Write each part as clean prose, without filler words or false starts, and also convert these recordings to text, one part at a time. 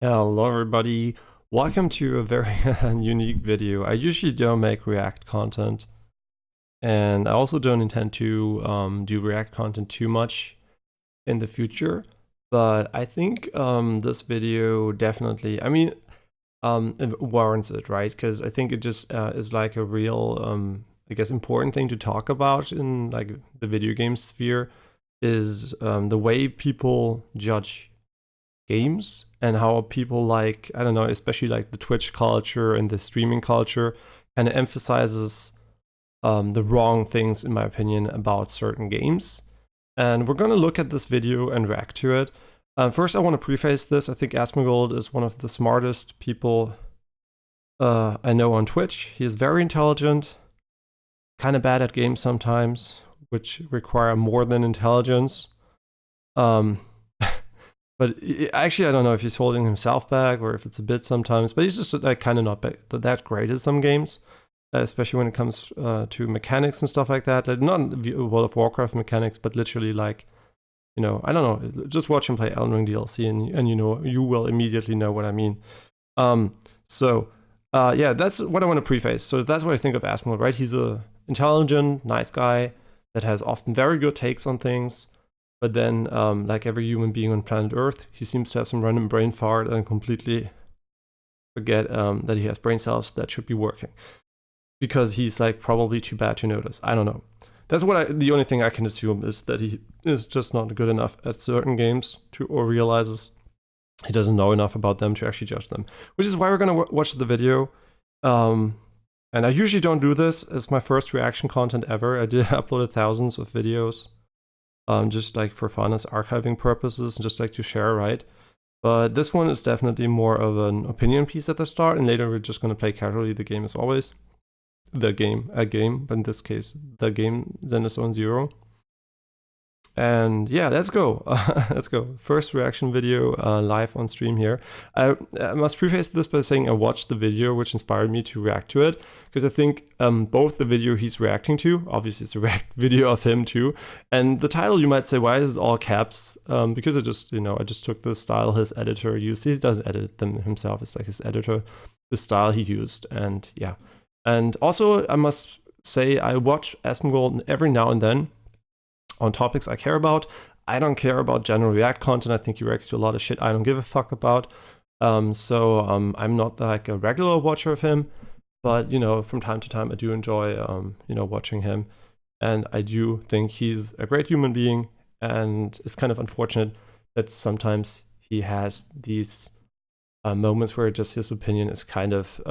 Hello everybody, welcome to a very unique video. I usually don't make React content, and I also don't intend to do React content too much in the future, but I think this video definitely, it warrants it, right? Because I think it just is like a real, I guess, important thing to talk about in like the video game sphere is the way people judge games and how people like, I don't know, especially like the Twitch culture and the streaming culture kind of emphasizes the wrong things, in my opinion, about certain games. And we're going to look at this video and react to it. First, I want to preface this. I think Asmongold is one of the smartest people I know on Twitch. He is very intelligent, kind of bad at games sometimes, which require more than intelligence. But actually, I don't know if he's holding himself back or if it's a bit sometimes, but he's just like kind of not that great at some games, especially when it comes to mechanics and stuff like that. Like not World of Warcraft mechanics, but literally like, you know, I don't know, just watch him play Elden Ring DLC and you know, you will immediately know what I mean. Yeah, that's what I want to preface. So that's what I think of Asmongold, right? He's a intelligent, nice guy that has often very good takes on things. But then, like every human being on planet Earth, he seems to have some random brain fart and completely forget that he has brain cells that should be working. Because he's like probably too bad to notice. I don't know. That's what the only thing I can assume is that he is just not good enough at certain games or realizes he doesn't know enough about them to actually judge them. Which is why we're going to watch the video. And I usually don't do this as my first reaction content ever. I did upload thousands of videos. Just like for fun as archiving purposes, and just like to share, right? But this one is definitely more of an opinion piece at the start, and later we're just going to play casually the game as always. A game, but in this case, the game Zenless on Zero. And yeah, let's go. Let's go. First reaction video live on stream here. I must preface this by saying I watched the video which inspired me to react to it, because I think both the video he's reacting to, obviously it's a react video of him too, and the title you might say, why is it all caps? Because I just took the style his editor used. He doesn't edit them himself, it's like his editor, the style he used, and yeah. And also I must say I watch Asmongold every now and then on topics I care about. I don't care about general React content. I think he reacts to a lot of shit I don't give a fuck about. I'm not like a regular watcher of him, but you know, from time to time I do enjoy watching him, and I do think he's a great human being. And it's kind of unfortunate that sometimes he has these moments where just his opinion is kind of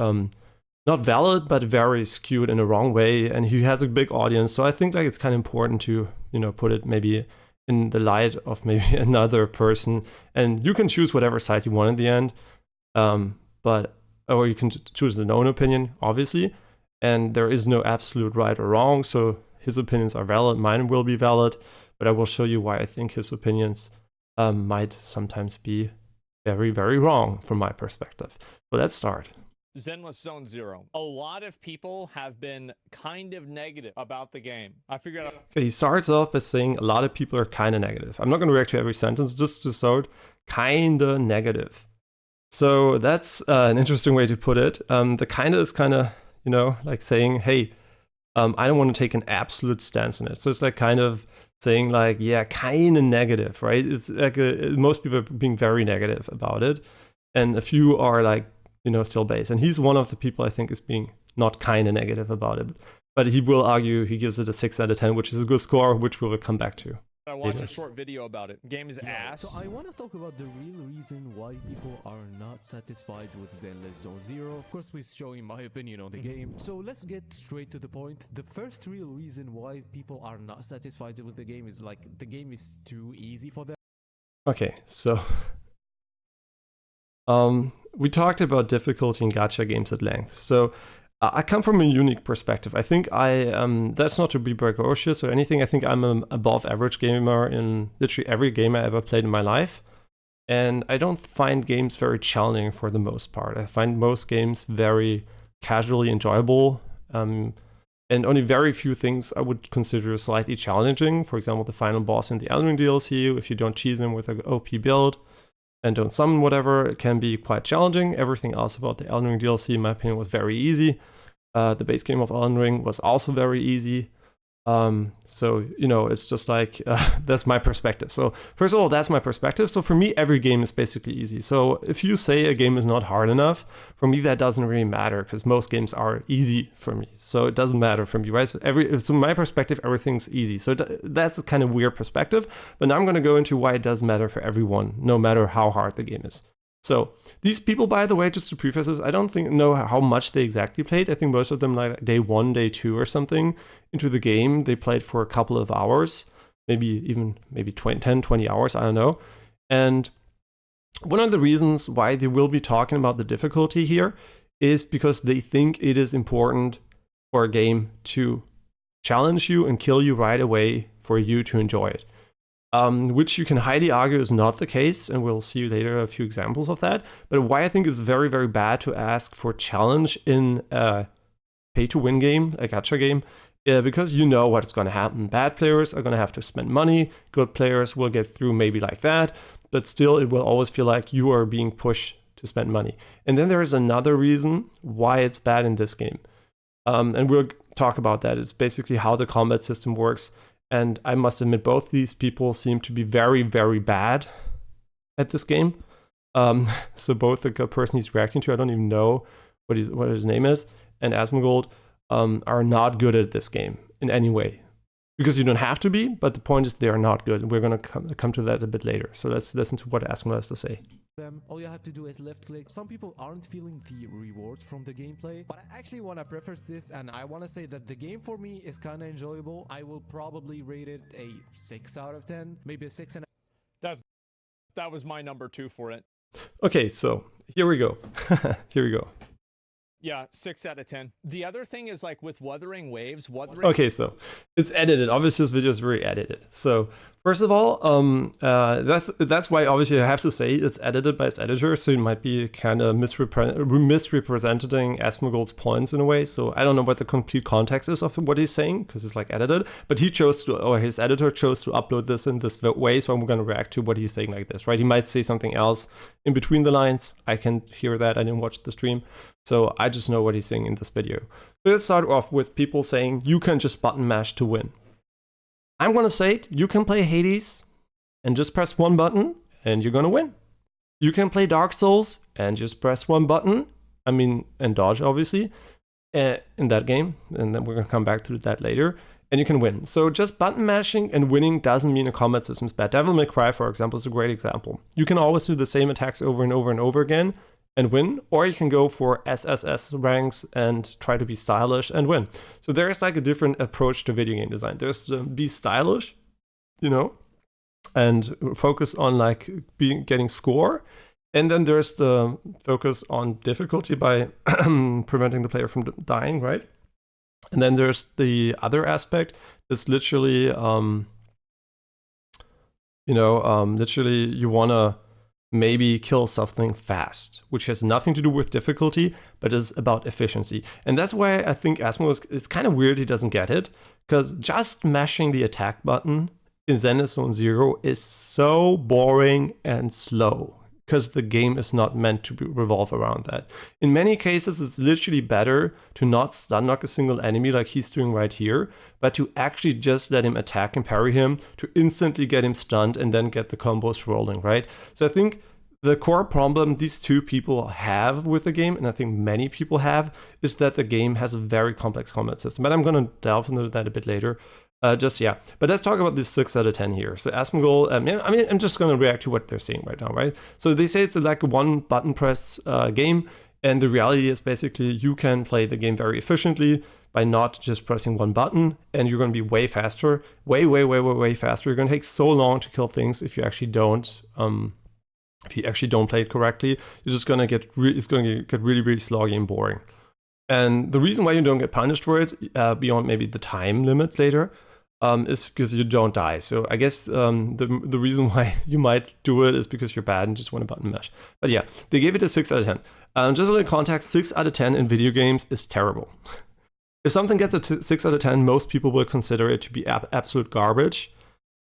not valid, but very skewed in a wrong way, and he has a big audience. So I think like it's kind of important to, you know, put it maybe in the light of maybe another person, and you can choose whatever side you want in the end, or you can choose your own opinion, obviously, and there is no absolute right or wrong. So his opinions are valid, mine will be valid, but I will show you why I think his opinions might sometimes be very, very wrong from my perspective. So let's start. Zenless Zone Zero. A lot of people have been kind of negative about the game. I figured out. Okay, he starts off by saying a lot of people are kind of negative. I'm not going to react to every sentence, just to start, kind of negative. So that's an interesting way to put it. The kind of is kind of, you know, like saying, hey, I don't want to take an absolute stance on it. So it's like kind of saying like, yeah, kind of negative, right? It's like most people are being very negative about it. And a few are like, you know, still base. And he's one of the people I think is being not kind of negative about it. But he will argue he gives it a 6 out of 10, which is a good score, which we will come back to. I watched a short video about it. Game is ass. So I want to talk about the real reason why people are not satisfied with Zenless Zone Zero. Of course, we're showing my opinion on the game. So let's get straight to the point. The first real reason why people are not satisfied with the game is like the game is too easy for them. Okay, so we talked about difficulty in gacha games at length. So I come from a unique perspective. I think that's not to be braggadocious or anything. I think I'm an above average gamer in literally every game I ever played in my life. And I don't find games very challenging for the most part. I find most games very casually enjoyable. And only very few things I would consider slightly challenging. For example, the final boss in the Elden Ring DLC, if you don't cheese him with an OP build. and don't summon whatever, it can be quite challenging. Everything else about the Elden Ring DLC, in my opinion, was very easy. The base game of Elden Ring was also very easy. So, you know, it's just like, that's my perspective. So first of all, that's my perspective. So for me, every game is basically easy. So if you say a game is not hard enough, for me, that doesn't really matter because most games are easy for me. So it doesn't matter for me, right? So from my perspective, everything's easy. So that's a kind of weird perspective, but now I'm going to go into why it does matter for everyone, no matter how hard the game is. So these people, by the way, just to preface this, I don't know how much they exactly played. I think most of them like day 1, day 2 or something into the game. They played for a couple of hours, maybe 10, 20 hours, I don't know. And one of the reasons why they will be talking about the difficulty here is because they think it is important for a game to challenge you and kill you right away for you to enjoy it. Which you can highly argue is not the case, and we'll see later a few examples of that. But why I think it's very, very bad to ask for challenge in a pay-to-win game, a gacha game, because you know what's going to happen. Bad players are going to have to spend money, good players will get through maybe like that, but still it will always feel like you are being pushed to spend money. And then there is another reason why it's bad in this game. And we'll talk about that. It's basically how the combat system works. And I must admit, both these people seem to be very, very bad at this game. So both the person he's reacting to, I don't even know what his name is, and Asmongold are not good at this game in any way. Because you don't have to be, but the point is they are not good. And we're going to come to that a bit later. So let's listen to what Asmongold has to say. All you have to do is left click. Some people aren't feeling the rewards from the gameplay, but I actually want to preface this and I want to say that the game for me is kind of enjoyable. I will probably rate it a 6 out of 10, maybe a 6.5. That was my number 2 for it. Okay, so here we go. Here we go. Yeah, 6 out of 10. The other thing is like with Wuthering Waves, Okay, so it's edited. Obviously, this video is very edited. So first of all, that's why obviously I have to say it's edited by its editor, so it might be kind of misrepresenting Asmongold's points in a way. So I don't know what the complete context is of what he's saying because it's like edited, but he chose to, or his editor chose to upload this in this way. So I'm going to react to what he's saying like this, right? He might say something else in between the lines. I can hear that. I didn't watch the stream. So I just know what he's saying in this video. So let's start off with people saying you can just button mash to win. I'm going to say it, you can play Hades and just press one button and you're going to win. You can play Dark Souls and just press one button, and dodge obviously, in that game. And then we're going to come back to that later. And you can win. So just button mashing and winning doesn't mean a combat system is bad. Devil May Cry, for example, is a great example. You can always do the same attacks over and over and over again and win, or you can go for SSS ranks and try to be stylish and win. So there's like a different approach to video game design. There's the be stylish, and focus on like getting score. And then there's the focus on difficulty by preventing the player from dying, right? And then there's the other aspect that's literally, literally you want to maybe kill something fast, which has nothing to do with difficulty, but is about efficiency. And that's why I think Asmongold is kind of weird he doesn't get it, because just mashing the attack button in Zenless Zone Zero is so boring and slow, because the game is not meant to revolve around that. In many cases, it's literally better to not stun knock a single enemy like he's doing right here, but to actually just let him attack and parry him, to instantly get him stunned and then get the combos rolling, right? So I think the core problem these two people have with the game, and I think many people have, is that the game has a very complex combat system. But I'm going to delve into that a bit later. But let's talk about this 6 out of 10 here. So Asmongold, I'm just going to react to what they're saying right now, right? So they say it's like a one button press game, and the reality is basically you can play the game very efficiently by not just pressing one button, and you're going to be way faster, way faster. You're going to take so long to kill things if you actually don't. If you actually don't play it correctly, you're just going to get really sloggy and boring. And the reason why you don't get punished for it, beyond maybe the time limit later, is because you don't die. So I guess the reason why you might do it is because you're bad and just want to button mash. But yeah, they gave it a 6 out of 10. Just a little context, 6 out of 10 in video games is terrible. If something gets a 6 out of 10, most people will consider it to be absolute garbage.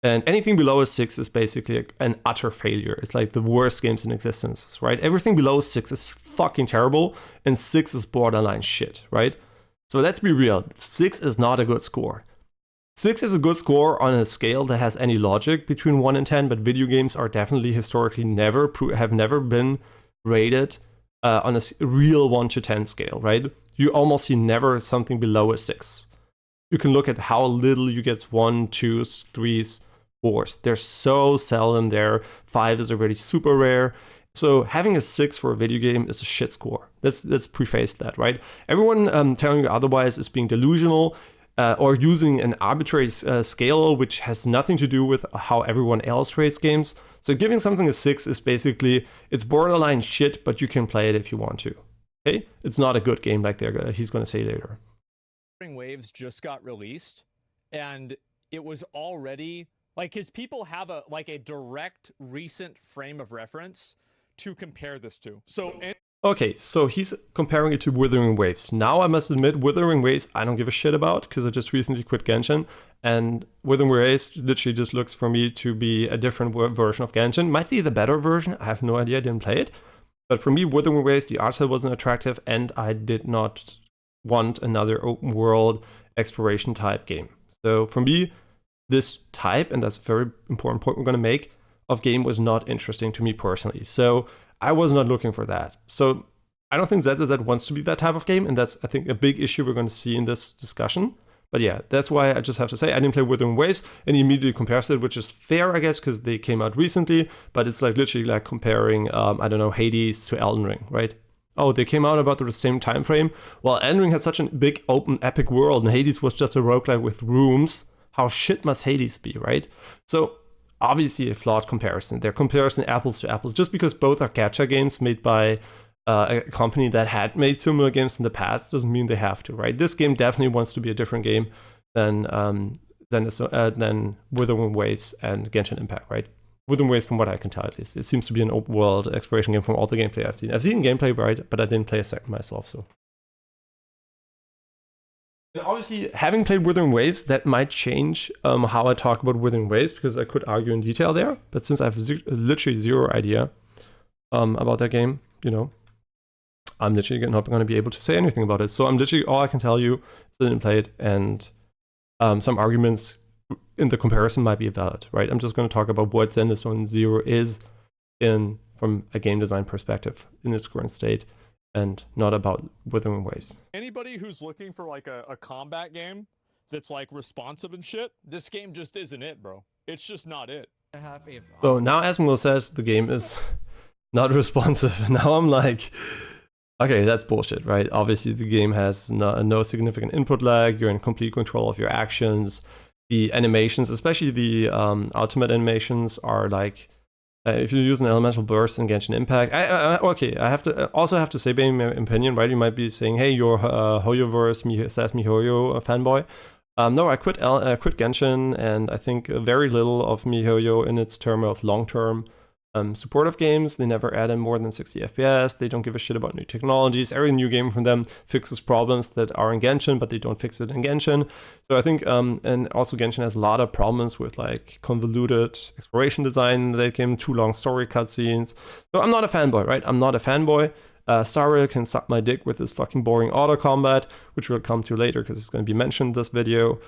And anything below a 6 is basically an utter failure. It's like the worst games in existence, right? Everything below 6 is fucking terrible, and 6 is borderline shit, right? So let's be real. 6 is not a good score. 6 is a good score on a scale that has any logic between 1 and 10, but video games are definitely historically have never been rated on a real 1 to 10 scale, right? You almost see never something below a 6. You can look at how little you get 1, 2s, 3s, 4s. They're so seldom there. 5 is already super rare. So having a 6 for a video game is a shit score. Let's preface that, right? Everyone telling you otherwise is being delusional or using an arbitrary scale which has nothing to do with how everyone else rates games. So giving something a 6 is basically, it's borderline shit, but you can play it if you want to. Okay? It's not a good game like he's going to say later. Waves just got released, and it was already like, his people have a direct recent frame of reference to compare this to. So okay, so he's comparing it to Wuthering Waves. Now I must admit, Wuthering Waves I don't give a shit about because I just recently quit Genshin, and Wuthering Waves literally just looks for me to be a different version of Genshin. Might be the better version, I have no idea, I didn't play it. But for me, Wuthering Waves, the art style wasn't attractive, and I did not want another open world exploration type game. So for me, this type, and that's a very important point we're going to make, of game was not interesting to me personally. So I was not looking for that. So I don't think ZZZ wants to be that type of game, and that's, I think, a big issue we're going to see in this discussion. But yeah, that's why I just have to say I didn't play Wuthering Waves, and he immediately compares it, which is fair, I guess, because they came out recently, but it's like literally like comparing, I don't know, Hades to Elden Ring, right? Oh, they came out about the same time frame. Well, Elden Ring had such a big, open, epic world, and Hades was just a roguelike with rooms. How shit must Hades be, right? So, obviously a flawed comparison. They're comparing apples to apples. Just because both are gacha games made by a company that had made similar games in the past doesn't mean they have to, right? This game definitely wants to be a different game than Wuthering Waves and Genshin Impact, right? Wuthering Waves, from what I can tell at least, it seems to be an open world exploration game from all the gameplay I've seen. I've seen gameplay, right, but I didn't play a second myself, so. And obviously, having played Wuthering Waves, that might change how I talk about Wuthering Waves, because I could argue in detail there. But since I have literally zero idea about that game, you know, I'm literally not going to be able to say anything about it. So I'm literally, all I can tell you is that I didn't play it, and some arguments in the comparison might be valid, right? I'm just going to talk about what Zenless Zero is from a game design perspective in its current state, and not about Wuthering Waves. Anybody who's looking for like a combat game that's like responsive and shit, this game just isn't it, bro. It's just not it. So now Asmongold says the game is not responsive. Now I'm like, okay, that's bullshit, right? Obviously the game has no significant input lag. You're in complete control of your actions. The animations, especially the ultimate animations, are like, if you use an elemental burst in Genshin Impact, I have to say, in my opinion, right? You might be saying, hey, you're Hoyoverse, says MiHoYo, a fanboy. No, I quit Genshin, and I think very little of MiHoYo in its term of long-term support of games. They never add in more than 60 FPS. They don't give a shit about new technologies. Every new game from them fixes problems that are in Genshin, but they don't fix it in Genshin. So I think, and also Genshin has a lot of problems with like convoluted exploration design. They came too long story cutscenes. So I'm not a fanboy, right? I'm not a fanboy. Sariel can suck my dick with this fucking boring auto combat, which we'll come to later because it's going to be mentioned in this video.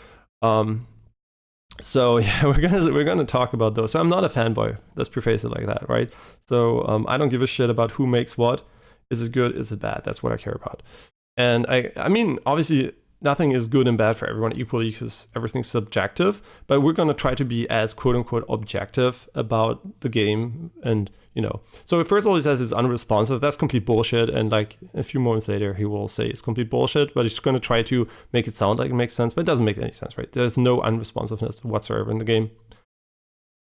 So yeah, we're gonna talk about those. So I'm not a fanboy. Let's preface it like that, right? So I don't give a shit about who makes what. Is it good? Is it bad? That's what I care about. And I mean, obviously, nothing is good and bad for everyone equally because everything's subjective. But we're gonna try to be as quote unquote objective about the game, and you know. So first of all, he says it's unresponsive. That's complete bullshit. And like a few moments later, he will say it's complete bullshit. But he's going to try to make it sound like it makes sense, but it doesn't make any sense, right? There's no unresponsiveness whatsoever in the game.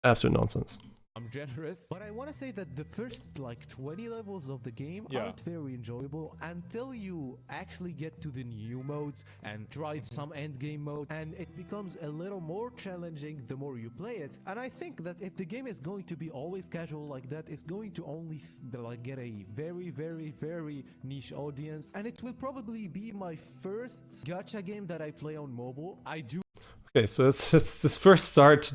Absolute nonsense. I'm generous, but I want to say that the first like 20 levels of the game aren't very enjoyable until you actually get to the new modes and try some end game mode, and it becomes a little more challenging the more you play it. And I think that if the game is going to be always casual like that, it's going to only like get a very, very, very niche audience, and it will probably be my first gacha game that I play on mobile. Okay, so let's just first start.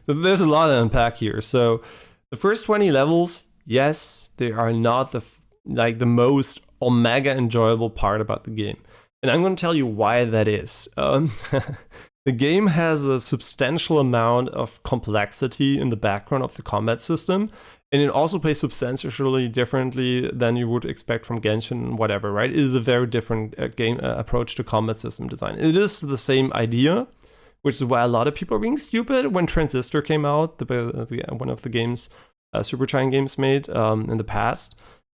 There's a lot to unpack here. So the first 20 levels, yes, they are not the most omega enjoyable part about the game. And I'm going to tell you why that is. The game has a substantial amount of complexity in the background of the combat system, and it also plays substantially differently than you would expect from Genshin and whatever, right? It is a very different game approach to combat system design. It is the same idea, which is why a lot of people are being stupid when Transistor came out, one of the games Supergiant Games made in the past.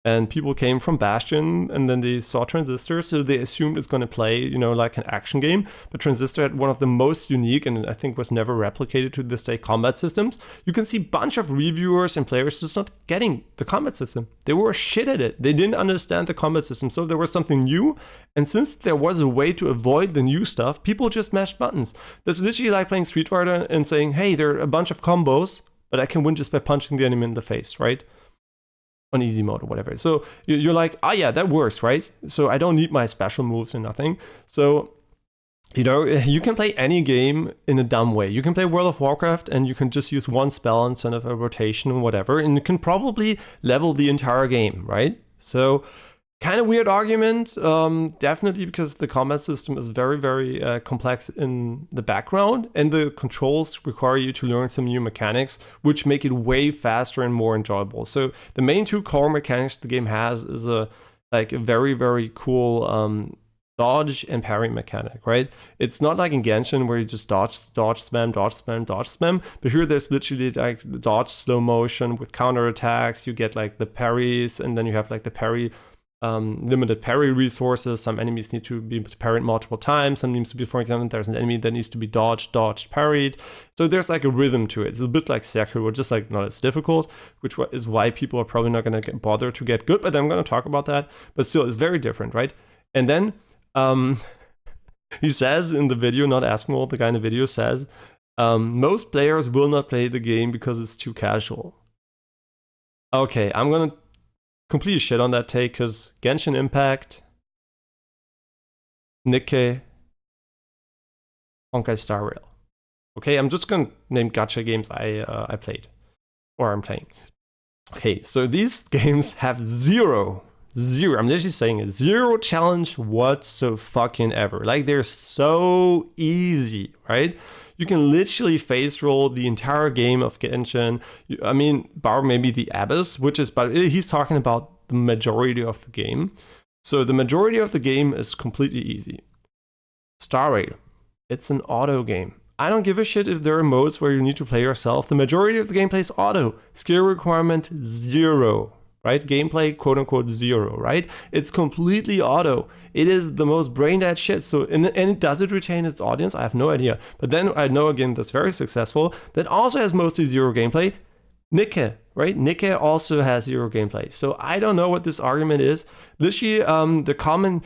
And people came from Bastion, and then they saw Transistor, so they assumed it's going to play, like an action game. But Transistor had one of the most unique, and I think was never replicated to this day, combat systems. You can see a bunch of reviewers and players just not getting the combat system. They were shit at it. They didn't understand the combat system, so there was something new. And since there was a way to avoid the new stuff, people just mashed buttons. That's literally like playing Street Fighter and saying, hey, there are a bunch of combos, but I can win just by punching the enemy in the face, right? On easy mode or whatever. So you're like, yeah, that works, right? So I don't need my special moves and nothing. So, you can play any game in a dumb way. You can play World of Warcraft and you can just use one spell instead of a rotation and whatever, and you can probably level the entire game, right? So kind of weird argument, definitely, because the combat system is very, very complex in the background, and the controls require you to learn some new mechanics, which make it way faster and more enjoyable. So the main two core mechanics the game has is a very, very cool dodge and parry mechanic, right? It's not like in Genshin where you just dodge, spam, dodge, spam, dodge, spam. But here there's literally like the dodge slow motion with counter attacks. You get like the parries, and then you have like the parry. Limited parry resources. Some enemies need to be parried multiple times. Some needs to be, for example, there's an enemy that needs to be dodged, parried. So there's like a rhythm to it. It's a bit like Sekiro, just like not as difficult, which is why people are probably not going to bother to get good. But I'm going to talk about that. But still, it's very different, right? And then he says in the video, not Asmongold, the guy in the video says, most players will not play the game because it's too casual. Okay, I'm going to complete shit on that take, because Genshin Impact, Nikke, Honkai Star Rail. Okay, I'm just gonna name gacha games I played, or I'm playing. Okay, so these games have zero, I'm literally saying it, zero challenge whatsoever. Like, they're so easy, right? You can literally face roll the entire game of Genshin. I mean, bar maybe the Abyss, but he's talking about the majority of the game. So the majority of the game is completely easy. Star Rail, it's an auto game. I don't give a shit if there are modes where you need to play yourself. The majority of the gameplay is auto. Skill requirement 0. Right? Gameplay, quote unquote, 0, right? It's completely auto. It is the most brain dead shit. So, and does it retain its audience? I have no idea. But then I know, again, that's very successful. That also has mostly 0 gameplay. Nikke, right? Nikke also has 0 gameplay. So I don't know what this argument is. Literally, the common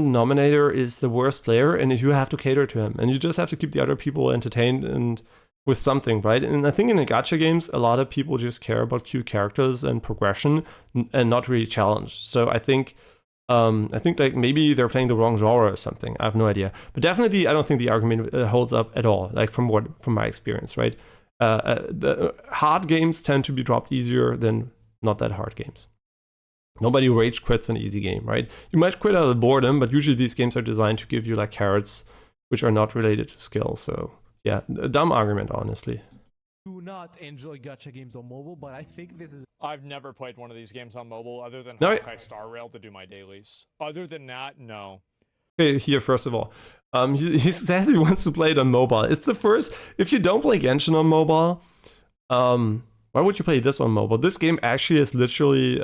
denominator is the worst player, and you have to cater to him. And you just have to keep the other people entertained and with something, right? And I think in the gacha games, a lot of people just care about cute characters and progression and not really challenged. So I think like maybe they're playing the wrong genre or something. I have no idea. But definitely, I don't think the argument holds up at all, like from my experience, right? The hard games tend to be dropped easier than not that hard games. Nobody rage quits an easy game, right? You might quit out of boredom, but usually these games are designed to give you like carrots, which are not related to skill. So yeah, a dumb argument, honestly. Do not enjoy gacha games on mobile, but I think this is... I've never played one of these games on mobile other than No, Honkai Star Rail to do my dailies. Other than that, no. Okay, here, first of all, he says he wants to play it on mobile. It's the first... If you don't play Genshin on mobile, why would you play this on mobile? This game actually is literally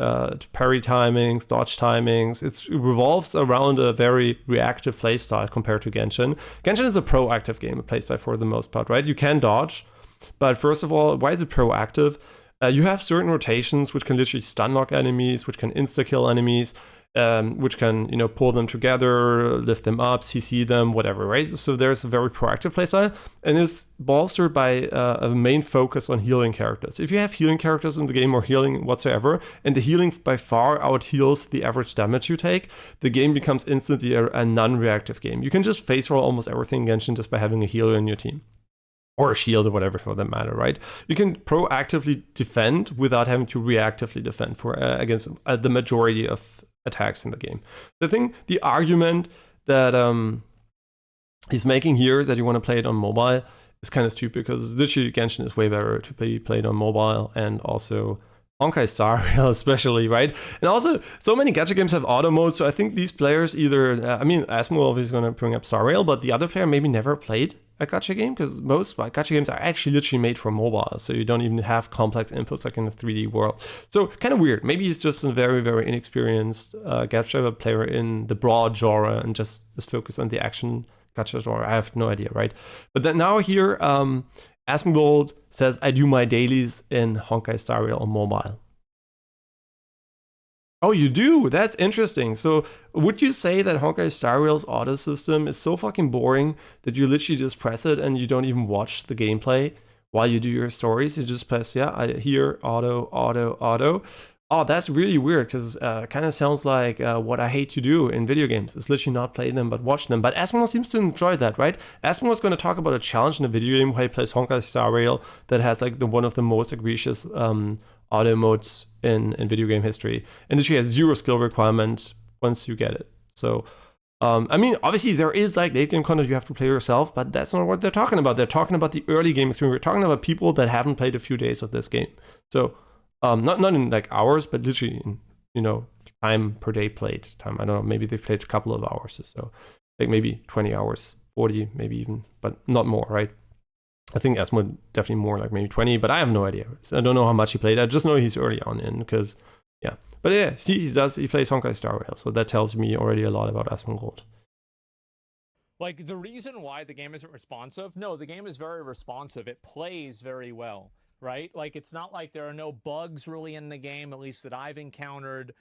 parry timings, dodge timings. It revolves around a very reactive playstyle compared to Genshin. Genshin is a proactive game, a playstyle for the most part, right? You can dodge, but first of all, why is it proactive? You have certain rotations which can literally stun lock enemies, which can insta-kill enemies. which can, pull them together, lift them up, CC them, whatever, right? So there's a very proactive playstyle, and it's bolstered by a main focus on healing characters. If you have healing characters in the game or healing whatsoever, and the healing by far out heals the average damage you take, the game becomes instantly a non-reactive game. You can just face roll almost everything in Genshin just by having a healer in your team. Or a shield or whatever for that matter, right? You can proactively defend without having to reactively defend for against the majority of attacks in the game. The argument that he's making here, that you want to play it on mobile, is kind of stupid, because literally Genshin is way better to be played on mobile, and also Honkai Star Rail especially, right? And also, so many gacha games have auto mode, so I think these players either, Asmo obviously is going to bring up Star Rail, but the other player maybe never played a gacha game, because most gacha games are actually literally made for mobile, so you don't even have complex inputs like in the 3D world. So kind of weird. Maybe he's just a very, very inexperienced gacha player in the broad genre and just is focused on the action gacha genre. I have no idea, right? But then now here, Asmongold says, I do my dailies in Honkai Star Rail on mobile. Oh, you do? That's interesting. So would you say that Honkai Star Rail's auto system is so fucking boring that you literally just press it and you don't even watch the gameplay while you do your stories? You just press, here, auto, auto, auto. Oh, that's really weird, because it kind of sounds like what I hate to do in video games. It's literally not play them, but watch them. But Asmongold seems to enjoy that, right? Asmongold's going to talk about a challenge in a video game where he plays Honkai Star Rail that has like one of the most egregious auto modes in video game history. And literally has zero skill requirement once you get it. So, obviously there is like late game content you have to play yourself, but that's not what they're talking about. They're talking about the early game experience. We're talking about people that haven't played a few days of this game. So, not in like hours, but literally in, time per day played time. I don't know, maybe they played a couple of hours or so, like maybe 20 hours, 40 maybe even, but not more, right? I think Asmo definitely more, like maybe 20, but I have no idea. So I don't know how much he played. I just know he's early on in, because but yeah, see, he plays Honkai Star Rail, so that tells me already a lot about Asmongold. Like, the reason why the game isn't responsive, no, the game is very responsive. It plays very well, right? Like, it's not like there are no bugs really in the game, at least that I've encountered.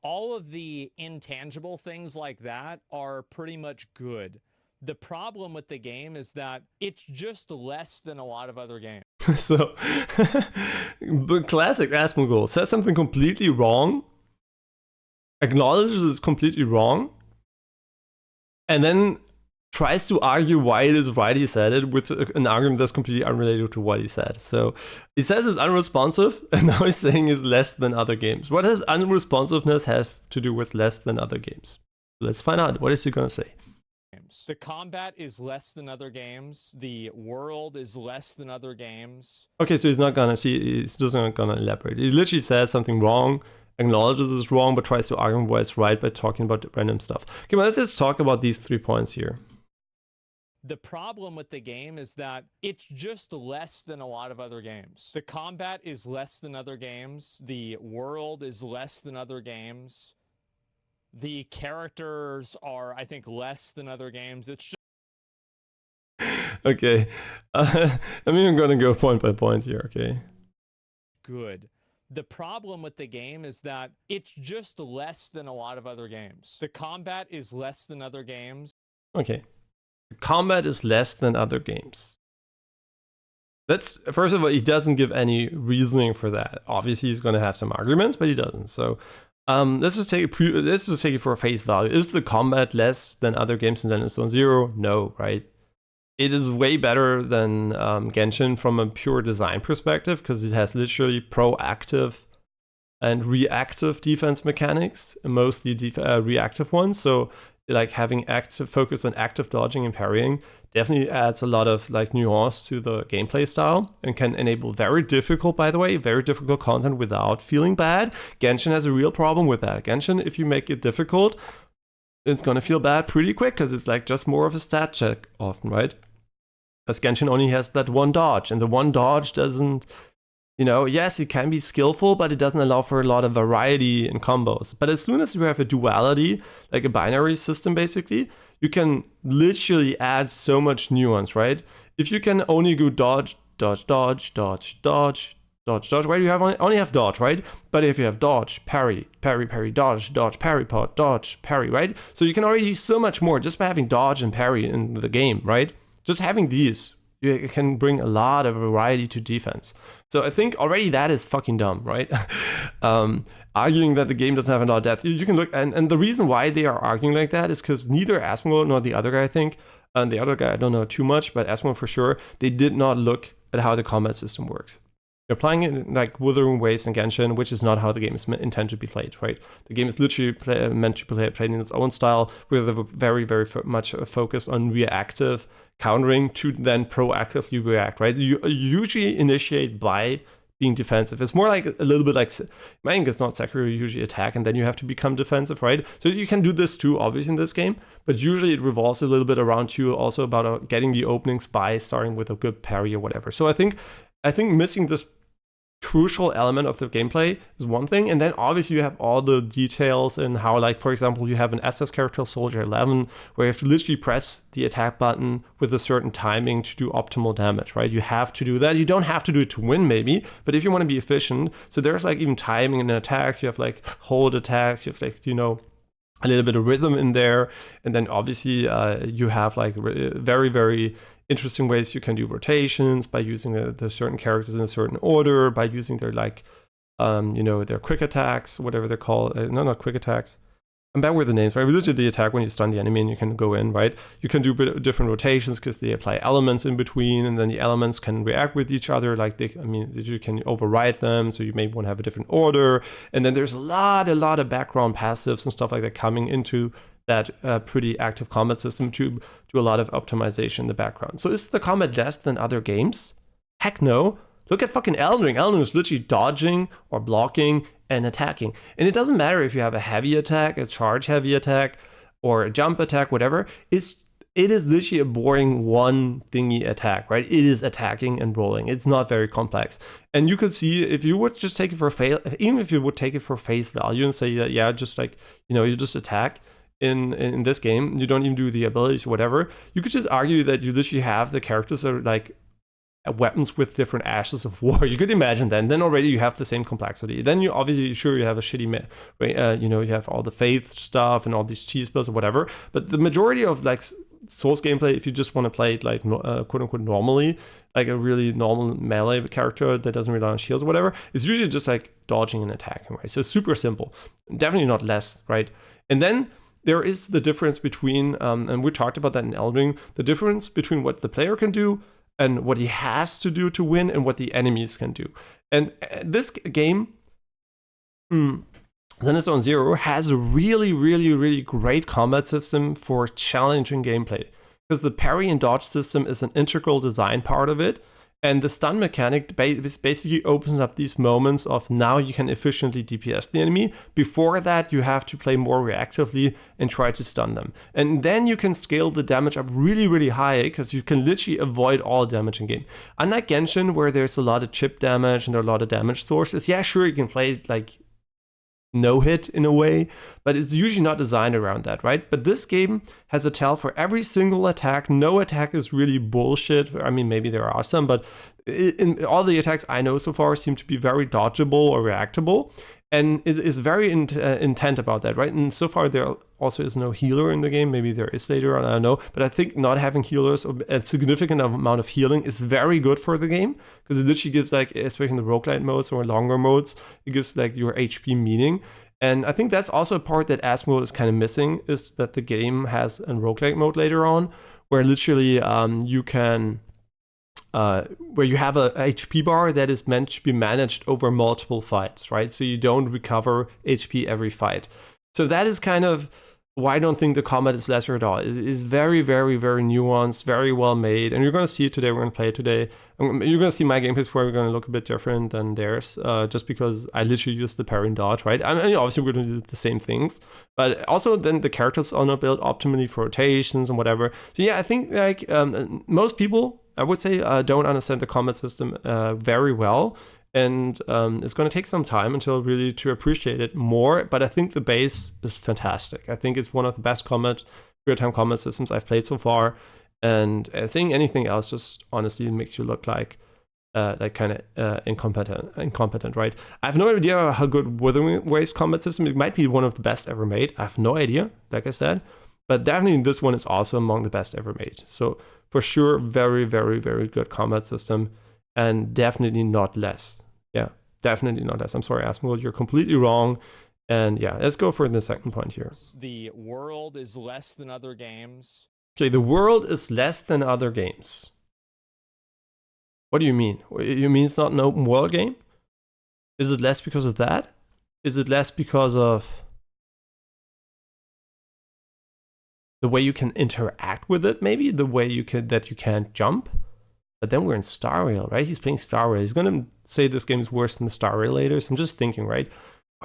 All of the intangible things like that are pretty much good. The problem with the game is that it's just less than a lot of other games. So, but classic Asmongold says something completely wrong, acknowledges it's completely wrong, and then tries to argue why it is right he said it with an argument that's completely unrelated to what he said. So he says it's unresponsive, and now he's saying it's less than other games. What does unresponsiveness have to do with less than other games? Let's find out. What is he gonna say? The combat is less than other games. The world is less than other games. Okay, so he's just not gonna elaborate. He literally says something wrong, acknowledges it's wrong, but tries to argue why it's right by talking about random stuff. Okay, well, let's just talk about these 3 points here. The problem with the game is that it's just less than a lot of other games. The combat is less than other games. The world is less than other games. The characters are, I think, less than other games. It's just okay. I'm even going to go point by point here, okay? good. The problem with the game is that it's just less than a lot of other games. The combat is less than other games. Okay. The combat is less than other games. That's, first of all, he doesn't give any reasoning for that. Obviously, he's going to have some arguments, but he doesn't. So, let's just take it for face value. Is the combat less than other games in Zenless Zone Zero? No, right? It is way better than Genshin from a pure design perspective, because it has literally proactive and reactive defense mechanics, mostly reactive ones. So, like having active focus on active dodging and parrying definitely adds a lot of like nuance to the gameplay style, and can enable very difficult content without feeling bad. Genshin has a real problem with that. Genshin, if you make it difficult, it's gonna feel bad pretty quick, because it's like just more of a stat check often, right? Because Genshin only has that one dodge, and the one dodge doesn't, yes, it can be skillful, but it doesn't allow for a lot of variety in combos. But as soon as you have a duality, like a binary system basically, you can literally add so much nuance, right? If you can only go dodge, dodge, dodge, dodge, dodge, dodge, dodge, right? You only have dodge, right? But if you have dodge, parry, parry, parry, dodge, dodge, parry, pot, dodge, parry, right? So you can already use so much more just by having dodge and parry in the game, right? Just having these, you can bring a lot of variety to defense. So I think already that is fucking dumb, right? Arguing that the game doesn't have a lot of depth. You can look, and the reason why they are arguing like that is because neither Asmongold nor the other guy, I think, and the other guy I don't know too much, but Asmongold for sure, they did not look at how the combat system works. They're playing it in like Wuthering Waves and Genshin, which is not how the game is intended to be played, right? The game is literally meant to be played in its own style, with a very, very much a focus on reactive countering to then proactively react, right? You usually initiate by being defensive. It's more like a little bit like, I think it's not Sekiro, you usually attack and then you have to become defensive, right? So you can do this too, obviously, in this game, but usually it revolves a little bit around you also about getting the openings by starting with a good parry or whatever. So I think missing this crucial element of the gameplay is one thing, and then obviously you have all the details and how, like, for example, you have an SS character, Soldier 11, where you have to literally press the attack button with a certain timing to do optimal damage, right? You have to do that. You don't have to do it to win, maybe, but if you want to be efficient, so there's like even timing in attacks. You have like hold attacks, you have like, you know, a little bit of rhythm in there, and then obviously you have like very, very interesting ways you can do rotations by using the certain characters in a certain order, by using their like, you know, their quick attacks, whatever they're called. No, not quick attacks. I'm bad with the names, right? We literally the attack when you stun the enemy and you can go in, right? You can do different rotations because they apply elements in between, and then the elements can react with each other. Like you can override them, so you may want to have a different order. And then there's a lot of background passives and stuff like that coming into that pretty active combat system to do a lot of optimization in the background. So is the combat less than other games? Heck no. Look at fucking Elden Ring. Elden Ring is literally dodging or blocking and attacking. And it doesn't matter if you have a heavy attack, a charge heavy attack, or a jump attack, whatever. It is literally a boring one thingy attack, right? It is attacking and rolling. It's not very complex. And you could see if you would just take it for even if you would take it for face value and say, yeah, just like, you know, you just attack. In this game, you don't even do the abilities or whatever. You could just argue that you literally have the characters that are like weapons with different ashes of war. You could imagine that. And then already you have the same complexity. Then you obviously, sure, you have a shitty, you know, you have all the faith stuff and all these cheese pills or whatever. But the majority of like Souls gameplay, if you just want to play it like quote unquote normally, like a really normal melee character that doesn't rely on shields or whatever, is usually just like dodging and attacking, right? So super simple. Definitely not less, right? And then there is the difference between, and we talked about that in Elden Ring, the difference between what the player can do and what he has to do to win and what the enemies can do. And this game, Zenless Zero, has a really, really, really great combat system for challenging gameplay. Because the parry and dodge system is an integral design part of it. And the stun mechanic basically opens up these moments of now you can efficiently DPS the enemy. Before that, you have to play more reactively and try to stun them. And then you can scale the damage up really, really high because you can literally avoid all damage in game. Unlike Genshin, where there's a lot of chip damage and there are a lot of damage sources, yeah, sure, you can play like no hit in a way, but it's usually not designed around that, right? But this game has a tell for every single attack. No attack is really bullshit. I mean, maybe there are some, but in all the attacks I know so far seem to be very dodgeable or reactable, and it is very intent about that, right? And so far there also is no healer in the game. Maybe there is later on, I don't know, but I think not having healers or a significant amount of healing is very good for the game, because it literally gives, like, especially in the roguelite modes or longer modes, it gives like your HP meaning. And I think that's also a part that Asmongold is kind of missing, is that the game has a roguelite mode later on, where literally you can where you have a HP bar that is meant to be managed over multiple fights, right? So you don't recover HP every fight. So that is kind of why I don't think the combat is lesser at all. It is very, very, very nuanced, very well made. And you're going to see it today. We're going to play it today. You're going to see my gameplays where we're going to look a bit different than theirs, just because I literally use the parry and dodge, right? I mean, obviously, we're going to do the same things. But also, then the characters are not built optimally for rotations and whatever. So yeah, I think like most people, I would say, don't understand the combat system very well. And it's going to take some time until really to appreciate it more. But I think the base is fantastic. I think it's one of the best real-time combat systems I've played so far. And saying anything else just honestly makes you look like like kind of incompetent, right? I have no idea how good Wuthering Waves combat system. It might be one of the best ever made. I have no idea, like I said, but definitely this one is also among the best ever made. So for sure, very, very, very good combat system, and definitely not less. Yeah, definitely not less. I'm sorry, Asmongold, you're completely wrong. And yeah, let's go for the second point here. The world is less than other games. Okay, the world is less than other games. What do you mean? You mean it's not an open world game? Is it less because of that? Is it less because of the way you can interact with it? Maybe the way you can't jump? But then we're in Star Rail, right? He's playing Star Rail. He's gonna say this game is worse than the Star Rail later. So I'm just thinking, right?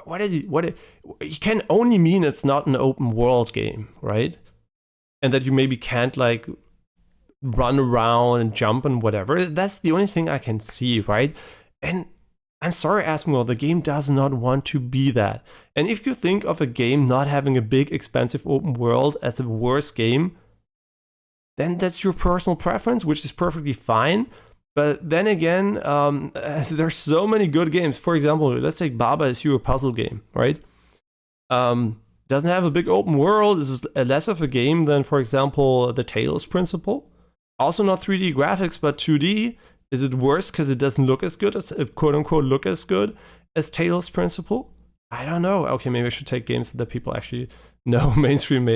He can only mean it's not an open world game, right? And that you maybe can't like run around and jump and whatever. That's the only thing I can see, right? And I'm sorry, Asmongold, the game does not want to be that. And if you think of a game not having a big, expensive open world as a worse game, then that's your personal preference, which is perfectly fine. But then again, there's so many good games. For example, let's take Baba Is You, a puzzle game, right? Doesn't have a big open world. This is less of a game than, for example, the Tails Principle. Also not 3D graphics, but 2D. Is it worse because it doesn't look as good as, quote unquote, look as good as Tails Principle? I don't know. Okay, maybe I should take games that people actually know mainstream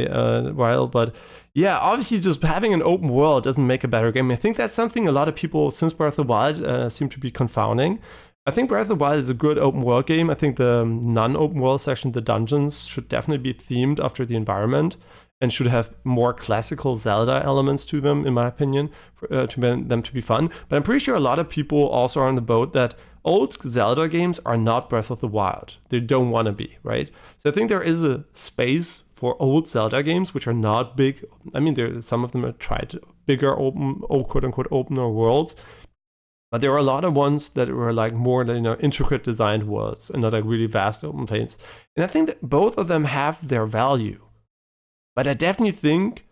while. But yeah, obviously just having an open world doesn't make a better game. I think that's something a lot of people since Breath of the Wild seem to be confounding. I think Breath of the Wild is a good open world game. I think the non-open world section, the dungeons, should definitely be themed after the environment and should have more classical Zelda elements to them, in my opinion, to them to be fun. But I'm pretty sure a lot of people also are on the boat that old Zelda games are not Breath of the Wild. They don't want to be, right? So I think there is a space for old Zelda games which are not big. I mean, some of them have tried bigger open, quote-unquote, opener worlds. But there are a lot of ones that were like more, intricate designed worlds and not like really vast open plains. And I think that both of them have their value. But I definitely think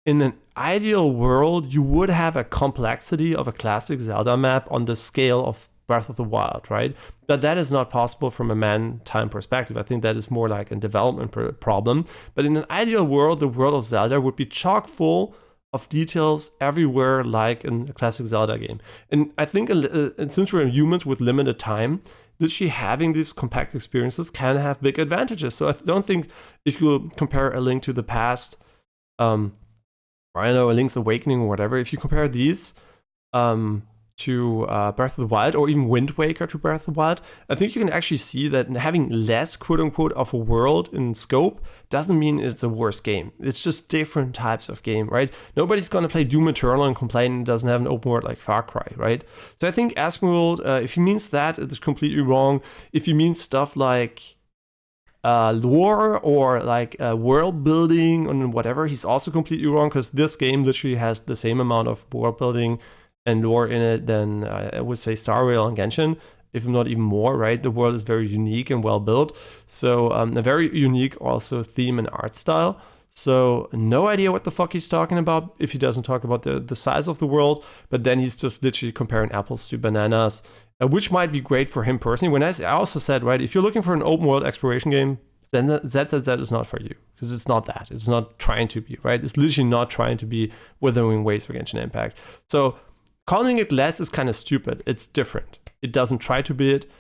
in an ideal world, you would have a complexity of a classic Zelda map on the scale of Breath of the Wild, right? But that is not possible from a man-time perspective. I think that is more like a development problem. But in an ideal world, the world of Zelda would be chock full of details everywhere, like in a classic Zelda game. And I think since we're humans with limited time, literally having these compact experiences can have big advantages. So I don't think if you compare A Link to the Past, or I don't know, A Link's Awakening or whatever, if you compare these to Breath of the Wild, or even Wind Waker to Breath of the Wild, I think you can actually see that having less, quote-unquote, of a world in scope doesn't mean it's a worse game. It's just different types of game, right? Nobody's going to play Doom Eternal and complain it doesn't have an open world like Far Cry, right? So I think Asmongold, if he means that, it's completely wrong. If he means stuff like lore or like world building and whatever, he's also completely wrong, because this game literally has the same amount of world building and lore in it than I would say Star Rail and Genshin, if not even more, right? The world is very unique and well built. So a very unique also theme and art style. So no idea what the fuck he's talking about if he doesn't talk about the size of the world, but then he's just literally comparing apples to bananas, which might be great for him personally. When I also said, right, if you're looking for an open world exploration game, then ZZZ is not for you, because it's not that. It's not trying to be, right? It's literally not trying to be Wuthering Waves for Genshin Impact. So calling it less is kind of stupid. It's different. It doesn't try to be it.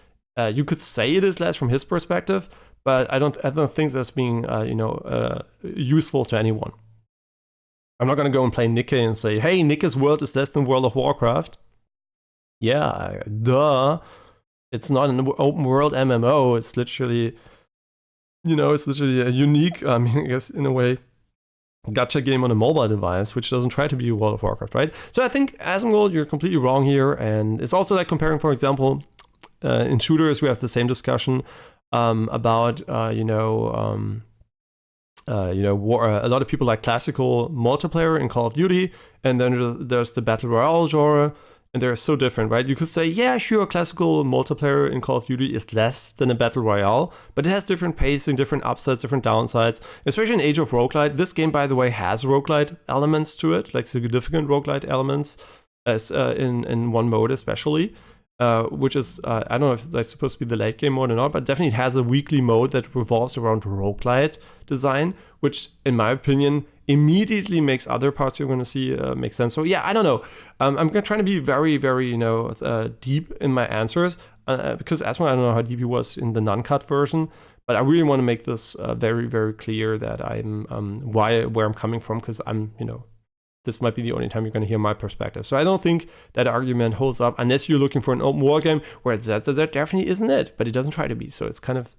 You could say it is less from his perspective, but I don't think that's being useful to anyone. I'm not gonna go and play Nikkei and say, hey, Nikkei's world is less than World of Warcraft. Yeah, duh. It's not an open world MMO. It's literally, a unique, I guess in a way, gacha game on a mobile device, which doesn't try to be World of Warcraft, right? So I think, Asmongold, you're completely wrong here. And it's also like comparing, for example, in shooters, we have the same discussion about, a lot of people like classical multiplayer in Call of Duty, and then there's the Battle Royale genre, and they're so different, right? You could say, yeah, sure, classical multiplayer in Call of Duty is less than a Battle Royale, but it has different pacing, different upsides, different downsides, especially in Age of Roguelite. This game, by the way, has roguelite elements to it, like significant roguelite elements. as in one mode especially, which is I don't know if it's supposed to be the late game mode or not, but definitely it has a weekly mode that revolves around roguelite design, which in my opinion immediately makes other parts you're going to see make sense. So yeah, I don't know. I'm trying to be very, very deep in my answers because Asmon, I don't know how deep he was in the non-cut version, but I really want to make this very, very clear that I'm where I'm coming from, because I'm this might be the only time you're going to hear my perspective. So I don't think that argument holds up unless you're looking for an open world game where that definitely isn't it, but it doesn't try to be. So it's kind of,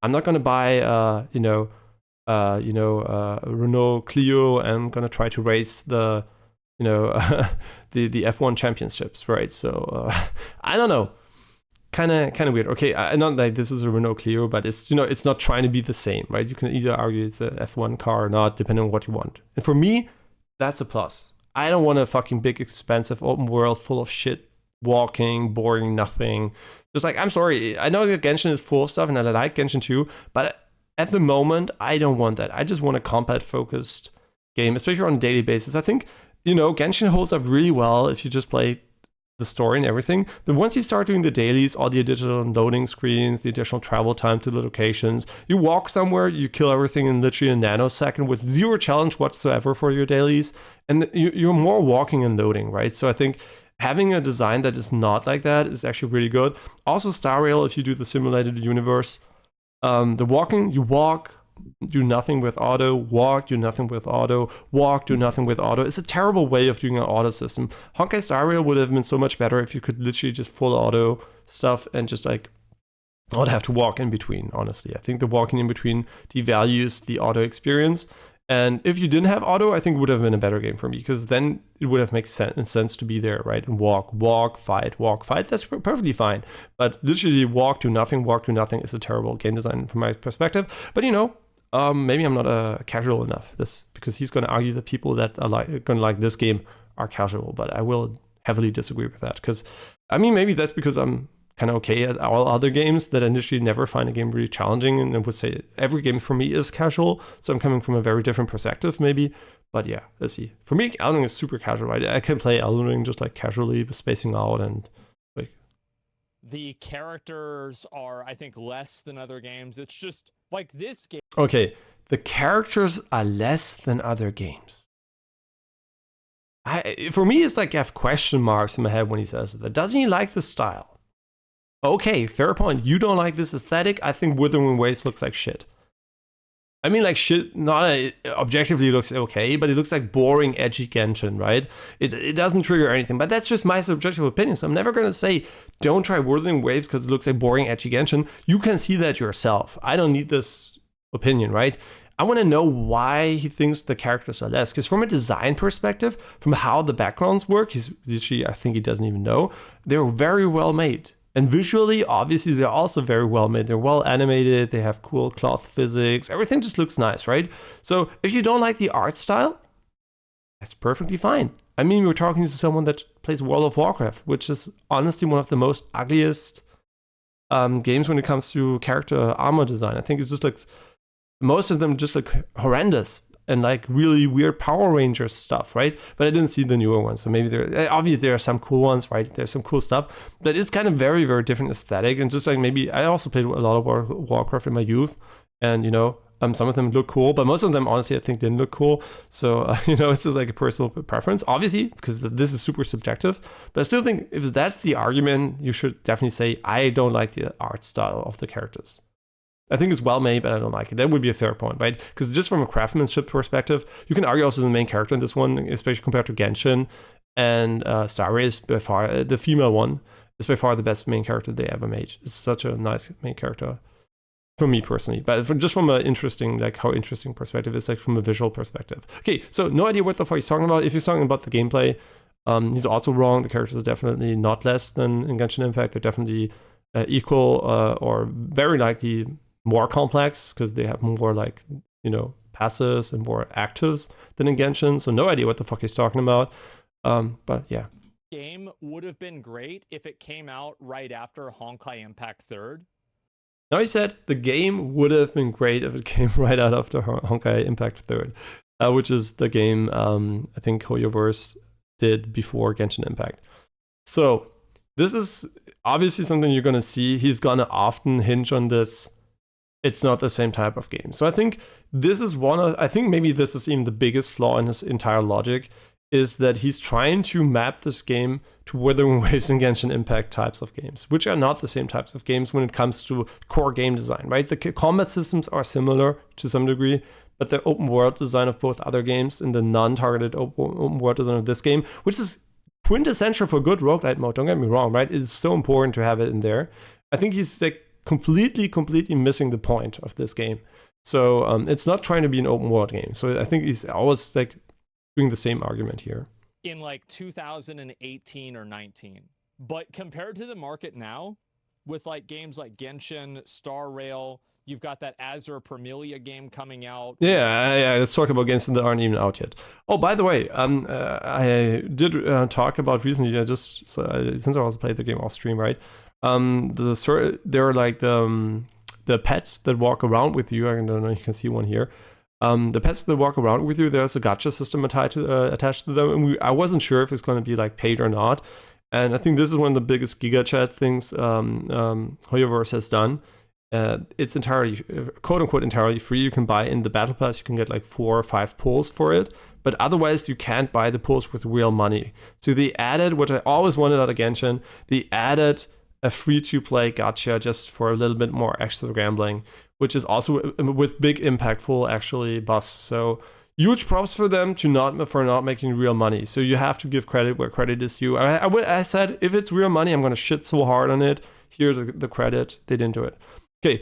I'm not going to buy, Renault Clio and I'm going to try to race the, the F1 championships, right? So I don't know. Kind of weird. Okay, not like this is a Renault Clio, but it's it's not trying to be the same, right? You can either argue it's a F1 car or not, depending on what you want. And for me, that's a plus. I don't want a fucking big, expensive open world full of shit, walking, boring, nothing. Just like, I'm sorry, I know that Genshin is full of stuff, and I like Genshin too, but at the moment, I don't want that. I just want a combat-focused game, especially on a daily basis. I think, Genshin holds up really well if you just play the story and everything, but once you start doing the dailies, all the additional loading screens, the additional travel time to the locations, you walk somewhere, you kill everything in literally a nanosecond with zero challenge whatsoever for your dailies, and you're more walking and loading, right? So I think having a design that is not like that is actually really good. Also, Star Rail, if you do the simulated universe, the walking, you walk, do nothing with auto, walk, do nothing with auto, walk, do nothing with auto. It's a terrible way of doing an auto system. Honkai Star Rail would have been so much better if you could literally just full auto stuff and just like not have to walk in between, honestly. I think the walking in between devalues the auto experience. And if you didn't have auto, I think it would have been a better game for me, because then it would have made sense to be there, right? And walk, fight, that's perfectly fine. But literally walk, do nothing is a terrible game design from my perspective. But maybe I'm not casual enough, because he's going to argue that people that are going to like this game are casual, but I will heavily disagree with that, because maybe that's because I'm kind of okay at all other games that I initially never find a game really challenging, and I would say every game for me is casual, so I'm coming from a very different perspective maybe. But yeah, let's see. For me, Elden Ring is super casual, right? I can play Elden Ring just like casually, spacing out, and like the characters are, I think, less than other games. It's just like this game. Okay, the characters are less than other games. For me, it's like I have question marks in my head when he says that. Doesn't he like the style? Okay, fair point. You don't like this aesthetic. I think Wuthering Waves looks like shit. Like shit, not objectively looks okay, but it looks like boring, edgy Genshin, right? It doesn't trigger anything, but that's just my subjective opinion. So I'm never going to say, don't try Wuthering Waves because it looks like boring, edgy Genshin. You can see that yourself. I don't need this opinion, right? I want to know why he thinks the characters are less. Because from a design perspective, from how the backgrounds work, I think he doesn't even know, they're very well made. And visually, obviously, they're also very well made. They're well animated. They have cool cloth physics. Everything just looks nice, right? So if you don't like the art style, that's perfectly fine. We're talking to someone that plays World of Warcraft, which is honestly one of the most ugliest games when it comes to character armor design. I think it's just like most of them just like horrendous and like really weird Power Rangers stuff, right? But I didn't see the newer ones, so maybe obviously there are some cool ones, right? There's some cool stuff, but it's kind of very, very different aesthetic. And just like maybe I also played a lot of Warcraft in my youth, and some of them look cool, but most of them honestly I think didn't look cool. So it's just like a personal preference, obviously, because this is super subjective. But I still think if that's the argument, you should definitely say I don't like the art style of the characters. I think it's well made, but I don't like it. That would be a fair point, right? Because just from a craftsmanship perspective, you can argue also the main character in this one, especially compared to Genshin and Star Rail, is by far the female one is by far the best main character they ever made. It's such a nice main character for me personally, but just from an interesting, like how interesting perspective is, like from a visual perspective. Okay, so no idea what the fuck he's talking about. If he's talking about the gameplay, he's also wrong. The characters are definitely not less than in Genshin Impact. They're definitely equal or very likely more complex, because they have more like passives and more actives than in Genshin. So no idea what the fuck he's talking about. But yeah, game would have been great if it came out right after Honkai Impact 3rd. No, he said the game would have been great if it came right out after Honkai Impact 3rd, which is the game I think Hoyoverse did before Genshin Impact. So this is obviously something you're going to see. He's going to often hinge on this. It's not the same type of game. So I think this is I think maybe this is even the biggest flaw in his entire logic, is that he's trying to map this game to Wuthering Waves and Genshin Impact types of games, which are not the same types of games when it comes to core game design, right? The combat systems are similar to some degree, but the open world design of both other games and the non-targeted open world design of this game, which is quintessential for good roguelite mode, don't get me wrong, right? It's so important to have it in there. I think he's like completely missing the point of this game. So it's not trying to be an open world game. So I think he's always like doing the same argument here. In like 2018 or 19. But compared to the market now, with like games like Genshin, Star Rail, you've got that Azure Premilia game coming out. Yeah, let's talk about games that aren't even out yet. Oh, by the way, I did talk about recently, since I also played the game off stream, right? There are like the pets that walk around with you. I don't know if you can see one here. The pets that walk around with you, there's a gacha system attached to them, and I wasn't sure if it's going to be like paid or not. And I think this is one of the biggest Giga Chat things Hoyoverse has done. It's entirely, quote unquote, entirely free. You can buy in the Battle Pass. You can get like 4 or 5 pulls for it, but otherwise you can't buy the pulls with real money. So they added, what I always wanted out of Genshin, they added a free-to-play gacha just for a little bit more extra gambling, which is also with big impactful actually buffs. So huge props for them for not making real money. So you have to give credit where credit is due. I said, if it's real money, I'm going to shit so hard on it. Here's the credit. They didn't do it. Okay.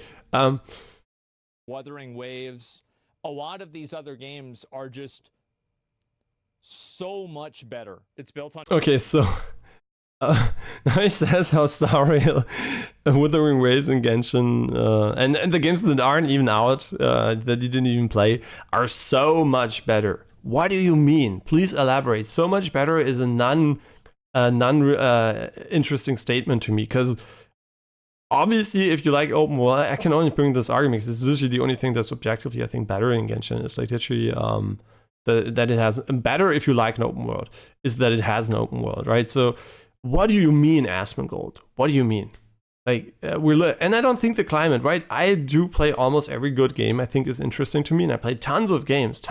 Wuthering Waves. A lot of these other games are just so much better. It's built on... Okay, so... now he says how Star Rail, Wuthering Waves, and Genshin, and the games that aren't even out, that you didn't even play, are so much better. What do you mean? Please elaborate. So much better is a interesting statement to me, because obviously, if you like open world, I can only bring this argument because this is literally the only thing that's objectively, I think, better in Genshin. It's like literally that it has better if you like an open world, is that it has an open world, right? So what do you mean, Asmongold? What do you mean? Like and I don't think the climate, right? I do play almost every good game I think is interesting to me, and I play tons of games.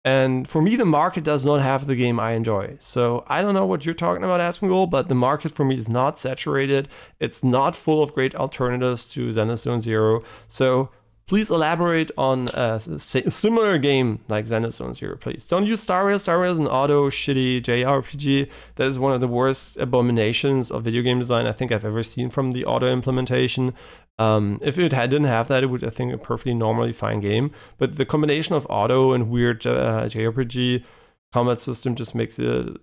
And for me, the market does not have the game I enjoy. So I don't know what you're talking about, Asmongold, but the market for me is not saturated. It's not full of great alternatives to Zenless Zone Zero. So please elaborate on a similar game like Zenless Zone Zero, please. Don't use Star Rail. Star Rail is an auto shitty JRPG. That is one of the worst abominations of video game design I think I've ever seen from the auto implementation. If it didn't have that, it would, I think, a perfectly normally fine game. But the combination of auto and weird JRPG combat system just makes it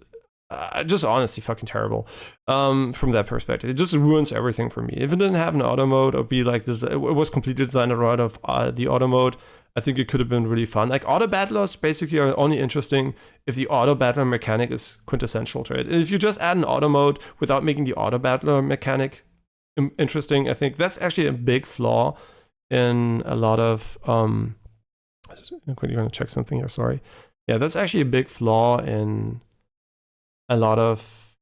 just honestly fucking terrible from that perspective. It just ruins everything for me. If it didn't have an auto mode or be like this, it was completely designed around of the auto mode, I think it could have been really fun. Like auto battlers basically are only interesting if the auto battler mechanic is quintessential to it. And if you just add an auto mode without making the auto battler mechanic interesting, I think that's actually a big flaw in a lot of I'm quickly going to check something here, sorry. Yeah, that's actually a big flaw in a lot of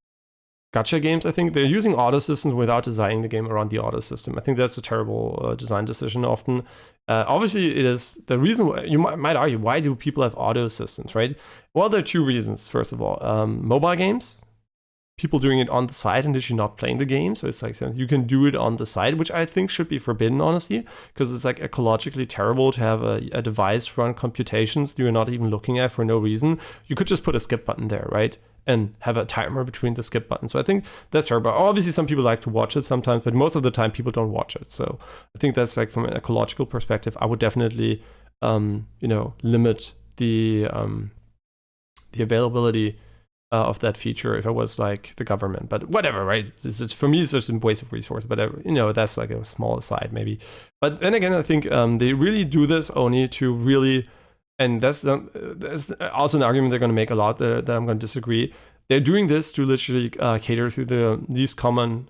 gacha games. I think they're using auto systems without designing the game around the auto system. I think that's a terrible design decision often. Obviously, it is the reason why you might argue, why do people have auto systems, right? Well, there are 2 reasons. First of all, mobile games, people doing it on the side and literally not playing the game. So it's like you can do it on the side, which I think should be forbidden, honestly, because it's like ecologically terrible to have a device run computations you're not even looking at for no reason. You could just put a skip button there, right? And have a timer between the skip buttons. So I think that's terrible. Obviously, some people like to watch it sometimes, but most of the time people don't watch it. So I think that's like from an ecological perspective, I would definitely, limit the availability of that feature if I was like the government. But whatever, right? For me, it's just a waste of resource. But that's like a small aside maybe. But then again, I think they really do this only to really. And that's also an argument they're going to make a lot that I'm going to disagree. They're doing this to literally cater to the least common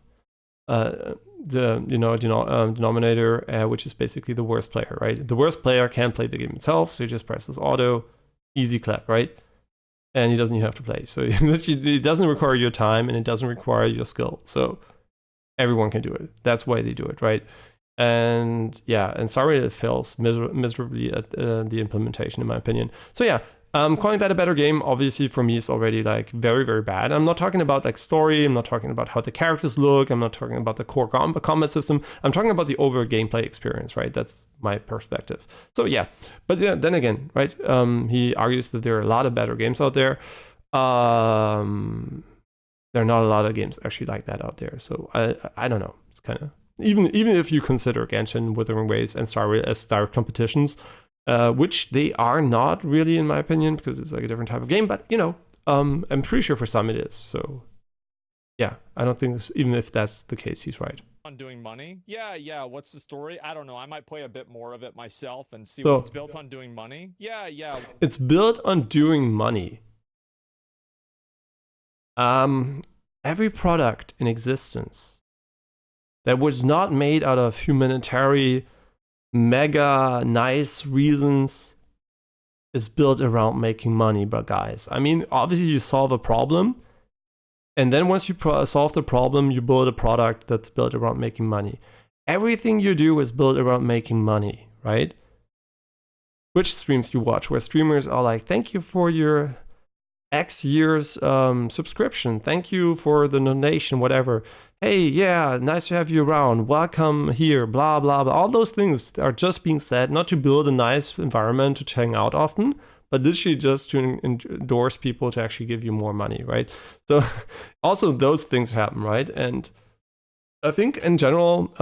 denominator, which is basically the worst player, right? The worst player can't play the game itself, so he just presses auto, easy clap, right? and he doesn't even have to play. So it doesn't require your time and it doesn't require your skill. So everyone can do it. That's why they do it, right? And yeah, and sorry it fails miserably at the implementation, in my opinion. So yeah, calling that a better game, obviously for me is already like very, very bad. I'm not talking about like story. I'm not talking about how the characters look. I'm not talking about the core combat system. I'm talking about the overall gameplay experience, right? That's my perspective. So yeah, but yeah, then again, right? He argues that there are a lot of better games out there. There are not a lot of games actually like that out there. So I don't know. It's kind of even if you consider Genshin, Wuthering Waves, and Star Rail as direct competitions. Which they are not really, in my opinion, because it's like a different type of game. But you know, I'm pretty sure for some it is. So yeah, I don't think even if that's the case, he's right. On doing money? Yeah. What's the story? I don't know. I might play a bit more of it myself and see So, what it's built on doing money. Yeah. It's built on doing money. Every product in existence that was not made out of humanitarian mega nice reasons is built around making money. But guys, I mean, obviously you solve a problem, and then once you solve the problem, you build a product that's built around making money. Everything you do is built around making money, right? Which streams you watch, where streamers are like, thank you for your X years subscription, thank you for the donation, whatever. Hey, yeah, nice to have you around. Welcome here, blah, blah, blah. All those things are just being said, not to build a nice environment to hang out often, but literally just to endorse people to actually give you more money, right? So also those things happen, right? And I think in general,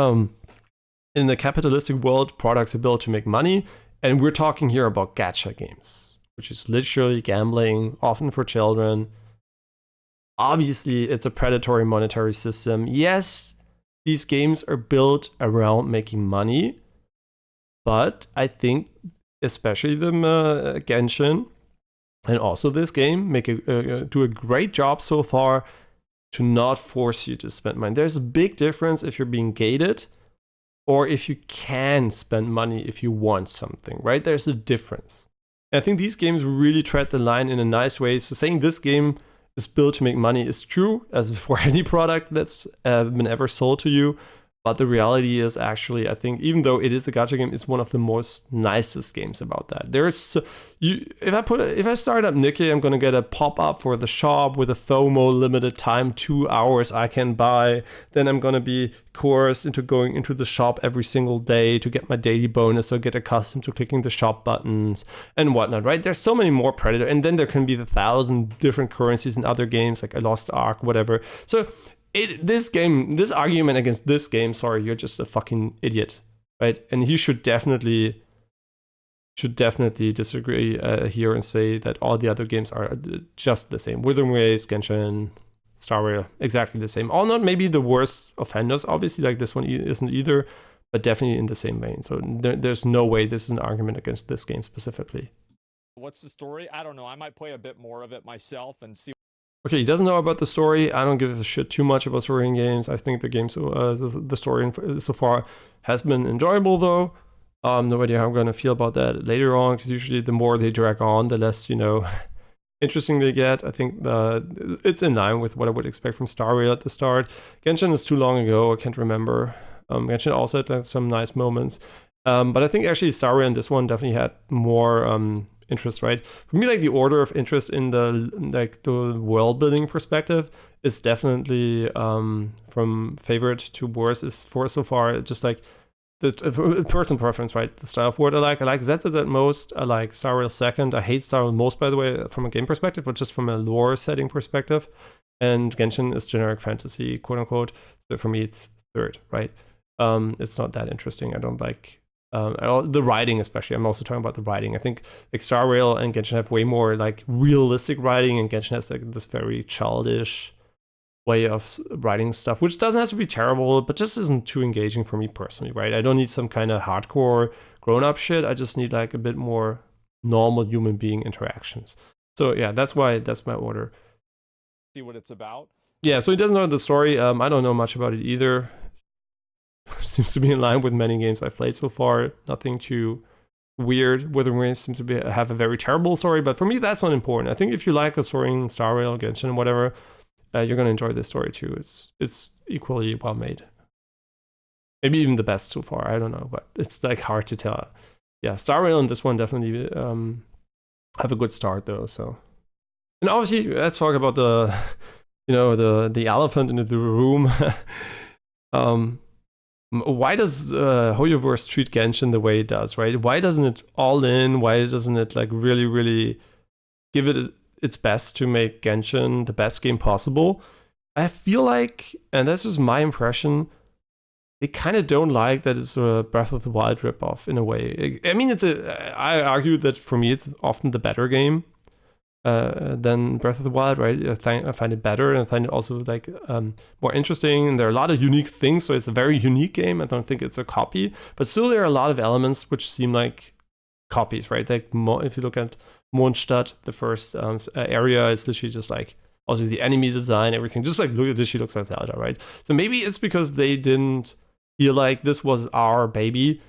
in the capitalistic world, products are built to make money. And we're talking here about gacha games, which is literally gambling, often for children. Obviously, it's a predatory monetary system. Yes, these games are built around making money, but I think especially the Genshin and also this game do a great job so far to not force you to spend money. There's a big difference if you're being gated or if you can spend money if you want something, right? There's a difference. And I think these games really tread the line in a nice way. So saying this game is built to make money is true, as for any product that's been ever sold to you. But the reality is actually, I think, even though it is a gacha game, it's one of the most nicest games about that. If I start up Nikkei, I'm gonna get a pop-up for the shop with a FOMO limited time, 2 hours I can buy. Then I'm gonna be coerced into going into the shop every single day to get my daily bonus, so get accustomed to clicking the shop buttons and whatnot, right? There's so many more Predator, and then there can be the 1,000 different currencies in other games, like a Lost Ark, whatever. So this argument against this game, sorry, you're just a fucking idiot, right? And he should definitely disagree here and say that all the other games are just the same. Wuthering Waves, Genshin, Star Rail, exactly the same. All not maybe the worst offenders, obviously, like this one isn't either, but definitely in the same vein. So there's no way this is an argument against this game specifically. What's the story? I don't know. I might play a bit more of it myself and see. Okay, he doesn't know about the story. I don't give a shit too much about story in games. I think the game, the story so far has been enjoyable, though. No idea how I'm gonna feel about that later on, because usually the more they drag on, the less, interesting they get. I think it's in line with what I would expect from Star Rail at the start. Genshin is too long ago. I can't remember. Genshin also had some nice moments. But I think actually Star Rail and this one definitely had more interest, right? For me, like the order of interest in the world building perspective is definitely from favorite to worst is for so far just like the personal preference, right? The style of word I like Zenless at most. I like Star Rail second. I hate Star Rail most, by the way, from a game perspective, but just from a lore setting perspective. And Genshin is generic fantasy, quote unquote. So for me, it's third, right? It's not that interesting. I don't like the writing, especially. I'm also talking about the writing. I think like Star Rail and Genshin have way more like realistic writing, and Genshin has like this very childish way of writing stuff, which doesn't have to be terrible, but just isn't too engaging for me personally, right? I don't need some kind of hardcore grown-up shit. I just need like a bit more normal human being interactions. So yeah, that's my order. See what it's about. Yeah, so he doesn't know the story. I don't know much about it either. Seems to be in line with many games I've played so far. Nothing too weird. Wuthering Waves seems to have a very terrible story, but for me, that's not important. I think if you like a story in Star Rail, Genshin, whatever, you're gonna enjoy this story too. It's equally well made. Maybe even the best so far. I don't know, but it's like hard to tell. Yeah, Star Rail and this one definitely have a good start though. So, and obviously, let's talk about the the elephant in the room. Why does Hoyoverse treat Genshin the way it does, right? Why doesn't it all in? Why doesn't it like really give it its best to make Genshin the best game possible? I feel like, and that's just my impression, they kind of don't like that it's a Breath of the Wild ripoff in a way. I mean, I argue that for me it's often the better game than Breath of the Wild, right? I find it better, and I find it also like more interesting. And there are a lot of unique things, so it's a very unique game. I don't think it's a copy, but still there are a lot of elements which seem like copies, right? Like if you look at Mondstadt, the first area, is literally just like also the enemy design, everything, just like literally looks like Zelda, right? So maybe it's because they didn't feel like this was our baby.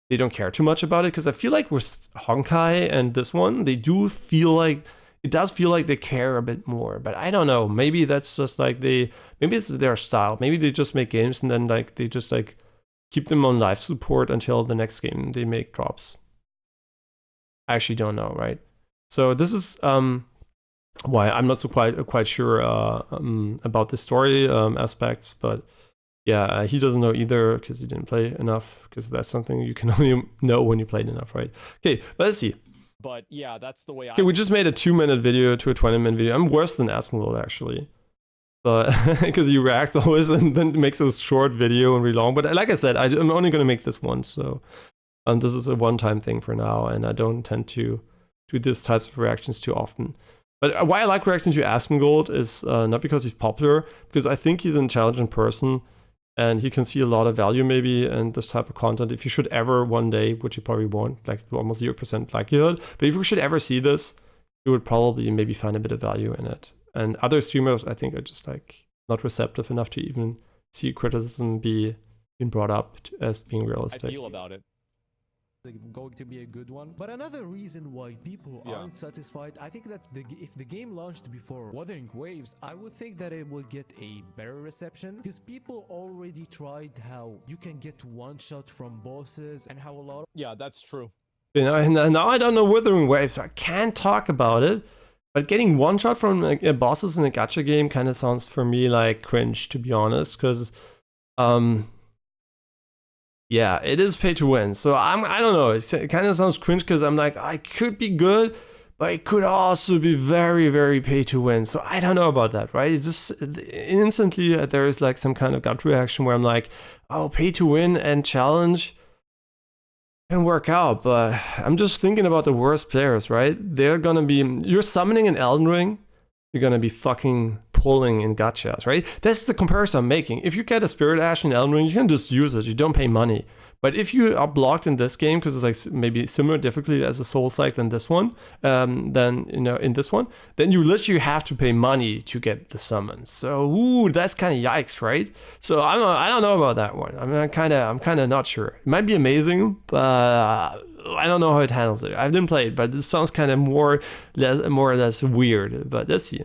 They don't care too much about it, because I feel like with Honkai and this one, they do feel like it does feel like they care a bit more, but I don't know. Maybe that's just like maybe it's their style. Maybe they just make games and then like they just like keep them on life support until the next game they make drops. I actually don't know, right? So this is why I'm not so quite sure about the story aspects, but yeah, he doesn't know either because he didn't play enough, because that's something you can only know when you played enough, right? Okay, but let's see. But yeah, that's the way Okay, we just made a 2-minute video to a 20-minute video. I'm worse than Asmongold actually, but because he reacts always and then makes a short video and really long. But like I said, I'm only gonna make this once, so this is a one-time thing for now, and I don't tend to do these types of reactions too often. But why I like reacting to Asmongold is not because he's popular, because I think he's an intelligent person, and he can see a lot of value maybe in this type of content. If you should ever one day, which you probably won't, like almost 0% likelihood, but if you should ever see this, you would probably maybe find a bit of value in it. And other streamers, I think, are just like not receptive enough to even see criticism being brought up as being realistic. I feel about it. Going to be a good one. But another reason why people aren't satisfied, I think that if the game launched before Wuthering Waves, I would think that it would get a better reception, because people already tried how you can get one shot from bosses and how a lot of Yeah, that's true. Now I don't know Wuthering Waves, so I can't talk about it. But getting one shot from bosses in a gacha game kind of sounds for me like cringe, to be honest, because yeah, it is pay to win. So I don't know. It kind of sounds cringe because I'm like, I could be good, but it could also be very, very pay to win. So I don't know about that, right? It's just instantly there is like some kind of gut reaction where I'm like, oh, pay to win and challenge can work out, but I'm just thinking about the worst players, right? They're gonna be, you're summoning an Elden Ring, you're gonna be fucking pulling in gachas, right? That's the comparison I'm making. If you get a Spirit Ash in Elden Ring, you can just use it. You don't pay money. But if you are blocked in this game, because it's like maybe similar difficulty as a Souls-like than this one, then in this one, then you literally have to pay money to get the summons. So ooh, that's kind of yikes, right? So I don't know about that one. I'm kind of not sure. It might be amazing, but I don't know how it handles it. I didn't play it, but it sounds kind of more or less weird. But let's see.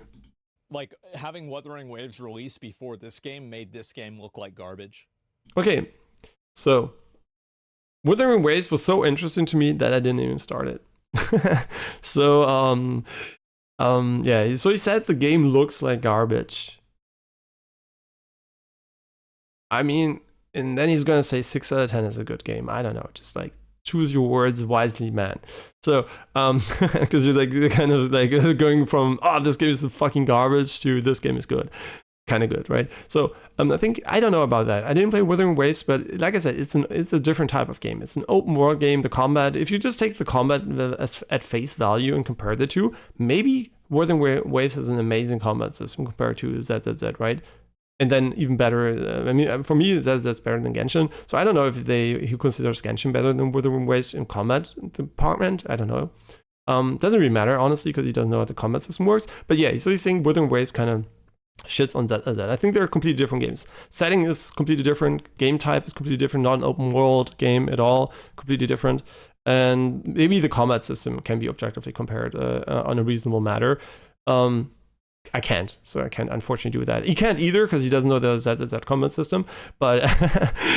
Like, having Wuthering Waves released before this game made this game look like garbage. Okay, so Wuthering Waves was so interesting to me that I didn't even start it. So yeah, so he said the game looks like garbage. I mean, and then he's gonna say 6 out of 10 is a good game. I don't know, just like choose your words wisely, man. So because you're kind of like going from this game is fucking garbage to this game is good. Kind of good, right? So I think, I don't know about that. I didn't play Wuthering Waves, but like I said, it's a different type of game. It's an open world game. The combat, if you just take the combat at face value and compare the two, maybe Wuthering Waves has an amazing combat system compared to ZZZ, right? And then even better, I mean, for me, that's better than Genshin. So I don't know if he considers Genshin better than Wuthering Waves in combat department. I don't know. Doesn't really matter, honestly, because he doesn't know how the combat system works. But yeah, so he's saying Wuthering Waves kind of shits on ZZZ. I think they're completely different games. Setting is completely different. Game type is completely different. Not an open world game at all. Completely different. and maybe the combat system can be objectively compared on a reasonable matter. I can't, so I can't unfortunately do that. He can't either because he doesn't know the ZZZ combat system, but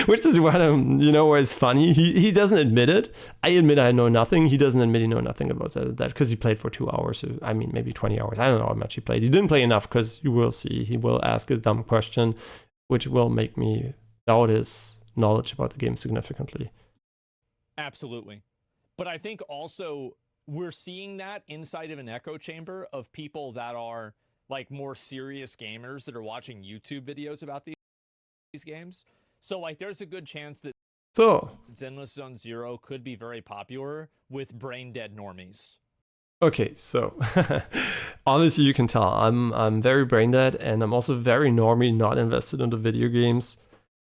which is what where it's funny. He doesn't admit it. I admit I know nothing. He doesn't admit he know nothing about ZZZ because he played for 2 hours. So, I mean, maybe 20 hours. I don't know how much he played. He didn't play enough because you will see he will ask a dumb question, which will make me doubt his knowledge about the game significantly. Absolutely. But I think also we're seeing that inside of an echo chamber of people that are like more serious gamers that are watching YouTube videos about these games. So like there's a good chance that Zenless Zone Zero could be very popular with brain dead normies. Okay, so obviously you can tell I'm very brain dead, and I'm also very normie, not invested into video games.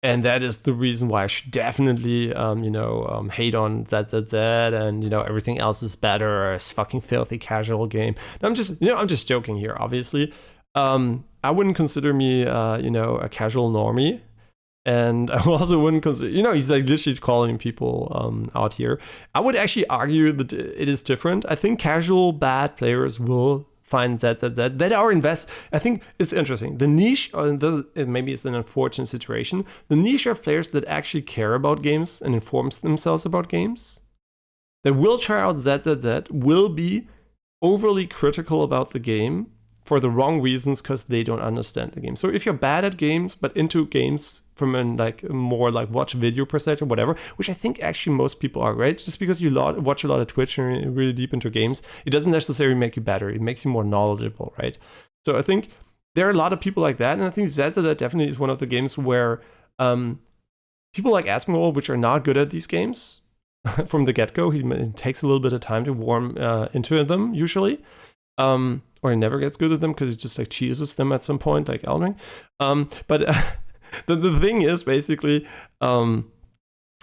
And that is the reason why I should definitely, hate on ZZZ and, everything else is better, or it's fucking filthy casual game. And I'm just joking here, obviously. I wouldn't consider me, a casual normie. And I also wouldn't consider, he's like literally calling people out here. I would actually argue that it is different. I think casual bad players will find ZZZ that are I think it's interesting. The niche, maybe it's an unfortunate situation, the niche of players that actually care about games and informs themselves about games, that will try out ZZZ, will be overly critical about the game for the wrong reasons because they don't understand the game. So if you're bad at games but into games from a more watch video perspective or whatever, which I think actually most people are, right? Just because you watch a lot of Twitch and you're really deep into games, it doesn't necessarily make you better. It makes you more knowledgeable, right? So I think there are a lot of people like that, and I think ZZZ definitely is one of the games where people like Asmongold, which are not good at these games from the get-go, it takes a little bit of time to warm into them usually. Or he never gets good at them because he just cheeses them at some point, like Elden Ring. But the thing is basically,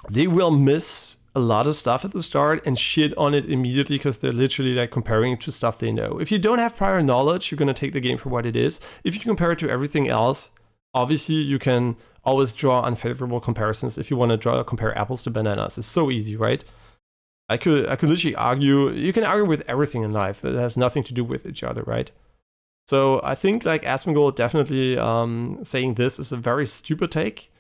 they will miss a lot of stuff at the start and shit on it immediately because they're literally comparing it to stuff they know. If you don't have prior knowledge, you're going to take the game for what it is. If you compare it to everything else, obviously you can always draw unfavorable comparisons. If you want to compare apples to bananas, it's so easy, right? I could literally argue, you can argue with everything in life that has nothing to do with each other, right? So I think Asmongold definitely saying this is a very stupid take,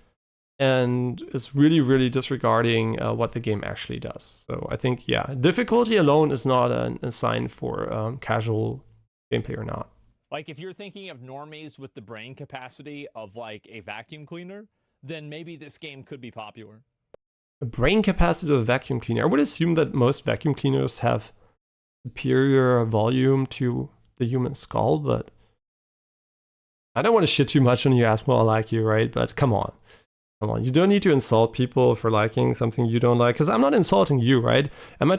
and it's really, really disregarding what the game actually does. So I think, difficulty alone is not a sign for casual gameplay or not. Like if you're thinking of normies with the brain capacity of a vacuum cleaner, then maybe this game could be popular. Brain capacity of a vacuum cleaner. I would assume that most vacuum cleaners have superior volume to the human skull, but I don't want to shit too much on you, Asmo. I like you, right? But come on. You don't need to insult people for liking something you don't like, because I'm not insulting you, right? I'm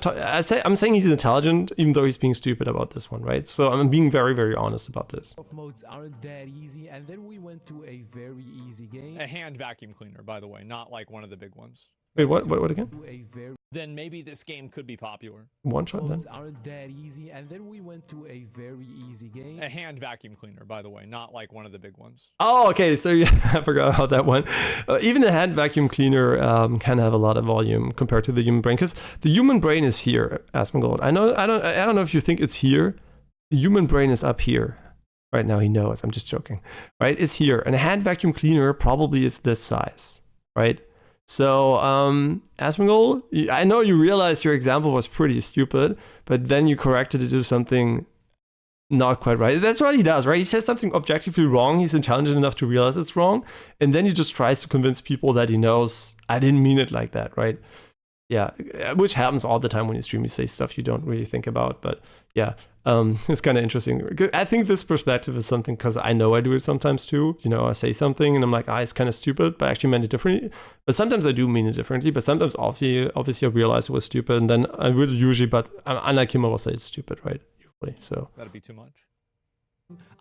saying he's intelligent, even though he's being stupid about this one, right? So I'm being very, very honest about this. Modes aren't that easy, and then we went to a very easy game. A hand vacuum cleaner, by the way, not one of the big ones. Wait, what again? Then maybe this game could be popular. One shot then? Aren't that easy, and then we went to a very easy game. A hand vacuum cleaner, by the way, not one of the big ones. Oh, okay. So I forgot about that one. Even the hand vacuum cleaner can have a lot of volume compared to the human brain, because the human brain is here, Asmongold. I don't know if you think it's here. The human brain is up here. Right now he knows. I'm just joking. Right? It's here, and a hand vacuum cleaner probably is this size. Right? So, Asmongold, I know you realized your example was pretty stupid, but then you corrected it to something not quite right. That's what he does, right? He says something objectively wrong. He's intelligent enough to realize it's wrong, and then he just tries to convince people that he knows, I didn't mean it like that, right? Yeah, which happens all the time when you stream. You say stuff you don't really think about, but yeah, it's kind of interesting. I think this perspective is something, because I know I do it sometimes too. I say something and I'm like, it's kind of stupid, but I actually meant it differently. But sometimes I do mean it differently, but sometimes obviously I realize it was stupid, and then I will usually, but unlike him, I will say it's stupid, right? Usually, so. That'd be too much.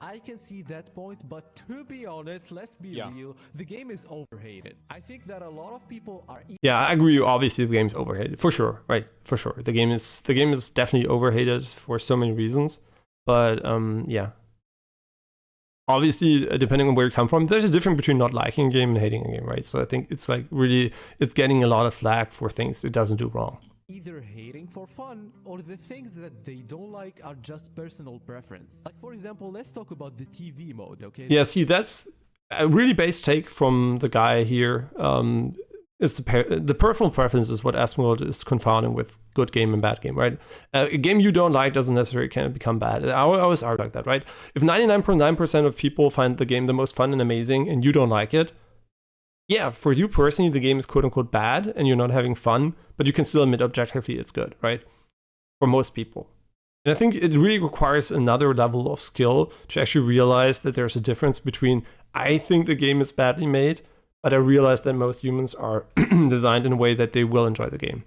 I can see that point, but to be honest, let's be real, the game is overhated. I think that a lot of people are... Yeah, I agree. Obviously, the game's overhated. For sure, right? For sure. The game is definitely overhated for so many reasons. But, yeah. Obviously, depending on where you come from, there's a difference between not liking a game and hating a game, right? So I think it's it's getting a lot of flack for things it doesn't do wrong. either hating for fun or the things that they don't like are just personal preference. Like for example, let's talk about the TV mode, okay? Yeah, see, that's a really base take from the guy here. It's the personal preference is what Asmongold is confounding with good game and bad game, right? A game you don't like doesn't necessarily can become bad. I always argue like that, right? If 99.9% of people find the game the most fun and amazing and you don't like it, yeah, for you personally, the game is quote unquote bad and you're not having fun, but you can still admit objectively it's good, right? For most people. And I think it really requires another level of skill to actually realize that there's a difference between I think the game is badly made, but I realize that most humans are designed in a way that they will enjoy the game.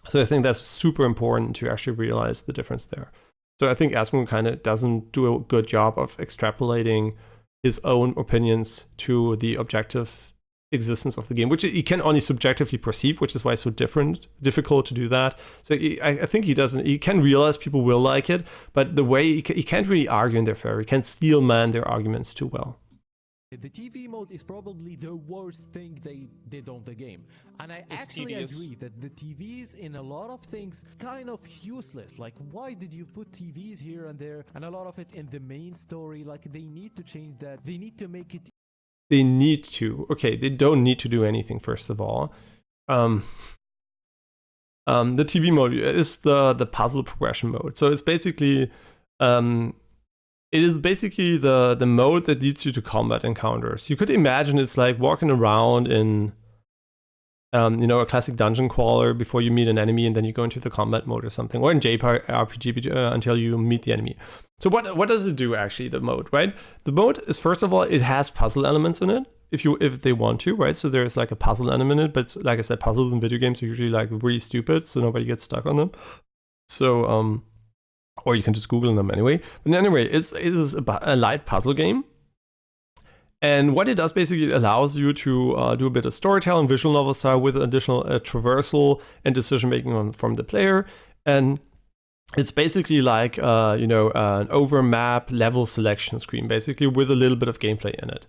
So I think that's super important to actually realize the difference there. So I think Asmongold kind of doesn't do a good job of extrapolating his own opinions to the objective existence of the game, which he can only subjectively perceive, which is why it's so difficult to do that. So I think he can realize people will like it, but the way he can't really argue in their favor. He can't steel man their arguments too well. The TV mode is probably the worst thing they did on the game. And I actually agree that the TVs in a lot of things kind of useless. Like, why did you put TVs here and there and a lot of it in the main story? Like, they need to change that. They need to make it. They need to. Okay, they don't need to do anything, first of all. The TV mode is the puzzle progression mode. So it's basically it is basically the mode that leads you to combat encounters. You could imagine it's like walking around in a classic dungeon crawler before you meet an enemy and then you go into the combat mode or something, or in JRPG until you meet the enemy. So what does it do actually, the mode, right? The mode is, first of all, it has puzzle elements in it if they want to, right? So there's like a puzzle element in it, but like I said, puzzles in video games are usually like really stupid, so nobody gets stuck on them. So or you can just Google them anyway. But anyway, it is a light puzzle game. And what it does basically allows you to do a bit of storytelling, visual novel style with additional traversal and decision making from the player. And it's basically like an over map level selection screen, basically with a little bit of gameplay in it.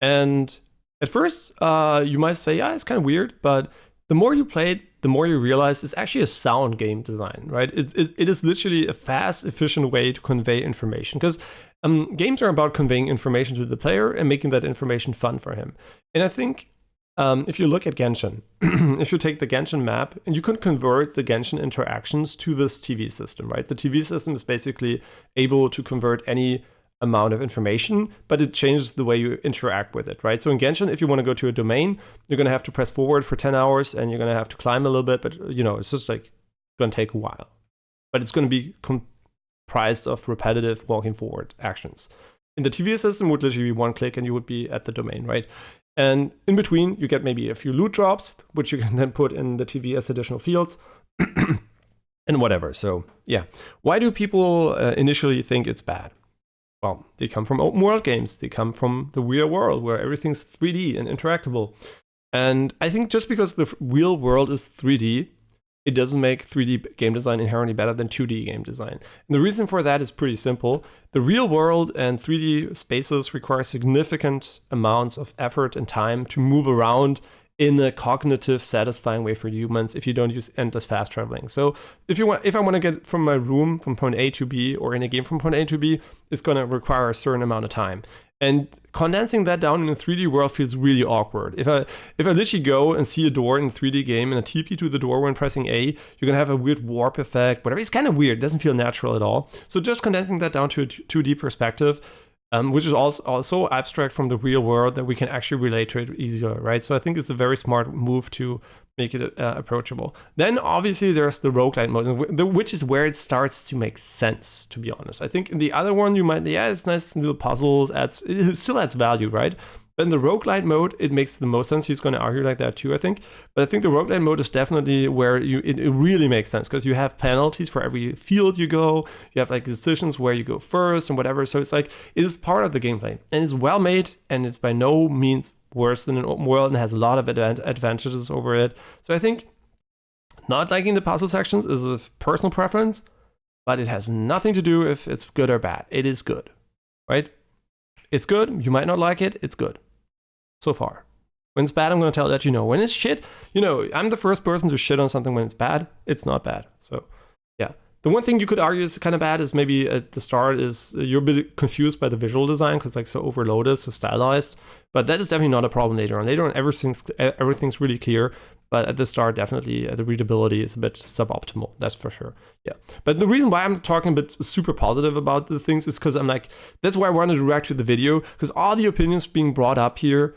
And at first, you might say, yeah, it's kind of weird, but the more you play it, the more you realize it's actually a sound game design, right? It is literally a fast, efficient way to convey information, because games are about conveying information to the player and making that information fun for him. And I think if you look at Genshin, if you take the Genshin map and you can convert the Genshin interactions to this TV system, right? The TV system is basically able to convert any amount of information, but it changes the way you interact with it, right? So in Genshin, if you want to go to a domain, you're going to have to press forward for 10 hours and you're going to have to climb a little bit, but it's just like going to take a while. But it's going to be comprised of repetitive walking forward actions. In the TV system, would literally be one click and you would be at the domain, right? And in between, you get maybe a few loot drops, which you can then put in the TV as additional fields and whatever. So yeah, why do people initially think it's bad? Well, they come from open world games. They come from the real world where everything's 3D and interactable. And I think just because the real world is 3D, it doesn't make 3D game design inherently better than 2D game design. And the reason for that is pretty simple. The real world and 3D spaces require significant amounts of effort and time to move around in a cognitive, satisfying way for humans if you don't use endless fast traveling. So if I want to get from my room from point A to B, or in a game from point A to B, it's going to require a certain amount of time. And condensing that down in a 3D world feels really awkward. If I literally go and see a door in a 3D game and a TP to the door when pressing A, you're going to have a weird warp effect, whatever. It's kind of weird. It doesn't feel natural at all. So just condensing that down to a 2D perspective, which is also abstract from the real world, that we can actually relate to it easier, right? So I think it's a very smart move to make it approachable. Then obviously there's the roguelite mode, which is where it starts to make sense, to be honest. I think in the other one you might, it's nice little puzzles, it still adds value, right? But in the roguelite mode, it makes the most sense. He's going to argue like that too, I think. But I think the roguelite mode is definitely where it really makes sense, because you have penalties for every field you go. You have like decisions where you go first and whatever. So it's like, it is part of the gameplay. And it's well made, and it's by no means worse than an open world, and has a lot of advantages over it. So I think not liking the puzzle sections is a personal preference, but it has nothing to do if it's good or bad. It is good, right? It's good. You might not like it. It's good. So far. When it's bad, I'm going to let you know. When it's shit, you know, I'm the first person to shit on something when it's bad. It's not bad. So, yeah. The one thing you could argue is kind of bad is maybe at the start is you're a bit confused by the visual design because like so overloaded, so stylized. But that is definitely not a problem later on. Later on, everything's really clear. But at the start, definitely the readability is a bit suboptimal. That's for sure. Yeah. But the reason why I'm talking a bit super positive about the things is because I'm like, that's why I wanted to react to the video, because all the opinions being brought up here,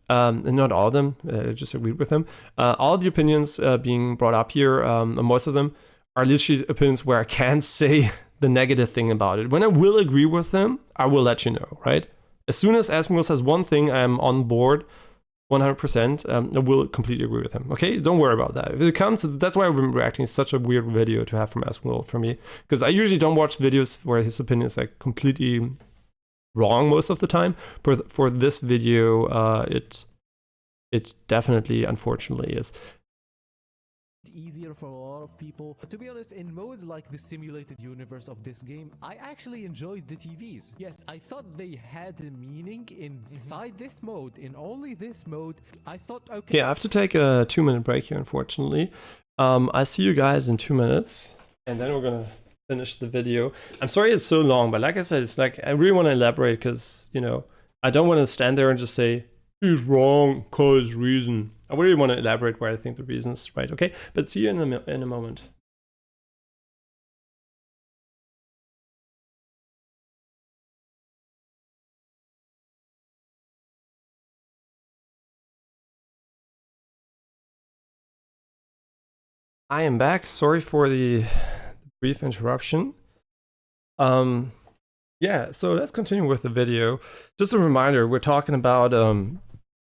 and not all of them, I just agreed with them. All the opinions being brought up here, most of them, are literally opinions where I can't say the negative thing about it. When I will agree with them, I will let you know, right? As soon as Asmongold'S has one thing, I'm on board 100%. I will completely agree with him. Okay, don't worry about that. If it comes, that's why I've been reacting. It's such a weird video to have from Asmongold for me, because I usually don't watch videos where his opinion is like completely wrong most of the time. But for this video, it definitely, unfortunately, is. Easier for a lot of people. To be honest, in modes like the simulated universe of this game, I actually enjoyed the TVs. Yes, I thought they had a meaning inside this mode, in only this mode. I thought, okay. Yeah, I have to take a 2-minute break here, unfortunately. I see you guys in 2 minutes, and then we're gonna finish the video. I'm sorry it's so long, but like I said, it's like I really want to elaborate because, you know, I don't want to stand there and just say he's wrong cause reason. I really want to elaborate where I think the reason's right, okay? But see you in a moment. I am back. Sorry for the brief interruption. Yeah, so let's continue with the video. Just a reminder, we're talking about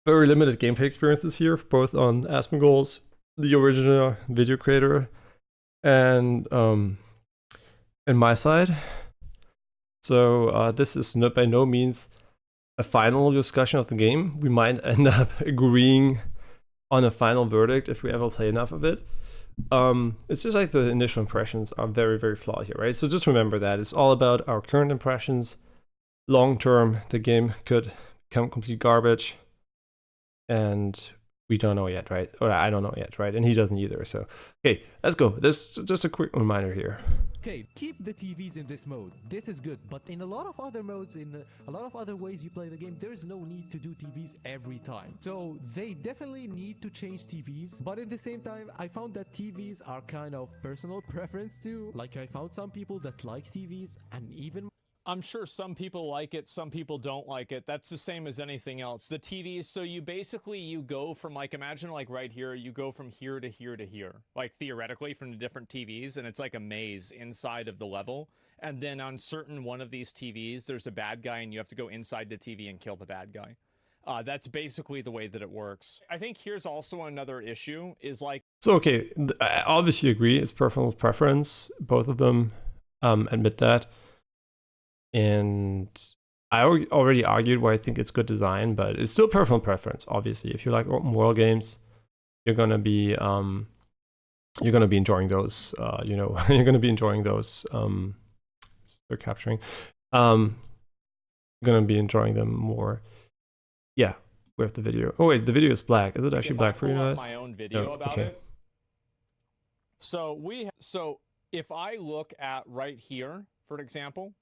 very limited gameplay experiences here, both on Asmongold'S, the original video creator, and my side. So this is not by no means a final discussion of the game. We might end up agreeing on a final verdict if we ever play enough of it. It's just like the initial impressions are very, very flawed here, right? So just remember that it's all about our current impressions. Long term, the game could become complete garbage, and we don't know yet, right? Or I don't know yet, right? And he doesn't either. So, okay, let's go. This just a quick reminder here. Okay, keep the TVs in this mode. This is good, but in a lot of other modes, in a lot of other ways you play the game, there is no need to do TVs every time. So they definitely need to change TVs, but at the same time, I found that TVs are kind of personal preference too. Like I found some people that like TVs, and even I'm sure some people like it, some people don't like it. That's the same as anything else. The TVs, so you go from like, imagine like right here, you go from here to here to here, like theoretically from the different TVs, and it's like a maze inside of the level. And then on certain one of these TVs, there's a bad guy and you have to go inside the TV and kill the bad guy. That's basically the way that it works. I think here's also another issue is like... So, okay, I obviously agree. It's personal preference. Both of them admit that. And I already argued why I think it's good design, but it's still personal preference. Obviously, if you like open world games, you're gonna be enjoying those. You know, you're gonna be enjoying those. They're capturing. You're gonna be enjoying them more. Yeah, with the video. Oh wait, the video is black. Is it actually black for you guys? My own video about it. So if I look at right here, for example.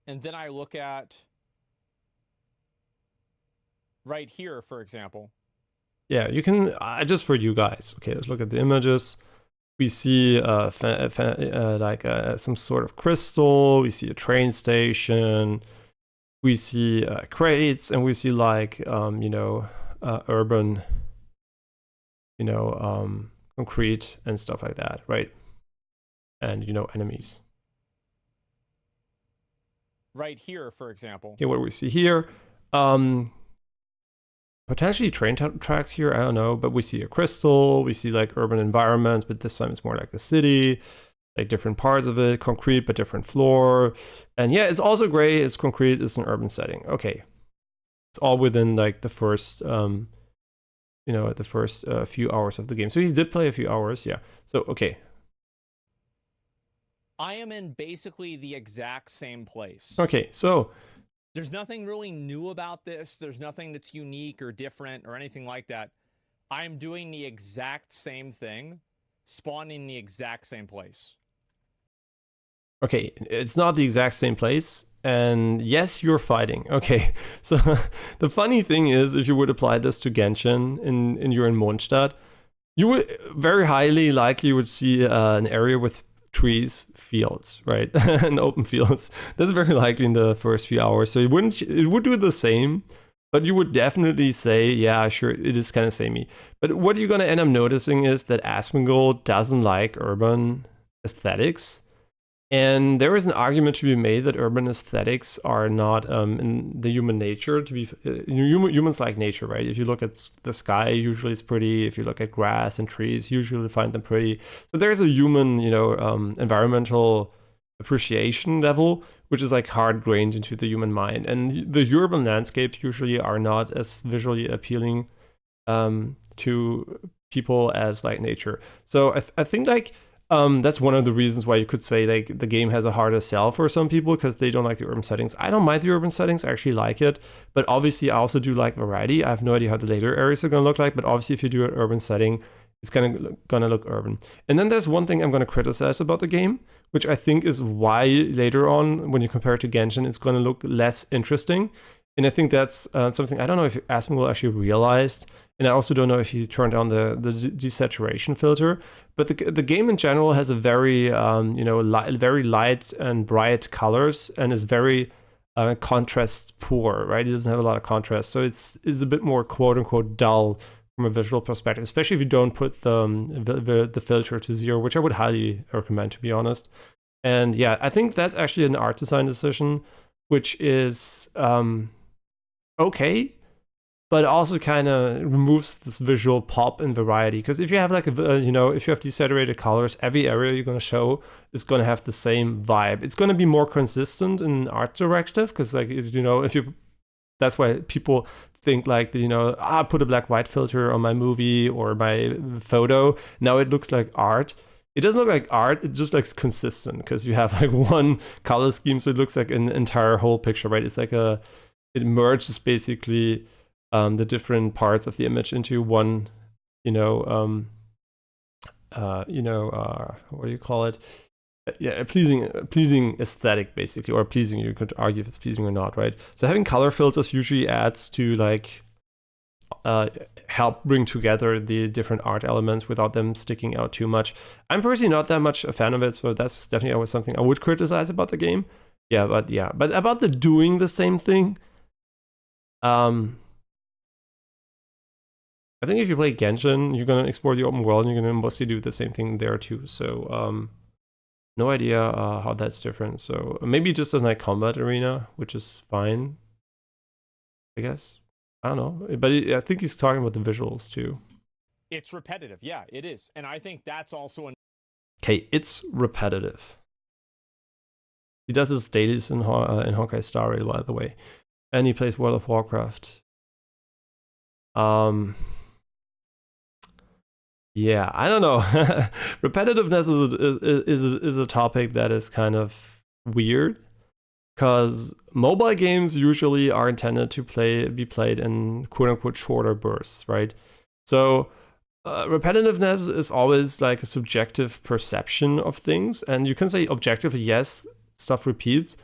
And then I look at right here, for example. Yeah, you can, just for you guys. Okay, let's look at the images. We see some sort of crystal. We see a train station. We see crates, and we see like, urban, concrete and stuff like that, right? And, enemies. Right here, for example. Okay, what do we see here? Potentially train tracks here, I don't know, but we see a crystal, we see like urban environments, but this time it's more like a city, like different parts of it, concrete, but different floor. And yeah, it's also gray, it's concrete, it's an urban setting. Okay. It's all within like the first, few hours of the game. So he did play a few hours, yeah. So, okay. I am in basically the exact same place. Okay, so There's nothing really new about this. There's nothing that's unique or different or anything like that. I'm doing the exact same thing, spawning in the exact same place. Okay, it's not the exact same place. And yes, you're fighting. Okay, so the funny thing is, if you would apply this to Genshin and you're in Mondstadt, you would very highly likely would see an area with trees, fields, right? And open fields. That's very likely in the first few hours. So it would do the same, but you would definitely say, yeah, sure, it is kind of samey. But what you're gonna end up noticing is that Asmongold doesn't like urban aesthetics. And there is an argument to be made that urban aesthetics are not in the human nature. To be humans like nature, right? If you look at the sky, usually it's pretty. If you look at grass and trees, usually you find them pretty. So there's a human, environmental appreciation level, which is like hard grained into the human mind. And the urban landscapes usually are not as visually appealing to people as like nature. So I think like. That's one of the reasons why you could say like the game has a harder sell for some people because they don't like the urban settings. I don't mind the urban settings, I actually like it, but obviously I also do like variety. I have no idea how the later areas are gonna look like, but obviously if you do an urban setting, it's gonna look urban. And then there's one thing I'm gonna criticize about the game, which I think is why later on when you compare it to Genshin, it's gonna look less interesting. And I think that's something I don't know if Asmongold actually realized. And I also don't know if he turned on the desaturation filter. But the game in general has a very very light and bright colors and is very contrast poor, right? It doesn't have a lot of contrast, so it's a bit more quote unquote dull from a visual perspective, especially if you don't put the filter to 0, which I would highly recommend, to be honest. And yeah, I think that's actually an art design decision, which is okay, but also kind of removes this visual pop and variety. Because if you have like if you have desaturated colors, every area you're going to show is going to have the same vibe. It's going to be more consistent in art directive, because like that's why people think like I put a black white filter on my movie or my photo, now it looks like art. It doesn't look like art, it just looks consistent because you have like one color scheme, so it looks like an entire whole picture, right? It's like it merges basically the different parts of the image into one, what do you call it? Yeah, a pleasing aesthetic, basically, or pleasing. You could argue if it's pleasing or not, right? So having color filters usually adds to like help bring together the different art elements without them sticking out too much. I'm personally not that much a fan of it, so that's definitely always something I would criticize about the game. But about the doing the same thing. I think if you play Genshin, you're gonna explore the open world and you're gonna mostly do the same thing there too. So no idea how that's different. So maybe just a night combat arena, which is fine, I guess. I don't know, but I think he's talking about the visuals too. It's repetitive, yeah, it is, and I think that's also okay. It's repetitive. He does his dailies in Honkai Star Rail, by the way, and he plays World of Warcraft. Yeah, I don't know. Repetitiveness is a topic that is kind of weird, because mobile games usually are intended to be played in quote unquote shorter bursts, right? So repetitiveness is always like a subjective perception of things, and you can say objectively, yes, stuff repeats.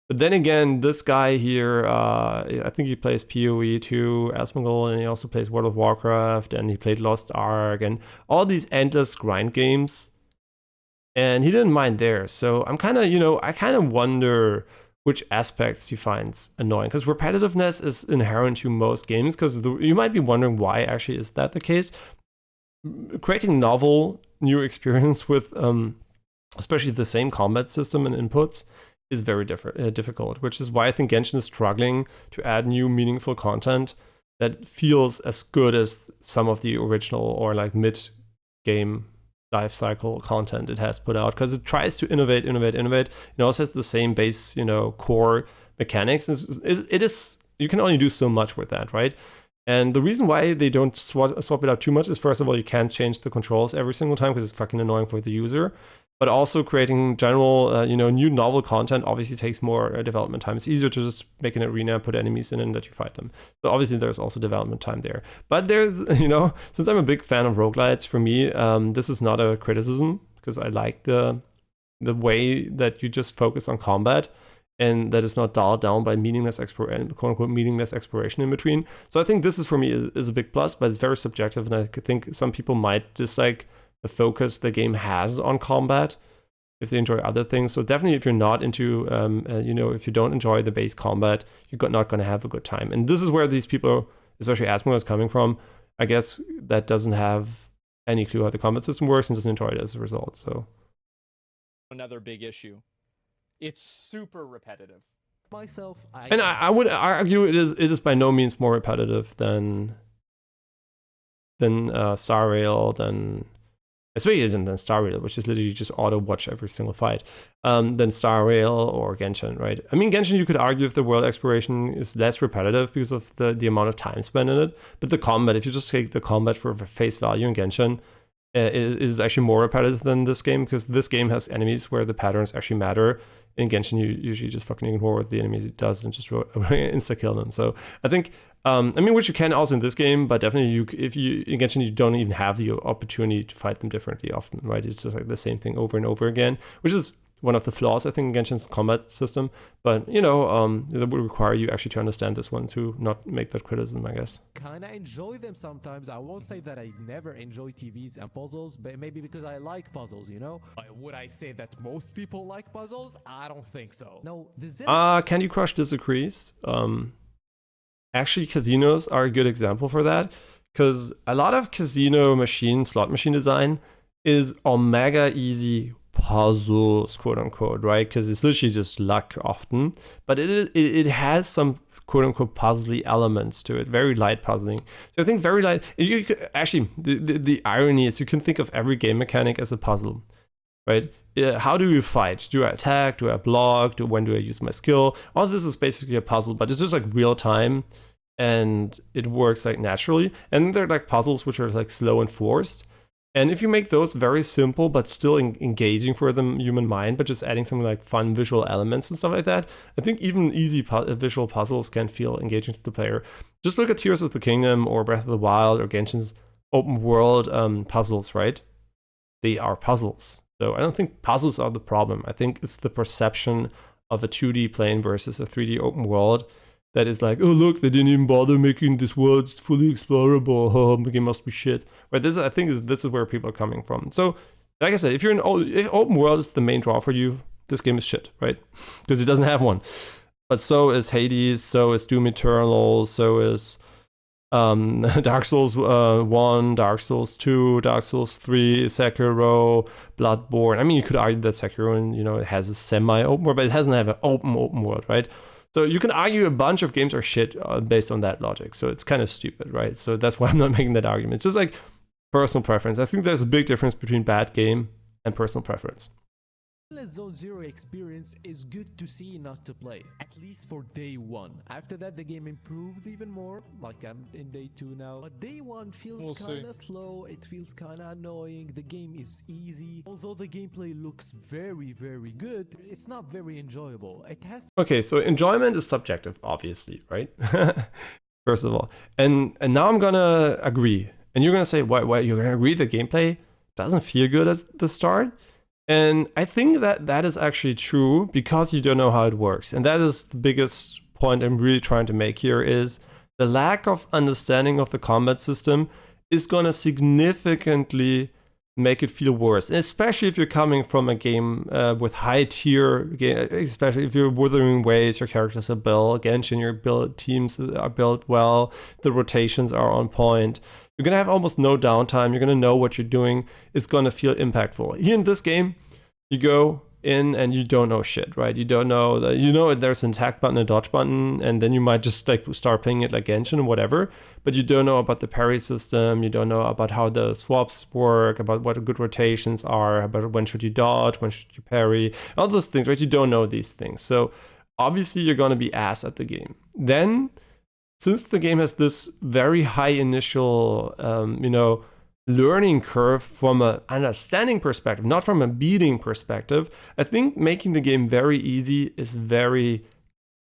But then again, this guy here, I think he plays PoE too, Asmongold, and he also plays World of Warcraft, and he played Lost Ark, and all these endless grind games. And he didn't mind there. So I'm kind of, I kind of wonder which aspects he finds annoying. Because repetitiveness is inherent to most games, because you might be wondering why actually is that the case. Creating novel, new experience with especially the same combat system and inputs is very difficult, which is why I think Genshin is struggling to add new meaningful content that feels as good as some of the original or like mid-game life cycle content it has put out, because it tries to innovate. It also has the same base, core mechanics. It is you can only do so much with that, right? And the reason why they don't swap it out too much is, first of all, you can't change the controls every single time because it's fucking annoying for the user. but also creating general, new novel content obviously takes more development time. It's easier to just make an arena, put enemies in, and let you fight them. So obviously there's also development time there. But there's, since I'm a big fan of roguelites, for me, this is not a criticism, because I like the way that you just focus on combat, and that is not dialed down by quote unquote meaningless exploration in between. So I think this is, for me, is a big plus, but it's very subjective, and I think some people might dislike the focus the game has on combat if they enjoy other things. So definitely, if you're not into, if you don't enjoy the base combat, you're not going to have a good time. And this is where these people, especially Asmongold, is coming from. I guess that doesn't have any clue how the combat system works and doesn't enjoy it as a result. So another big issue. It's super repetitive. Myself, I would argue it is by no means more repetitive than Star Rail, especially than Star Rail, which is literally just auto watch every single fight, than Star Rail or Genshin, right? I mean, Genshin, you could argue if the world exploration is less repetitive because of the amount of time spent in it, but the combat, if you just take the combat for face value in Genshin, is actually more repetitive than this game, because this game has enemies where the patterns actually matter. In Genshin, you usually just fucking ignore what the enemies it does and just insta-kill them. So I think, which you can also in this game, but definitely if you in Genshin, you don't even have the opportunity to fight them differently often, right? It's just like the same thing over and over again, which is one of the flaws, I think, in Genshin's combat system. But, that would require you actually to understand this one to not make that criticism, I guess. Kinda enjoy them sometimes. I won't say that I never enjoy TVs and puzzles, but maybe because I like puzzles, Would I say that most people like puzzles? I don't think so. No, Candy Crush disagrees. Actually, casinos are a good example for that, because a lot of casino slot machine design is omega easy puzzles, quote unquote, right? Because it's literally just luck often, but it has some quote unquote puzzly elements to it, very light puzzling. So I think very light. You could, actually, the irony is you can think of every game mechanic as a puzzle, right? How do you fight? Do I attack? Do I block? When do I use my skill? All this is basically a puzzle, but it's just like real time, and it works like naturally. And they're like puzzles which are like slow and forced. And if you make those very simple but still engaging for the human mind, but just adding some like fun visual elements and stuff like that, I think even easy visual puzzles can feel engaging to the player. Just look at Tears of the Kingdom or Breath of the Wild or Genshin's open world puzzles, right? They are puzzles. So I don't think puzzles are the problem. I think it's the perception of a 2D plane versus a 3D open world that is like, oh look, they didn't even bother making this world fully explorable. Oh, the game must be shit. Right? This is where people are coming from. So, like I said, if open world is the main draw for you, this game is shit, right? Because it doesn't have one. But so is Hades, so is Doom Eternal, so is Dark Souls 1, Dark Souls 2, Dark Souls 3, Sekiro, Bloodborne. I mean, you could argue that Sekiro, it has a semi-open world, but it doesn't have an open world, right? So you can argue a bunch of games are shit based on that logic. So it's kind of stupid, right? So that's why I'm not making that argument. It's just like personal preference. I think there's a big difference between bad game and personal preference. Zenless Zone Zero experience is good to see, not to play, at least for day one. After that, the game improves even more, like I'm in day 2 now. But day 1 feels kinda slow, it feels kinda annoying, the game is easy. Although the gameplay looks very, very good, it's not very enjoyable. It has... Okay, so enjoyment is subjective, obviously, right? First of all. And now I'm gonna agree. And you're gonna say, what, you're gonna agree the gameplay doesn't feel good at the start? And I think that is actually true because you don't know how it works. And that is the biggest point I'm really trying to make here is the lack of understanding of the combat system is going to significantly make it feel worse. And especially if you're coming from a game with high tier, especially if you're Wuthering Waves, your characters are built, Genshin, your teams are built well, the rotations are on point. You're going to have almost no downtime. You're going to know what you're doing. It's going to feel impactful. Here in this game, you go in and you don't know shit, right? You don't know there's an attack button, a dodge button, and then you might just like start playing it like Genshin or whatever, but you don't know about the parry system. You don't know about how the swaps work, about what good rotations are, about when should you dodge, when should you parry, all those things, right? You don't know these things. So obviously you're going to be ass at the game. Then, since the game has this very high initial, learning curve from an understanding perspective, not from a beating perspective. I think making the game very easy is very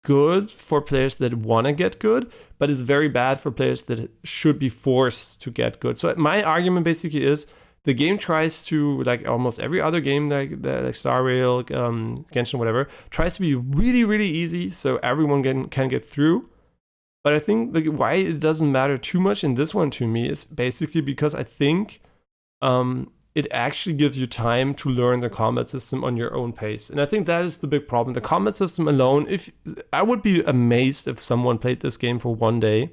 good for players that want to get good, but it's very bad for players that should be forced to get good. So my argument basically is the game tries to, like almost like other game, like Star Rail, Genshin, whatever, tries to be really, really easy so everyone can get through. But I think why it doesn't matter too much in this one to me is basically because I think it actually gives you time to learn the combat system on your own pace. And I think that is the big problem. The combat system alone, if I would be amazed if someone played this game for one day.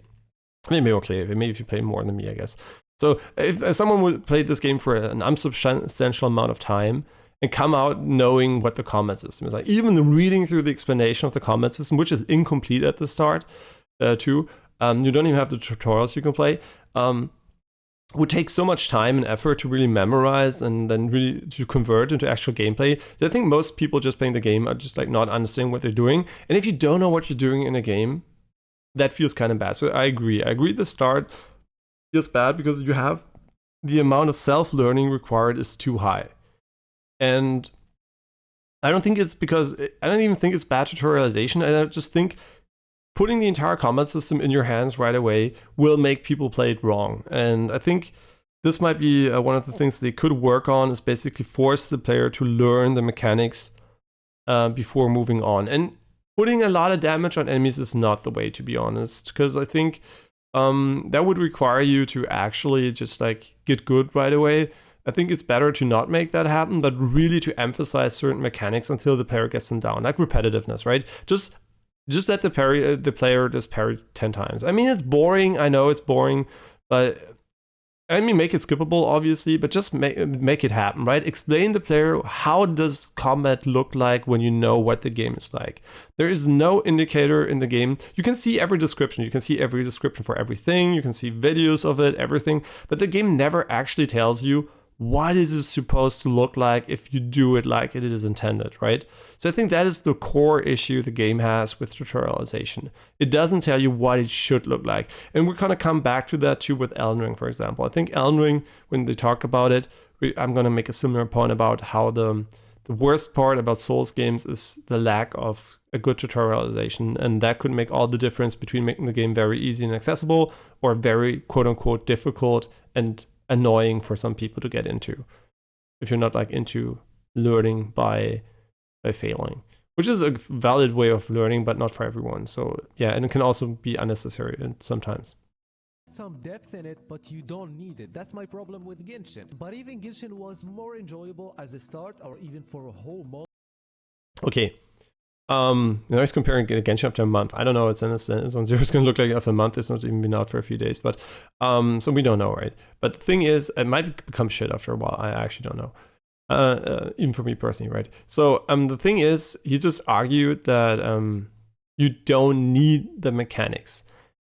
Maybe if you play more than me, I guess. So if someone would play this game for an unsubstantial amount of time and come out knowing what the combat system is like, even reading through the explanation of the combat system, which is incomplete at the start, too. You don't even have the tutorials you can play. Would take so much time and effort to really memorize and then really to convert into actual gameplay. I think most people just playing the game are just like not understanding what they're doing. And if you don't know what you're doing in a game, that feels kind of bad. So I agree. The start feels bad because you have the amount of self-learning required is too high. And I don't even think it's bad tutorialization. I just think putting the entire combat system in your hands right away will make people play it wrong. And I think this might be one of the things they could work on, is basically force the player to learn the mechanics before moving on. And putting a lot of damage on enemies is not the way, to be honest, because I think that would require you to actually just like get good right away. I think it's better to not make that happen, but really to emphasize certain mechanics until the player gets them down, like repetitiveness, right? Just let the player just parry 10 times. I mean, it's boring. I know it's boring, but I mean, make it skippable, obviously, but just make it happen, right? Explain the player, how does combat look like when you know what the game is like. There is no indicator in the game. You can see every description. You can see every description for everything. You can see videos of it, everything. But the game never actually tells you what is it supposed to look like if you do it like it is intended, right? So I think that is the core issue the game has with tutorialization. It doesn't tell you what it should look like. And we're going to come back to that too with Elden Ring, for example. I think Elden Ring, when they talk about it, I'm going to make a similar point about how the worst part about Souls games is the lack of a good tutorialization. And that could make all the difference between making the game very easy and accessible or very quote-unquote difficult and annoying for some people to get into, if you're not like into learning by failing, which is a valid way of learning, but not for everyone. So yeah, and it can also be unnecessary sometimes. Some depth in it, but you don't need it. That's my problem with Genshin. But even Genshin was more enjoyable as a start, or even for a whole month. Okay. Now he's comparing Genshin after a month. I don't know what Zone Zero is going to look like after a month. It's not even been out for a few days, but so we don't know, right? But the thing is, it might become shit after a while. I actually don't know. Even for me personally, right? So the thing is, he just argued that you don't need the mechanics.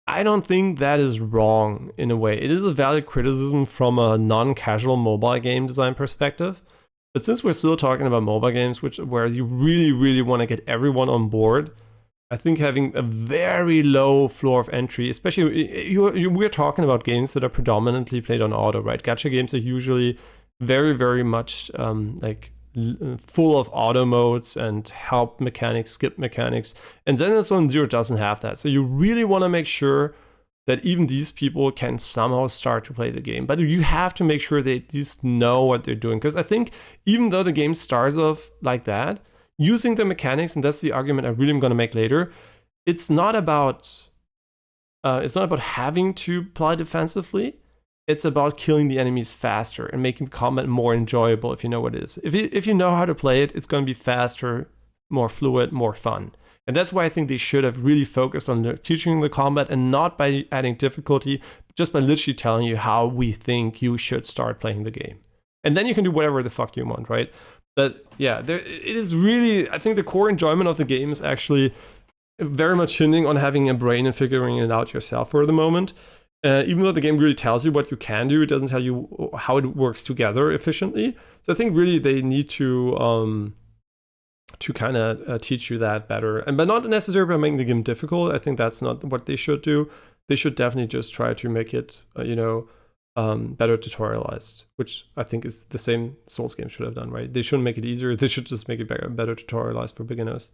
I don't think that is wrong in a way. It is a valid criticism from a non-casual mobile game design perspective. But since we're still talking about mobile games, where you really, really want to get everyone on board, I think having a very low floor of entry, especially we're talking about games that are predominantly played on auto, right? Gacha games are usually very, very much full of auto modes and help mechanics, skip mechanics. And Zenless Zone Zero doesn't have that. So you really want to make sure that even these people can somehow start to play the game. But you have to make sure they at least know what they're doing. Because I think even though the game starts off like that, using the mechanics, and that's the argument I really am going to make later, it's not about having to play defensively. It's about killing the enemies faster and making combat more enjoyable, if you know what it is. If you know how to play it, it's going to be faster, more fluid, more fun. And that's why I think they should have really focused on teaching the combat and not by adding difficulty, just by literally telling you how we think you should start playing the game. And then you can do whatever the fuck you want, right? But yeah, it is really, I think the core enjoyment of the game is actually very much hinging on having a brain and figuring it out yourself for the moment. Even though the game really tells you what you can do, it doesn't tell you how it works together efficiently. So I think really they need to kind of teach you that better, but not necessarily by making the game difficult. I think that's not what they should do. They should definitely just try to make it, better tutorialized, which I think is the same Souls games should have done, right? They shouldn't make it easier. They should just make it better tutorialized for beginners.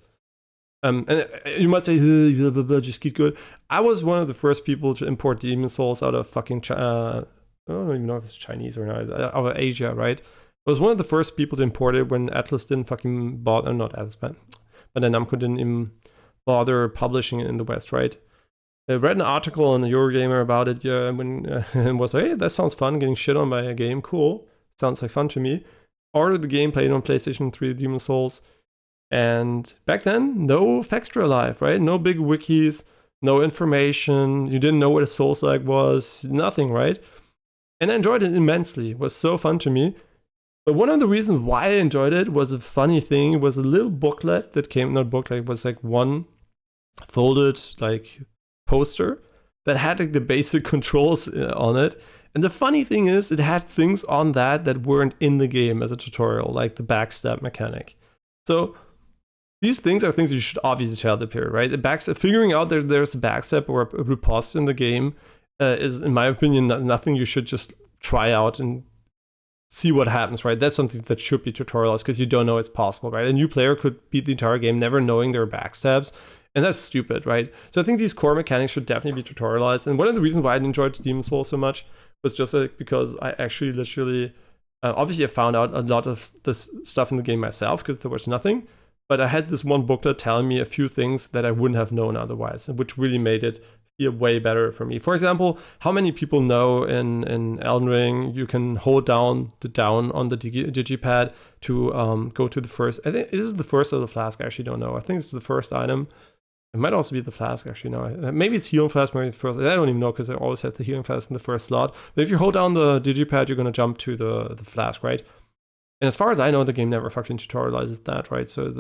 And you might say, blah, blah, blah, just get good. I was one of the first people to import Demon Souls out of fucking I don't even know if it's Chinese or not, out of Asia, right? I was one of the first people to import it when Atlas didn't fucking bother, not Atlas, but then Namco didn't even bother publishing it in the West, right? I read an article on Eurogamer about it, and was like, hey, that sounds fun, getting shit on by a game, cool. Sounds like fun to me. Ordered the game, played on PlayStation 3, Demon Souls. And back then, no Fextra Live, right? No big wikis, no information. You didn't know what a Souls-like was, nothing, right? And I enjoyed it immensely. It was so fun to me. But one of the reasons why I enjoyed it was a funny thing. It was a little booklet that came, not booklet, it was like one folded like poster that had like the basic controls on it. And the funny thing is, it had things on that weren't in the game as a tutorial, like the backstab mechanic. So these things are things you should obviously tell the player, right? Figuring out that there's a backstep or a riposte in the game is, in my opinion, nothing you should just try out and see what happens, right? That's something that should be tutorialized because you don't know it's possible, right? A new player could beat the entire game never knowing there are backstabs, and that's stupid, right? So I think these core mechanics should definitely be tutorialized. And one of the reasons why I enjoyed Demon's Souls so much was just like because I actually literally, obviously I found out a lot of this stuff in the game myself because there was nothing. But I had this one booklet telling me a few things that I wouldn't have known otherwise, which really made it feel way better for me. For example, how many people know in Elden Ring you can hold down on the digipad to go to the first, I think this is the first or the flask, I actually don't know. I think it's the first item. It might also be the flask, actually, no. Maybe it's healing flask, maybe it's first. I don't even know because I always have the healing flask in the first slot. But if you hold down the digipad, you're going to jump to the flask, right? And as far as I know, the game never fucking tutorializes that, right? So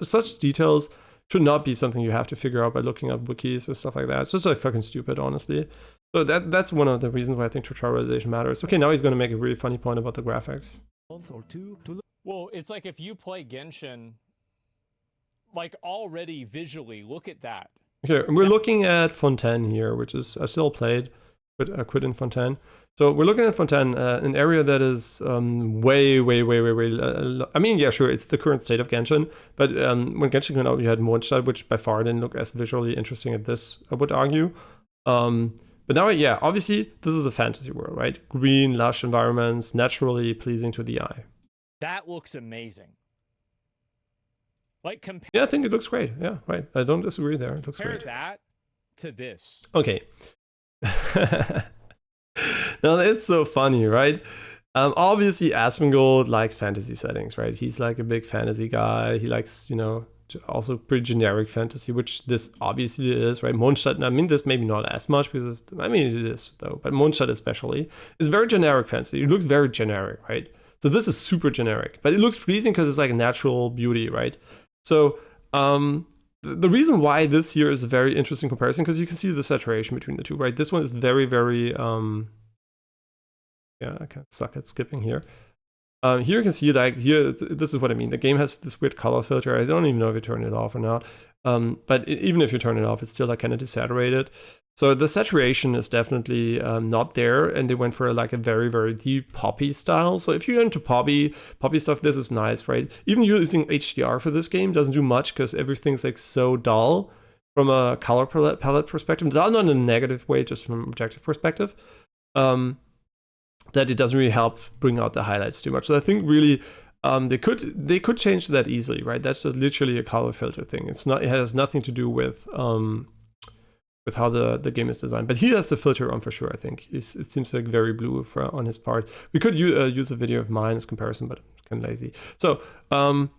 such details should not be something you have to figure out by looking up wikis or stuff like that. It's just like fucking stupid, honestly. So that's one of the reasons why I think tutorialization matters. Okay, now he's going to make a really funny point about the graphics. Well, it's like if you play Genshin, like already visually, look at that. Okay, and we're looking at Fontaine here, which is, I still played, but I quit in Fontaine. So we're looking at Fontaine, an area that is way. I mean, yeah, sure, it's the current state of Genshin, but when Genshin came out, you had Mondstadt, which by far didn't look as visually interesting as this, I would argue. But now, yeah, obviously, this is a fantasy world, right? Green, lush environments, naturally pleasing to the eye. That looks amazing. Like yeah, I think it looks great. Yeah, right. I don't disagree there. It looks great. Compare that to this. Okay. Now it's so funny, right? Obviously Asmongold likes fantasy settings, right? He's like a big fantasy guy. He likes, also pretty generic fantasy, which this obviously is, right? Mondstadt, I mean, this maybe not as much because, I mean, it is though, but Mondstadt especially is very generic fantasy. It looks very generic, right? So this is super generic, but it looks pleasing because it's like a natural beauty, right? So the reason why this here is a very interesting comparison, because you can see the saturation between the two, right? This one is very, very, yeah, I kind of suck at skipping here. Here you can see like here, this is what I mean. The game has this weird color filter. I don't even know if you turn it off or not. But even if you turn it off, it's still like kind of desaturated. So the saturation is definitely not there, and they went for like a very, very deep poppy style. So if you're into poppy stuff, this is nice, right? Even using HDR for this game doesn't do much because everything's like so dull from a color palette perspective. Not in a negative way, just from an objective perspective. That it doesn't really help bring out the highlights too much. So I think really they could change that easily, right? That's just literally a color filter thing. It has nothing to do with how the game is designed. But he has the filter on for sure, I think. It seems like very blue on his part. We could use a video of mine as comparison, but I'm kind of lazy. So the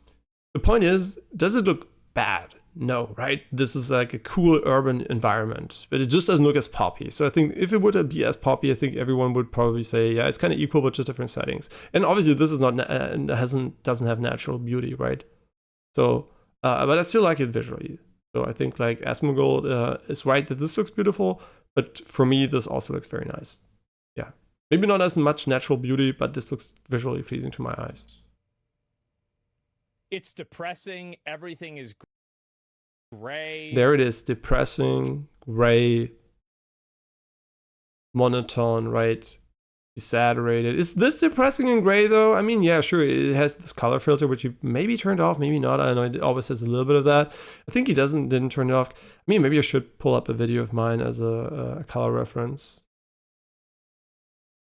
point is, does it look bad? No, right? This is like a cool urban environment, but it just doesn't look as poppy. So I think if it would be as poppy, I think everyone would probably say, yeah, it's kind of equal, but just different settings. And obviously this is doesn't have natural beauty, right? So, but I still like it visually. So I think like Asmongold is right that this looks beautiful, but for me, this also looks very nice. Yeah, maybe not as much natural beauty, but this looks visually pleasing to my eyes. It's depressing. Everything is gray. There it is, depressing, gray, monotone, right? Saturated. Is this depressing in gray though? I mean, yeah, sure, it has this color filter, which you maybe turned off, maybe not. I don't know, it always has a little bit of that. I think he didn't turn it off. I mean, maybe I should pull up a video of mine as a color reference.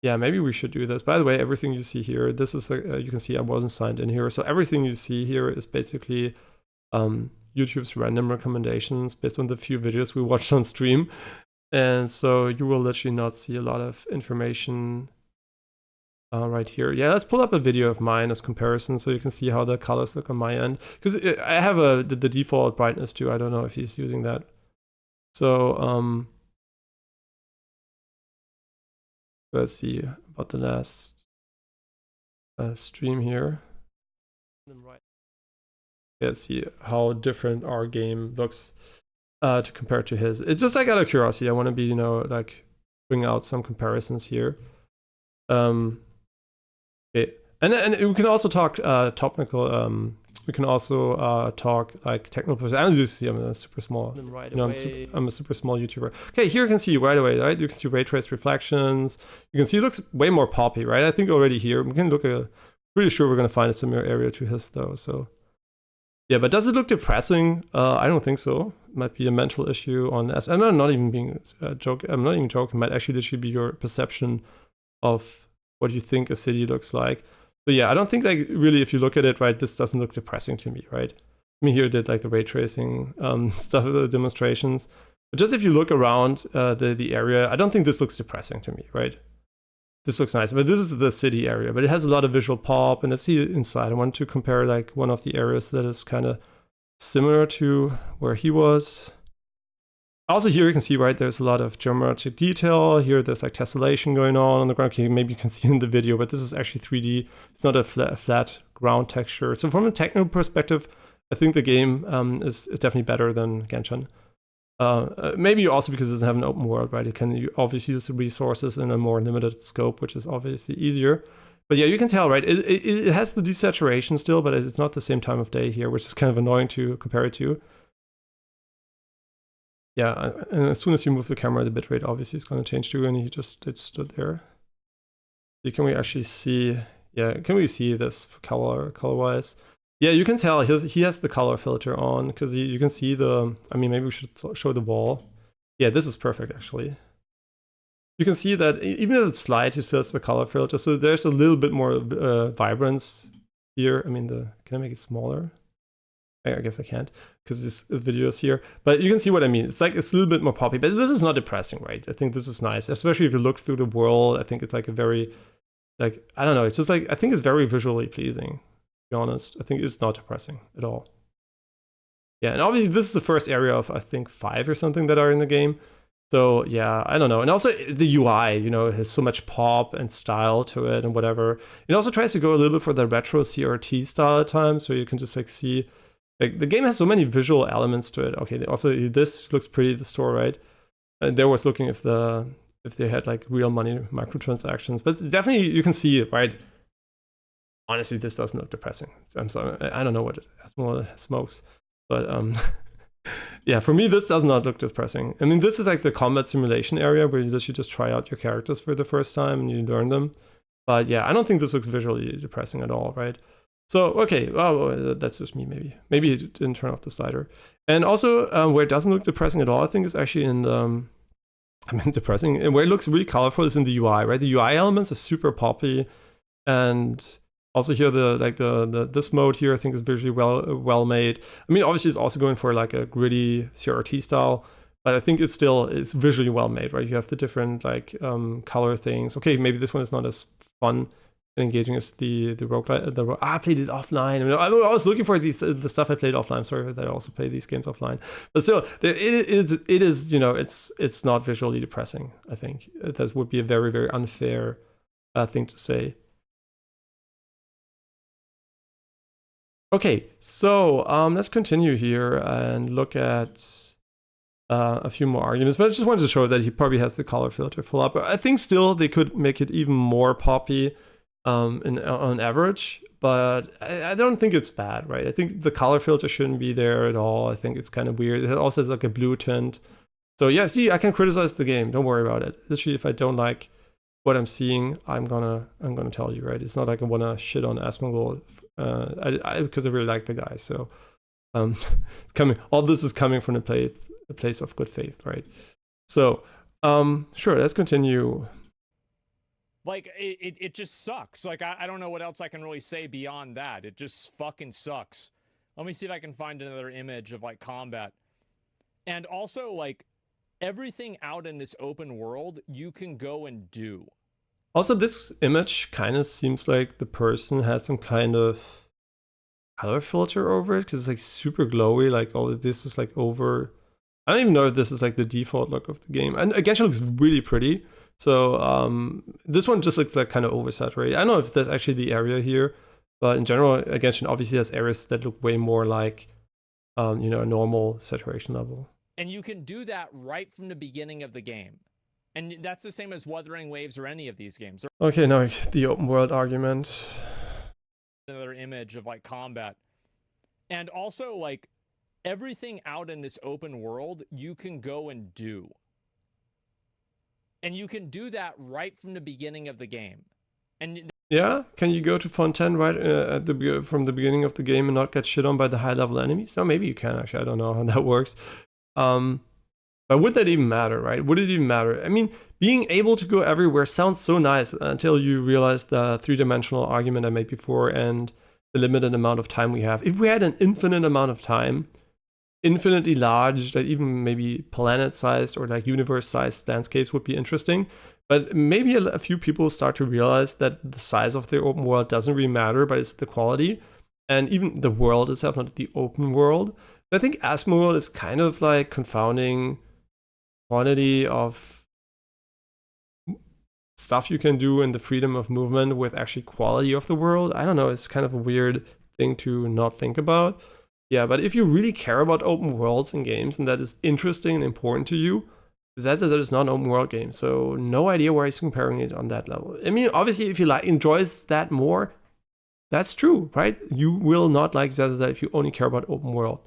Yeah, maybe we should do this. By the way, everything you see here, this is, you can see I wasn't signed in here. So everything you see here is basically YouTube's random recommendations based on the few videos we watched on stream. And so you will literally not see a lot of information right here. Yeah, let's pull up a video of mine as comparison so you can see how the colors look on my end. Because I have the default brightness too. I don't know if he's using that. So let's see about the last stream here. Let's see how different our game looks to compare to his. It's just like out of curiosity. I want to be, like bring out some comparisons here. Okay, and we can also talk topical. We can also talk like technical. I just see I'm a super small. I'm a super small YouTuber. Okay, here you can see right away, right? You can see ray trace reflections. You can see it looks way more poppy, right? I think already here we can look at. Pretty sure we're gonna find a similar area to his though. So. Yeah, but does it look depressing? I don't think so. It might be a mental issue on S. I'm not even being joking. I'm not even joking. It might actually literally be your perception of what you think a city looks like. But yeah, I don't think like really if you look at it, right, this doesn't look depressing to me, right? I mean, here I did like the ray tracing stuff, demonstrations. But just if you look around the area, I don't think this looks depressing to me, right? This looks nice, but this is the city area, but it has a lot of visual pop, and let's see inside. I want to compare like one of the areas that is kind of similar to where he was. Also here you can see, right, there's a lot of geometric detail. Here there's like tessellation going on the ground. Okay, maybe you can see in the video, but this is actually 3D. It's not a flat ground texture. So from a technical perspective, I think the game is definitely better than Genshin. Maybe also because it doesn't have an open world, right? It can obviously use the resources in a more limited scope, which is obviously easier. But yeah, you can tell, right? It has the desaturation still, but it's not the same time of day here, which is kind of annoying to compare it to. Yeah, and as soon as you move the camera, the bitrate obviously is going to change too, and it stood there. So can we actually see? Yeah, can we see this color-wise? Yeah, you can tell he has the color filter on because you can see the. I mean, maybe we should show the wall. Yeah, this is perfect actually. You can see that even if it's slight, he still has the color filter. So there's a little bit more vibrance here. I mean, can I make it smaller? I guess I can't because this video is here. But you can see what I mean. It's like it's a little bit more poppy, but this is not depressing, right? I think this is nice, especially if you look through the world. I think it's like a very, like I don't know. It's just like I think it's very visually pleasing. To be honest, I think it's not depressing at all. Yeah, and obviously this is the first area of I think 5 or something that are in the game. So yeah, I don't know. And also the UI, has so much pop and style to it and whatever. It also tries to go a little bit for the retro CRT style at times, so you can just like see, like the game has so many visual elements to it. Okay, also this looks pretty, the store, right? And there was looking if they had like real money microtransactions, but definitely you can see it, right? Honestly, this doesn't look depressing. I'm sorry, I don't know what Asmongold smokes, but yeah, for me, this does not look depressing. I mean, this is like the combat simulation area where you just try out your characters for the first time and you learn them. But yeah, I don't think this looks visually depressing at all, right? So, okay, well, that's just me, maybe. Maybe it didn't turn off the slider. And also, where it doesn't look depressing at all, I think is actually in the, depressing, and where it looks really colorful is in the UI, right? The UI elements are super poppy, and also here this mode here I think is visually well made. I mean, obviously it's also going for like a gritty CRT style, but I think it's visually well made, right? You have the different like color things. Okay, maybe this one is not as fun and engaging as the roguelite. I played it offline. I mean, I was looking for the stuff I played offline. I'm sorry that I also play these games offline, but still, it is it's not visually depressing. I think that would be a very, very unfair thing to say. Okay, so let's continue here and look at a few more arguments. But I just wanted to show that he probably has the color filter full up. I think still they could make it even more poppy on average, but I don't think it's bad, right? I think the color filter shouldn't be there at all. I think it's kind of weird. It also has like a blue tint. So yeah, see, I can criticize the game. Don't worry about it. Literally, if I don't like what I'm seeing, I'm gonna tell you, right? It's not like I wanna shit on Asmongold, because I really like the guy. So it's coming. All this is coming from a place of good faith, right? So sure, let's continue. Like, it just sucks. Like, I don't know what else I can really say beyond that. It just fucking sucks. Let me see if I can find another image of, like, combat. And also, like, everything out in this open world, you can go and do. Also, this image kind of seems like the person has some kind of color filter over it, because it's like super glowy, like all of this is like over. I don't even know if this is like the default look of the game. And Genshin looks really pretty. So this one just looks like kind of oversaturated. I don't know if that's actually the area here, but in general, Genshin obviously has areas that look way more like, a normal saturation level. And you can do that right from the beginning of the game. And that's the same as Wuthering Waves or any of these games. Okay, now the open world argument. Another image of, like, combat. And also, like, everything out in this open world, you can go and do. And you can do that right from the beginning of the game. And yeah, can you go to Fontaine right from the beginning of the game and not get shit on by the high level enemies? No, maybe you can actually. I don't know how that works. But would that even matter, right? Would it even matter? I mean, being able to go everywhere sounds so nice until you realize the three-dimensional argument I made before and the limited amount of time we have. If we had an infinite amount of time, infinitely large, like even maybe planet-sized or like universe-sized landscapes would be interesting. But maybe a few people start to realize that the size of the open world doesn't really matter, but it's the quality. And even the world itself, not the open world. I think Asmongold is kind of like confounding quantity of stuff you can do and the freedom of movement with actually quality of the world. I don't know, it's kind of a weird thing to not think about. Yeah, but if you really care about open worlds in games and that is interesting and important to you, that is not an open world game. So no idea why he's comparing it on that level. I mean, obviously, if you enjoys that more, that's true, right? You will not like ZZZ if you only care about open world.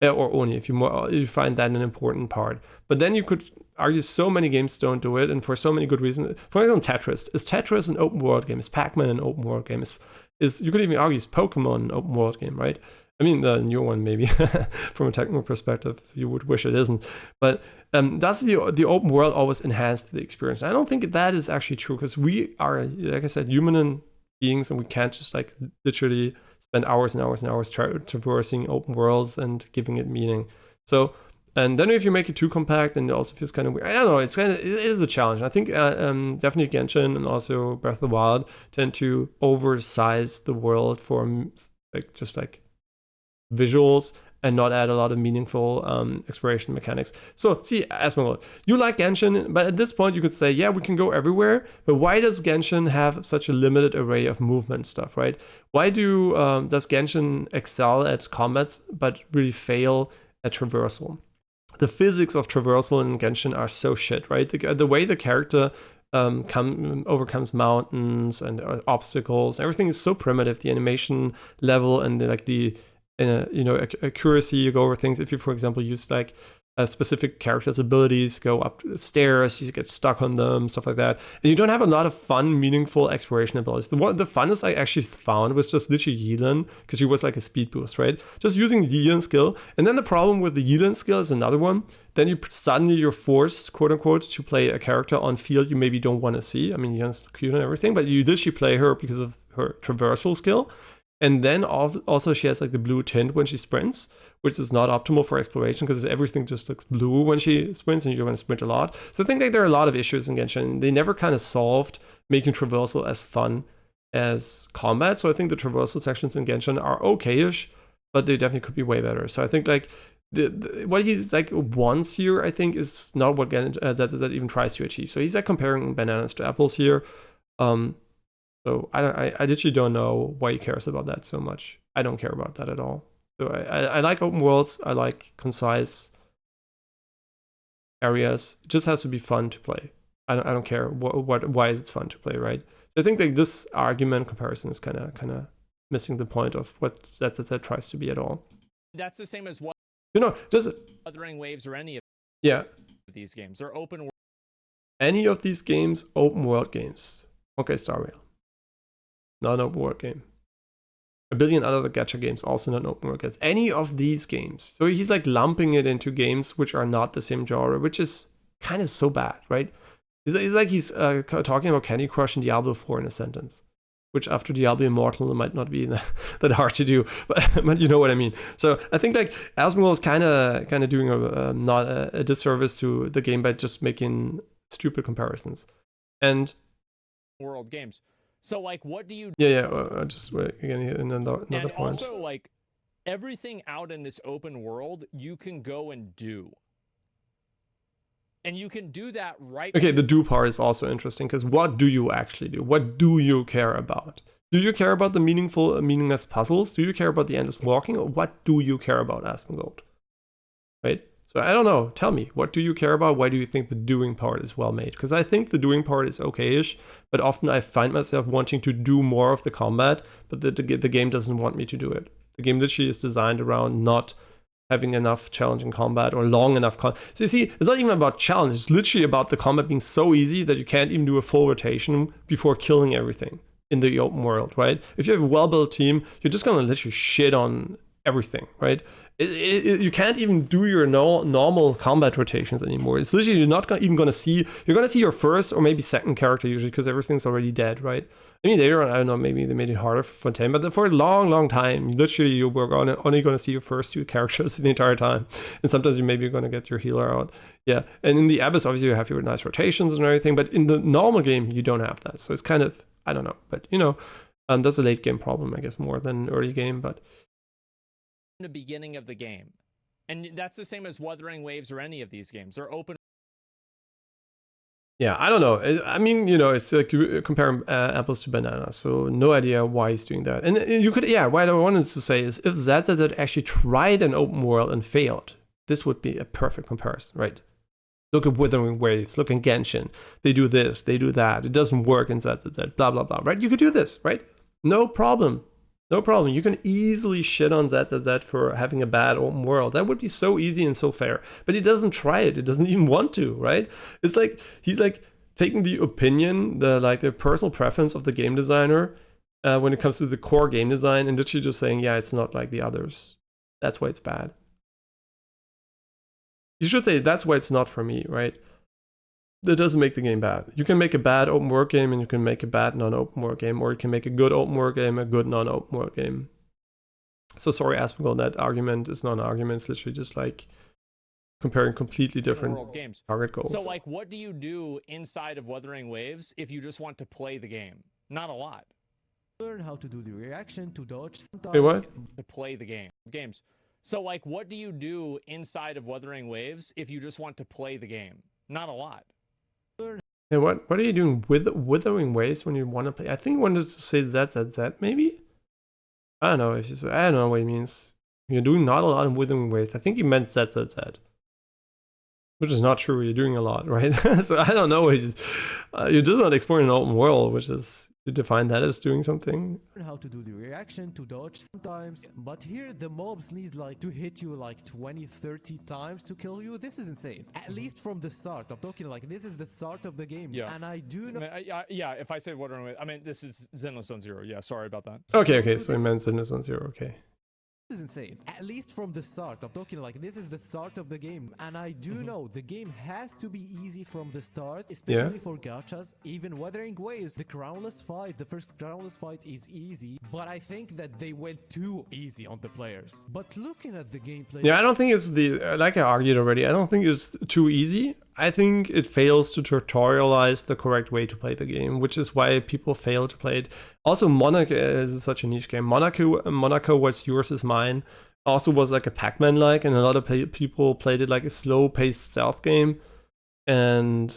Or only if you find that an important part. But then you could argue so many games don't do it, and for so many good reasons. For example, Tetris. Is Tetris an open world game? Is Pac-Man an open world game? Is you could even argue is Pokemon an open world game, right? I mean, the new one maybe, from a technical perspective, you would wish it isn't. But does the open world always enhance the experience? I don't think that is actually true, because we are, like I said, human beings, and we can't just like literally spend hours and hours and hours traversing open worlds and giving it meaning. So, and then if you make it too compact, then it also feels kind of weird. I don't know. It is a challenge. I think definitely Genshin and also Breath of the Wild tend to oversize the world for just like visuals and not add a lot of meaningful exploration mechanics. So, see, Asmongold, you like Genshin, but at this point you could say, yeah, we can go everywhere, but why does Genshin have such a limited array of movement stuff, right? Why does Genshin excel at combats, but really fail at traversal? The physics of traversal in Genshin are so shit, right? The way the character overcomes mountains and obstacles, everything is so primitive. The animation level and the accuracy, you go over things. If you, for example, use like a specific character's abilities, go up stairs, you get stuck on them, stuff like that. And you don't have a lot of fun, meaningful exploration abilities. The funnest I actually found was just literally Yelan, because she was like a speed boost, right? Just using the Yelan skill. And then the problem with the Yelan skill is another one. Then you're forced, quote unquote, to play a character on field you maybe don't want to see. I mean, Yelan's cute and everything, but you literally play her because of her traversal skill. And then also she has like the blue tint when she sprints, which is not optimal for exploration because everything just looks blue when she sprints and you're going to sprint a lot. So I think like there are a lot of issues in Genshin. They never kind of solved making traversal as fun as combat. So I think the traversal sections in Genshin are okay-ish, but they definitely could be way better. So I think like what he's like wants here, I think, is not what that even tries to achieve. So he's like comparing bananas to apples here. So I literally don't know why he cares about that so much. I don't care about that at all. So I like open worlds. I like concise areas. It just has to be fun to play. I don't care why it's fun to play, right? So I think like this argument comparison is kind of missing the point of what that tries to be at all. That's the same as what just Wuthering Waves or any of yeah these games. They're open any of these games open world games? Okay, Star Rail. Not an open world game. A billion other gacha games, also not open world games. Any of these games. So he's like lumping it into games which are not the same genre, which is kind of so bad, right? It's like he's talking about Candy Crush and Diablo 4 in a sentence, which after Diablo Immortal it might not be that hard to do, but you know what I mean. So I think like Asmongold is kind of doing not a disservice to the game by just making stupid comparisons. And world games. So like, what do you? Just again another and point. Also, like, everything out in this open world, you can go and do. And you can do that right. Okay, the do part is also interesting because what do you actually do? What do you care about? Do you care about the meaningless puzzles? Do you care about the endless walking? Or what do you care about, Asmongold? Right? So I don't know. Tell me, what do you care about? Why do you think the doing part is well made? Because I think the doing part is okay-ish, but often I find myself wanting to do more of the combat, but the game doesn't want me to do it. The game literally is designed around not having enough challenging combat or long enough So you see, it's not even about challenge. It's literally about the combat being so easy that you can't even do a full rotation before killing everything in the open world, right? If you have a well-built team, you're just gonna literally shit on everything, right? You can't even do your normal combat rotations anymore. It's literally you're not even gonna see. You're gonna see your first or maybe second character usually because everything's already dead, right? I mean, later on, I don't know, maybe they made it harder for Fontaine, but for a long time, literally you were only going to see your first two characters the entire time. And sometimes you maybe going to get your healer out. Yeah, and in the Abyss, obviously you have your nice rotations and everything, but in the normal game, you don't have that. So it's kind of, I don't know, but you know, that's a late game problem, I guess, more than early game, but. In the beginning of the game. And that's the same as Wuthering Waves or any of these games. They're open. Yeah, I don't know. I mean, you know, it's like comparing apples to bananas. So no idea why he's doing that. And you could, yeah, what I wanted to say is if ZZZ actually tried an open world and failed, this would be a perfect comparison, right? Look at Wuthering Waves, look at Genshin. They do this, they do that. It doesn't work in ZZZ, blah, blah, blah, right? You could do this, right? No problem. No problem. You can easily shit on ZZZ for having a bad open world. That would be so easy and so fair. But he doesn't try it. It doesn't even want to, right? It's like he's like taking the opinion, the personal preference of the game designer when it comes to the core game design and literally just saying, yeah, it's not like the others. That's why it's bad. You should say that's why it's not for me, right? That doesn't make the game bad. You can make a bad open world game and you can make a bad non-open world game, or you can make a good open world game, a good non-open world game. So sorry, Asmongold, that argument is not an argument. It's literally just like comparing completely different world games. Target goals. So like, what do you do inside of Wuthering Waves if you just want to play the game? Not a lot. Learn how to do the reaction, to dodge. Wait, what? To play the games. So like, what do you do inside of Wuthering Waves if you just want to play the game? Not a lot. And what are you doing with Wuthering Waves when you want to play? I think he wanted to say ZZZ maybe? I don't know if he's, I don't know what he means. You're doing not a lot in Wuthering Waves. I think he meant ZZZ. Which is not true, you're doing a lot, right? So I don't know, you're just not exploring an open world, which is, you define that as doing something. How to do the reaction, to dodge sometimes, but here the mobs need like to hit you like 20-30 times to kill you. This is insane, at least from the start. I'm talking like this is the start of the game. Yeah. And I do know. Yeah, if I say Wuthering Waves, I mean, this is Zenless on Zero. Yeah, sorry about that. Okay, so he meant Zenless on Zero, okay. This is insane, at least from the start. I'm talking like this is the start of the game, and I do know the game has to be easy from the start, especially for gachas. Even Wuthering Waves, the crownless fight, the first crownless fight is easy, but I think that they went too easy on the players. But looking at the gameplay, yeah, I don't think it's like I argued already, I don't think it's too easy. I think it fails to tutorialize the correct way to play the game, which is why people fail to play it. Also, Monaco is such a niche game. Monaco, what's yours is mine, also was like a Pac-Man-like, and a lot of people played it like a slow-paced stealth game. And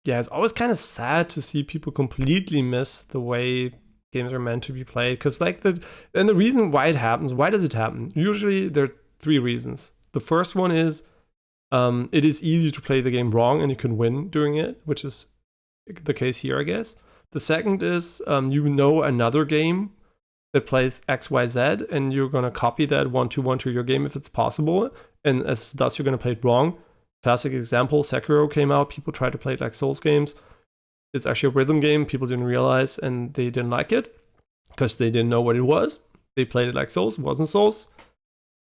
yeah, it's always kind of sad to see people completely miss the way games are meant to be played. Because like the reason why it happens, why does it happen? Usually there are three reasons. The first one is it is easy to play the game wrong and you can win doing it, which is the case here, I guess. The second is you know another game that plays XYZ and you're going to copy that 1-2-1 to your game if it's possible, and thus you're going to play it wrong. Classic example, Sekiro came out, people tried to play it like Souls games. It's actually a rhythm game, people didn't realize and they didn't like it because they didn't know what it was. They played it like Souls, it wasn't Souls.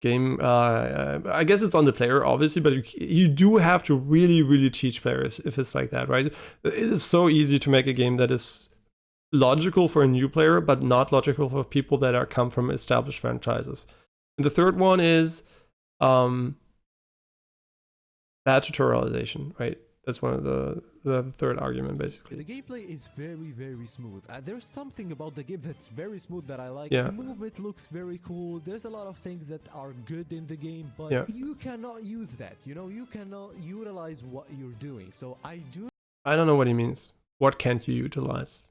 Game, I guess it's on the player, obviously, but you do have to really, really teach players if it's like that, right? It is so easy to make a game that is logical for a new player, but not logical for people that are come from established franchises. And the third one is bad tutorialization, right? That's one of the third argument, basically. The gameplay is very, very smooth. There's something about the game that's very smooth that I like. Yeah. The movement looks very cool. There's a lot of things that are good in the game, but Yeah. you cannot use that. You know, you cannot utilize what you're doing. So I don't know what he means. What can't you utilize?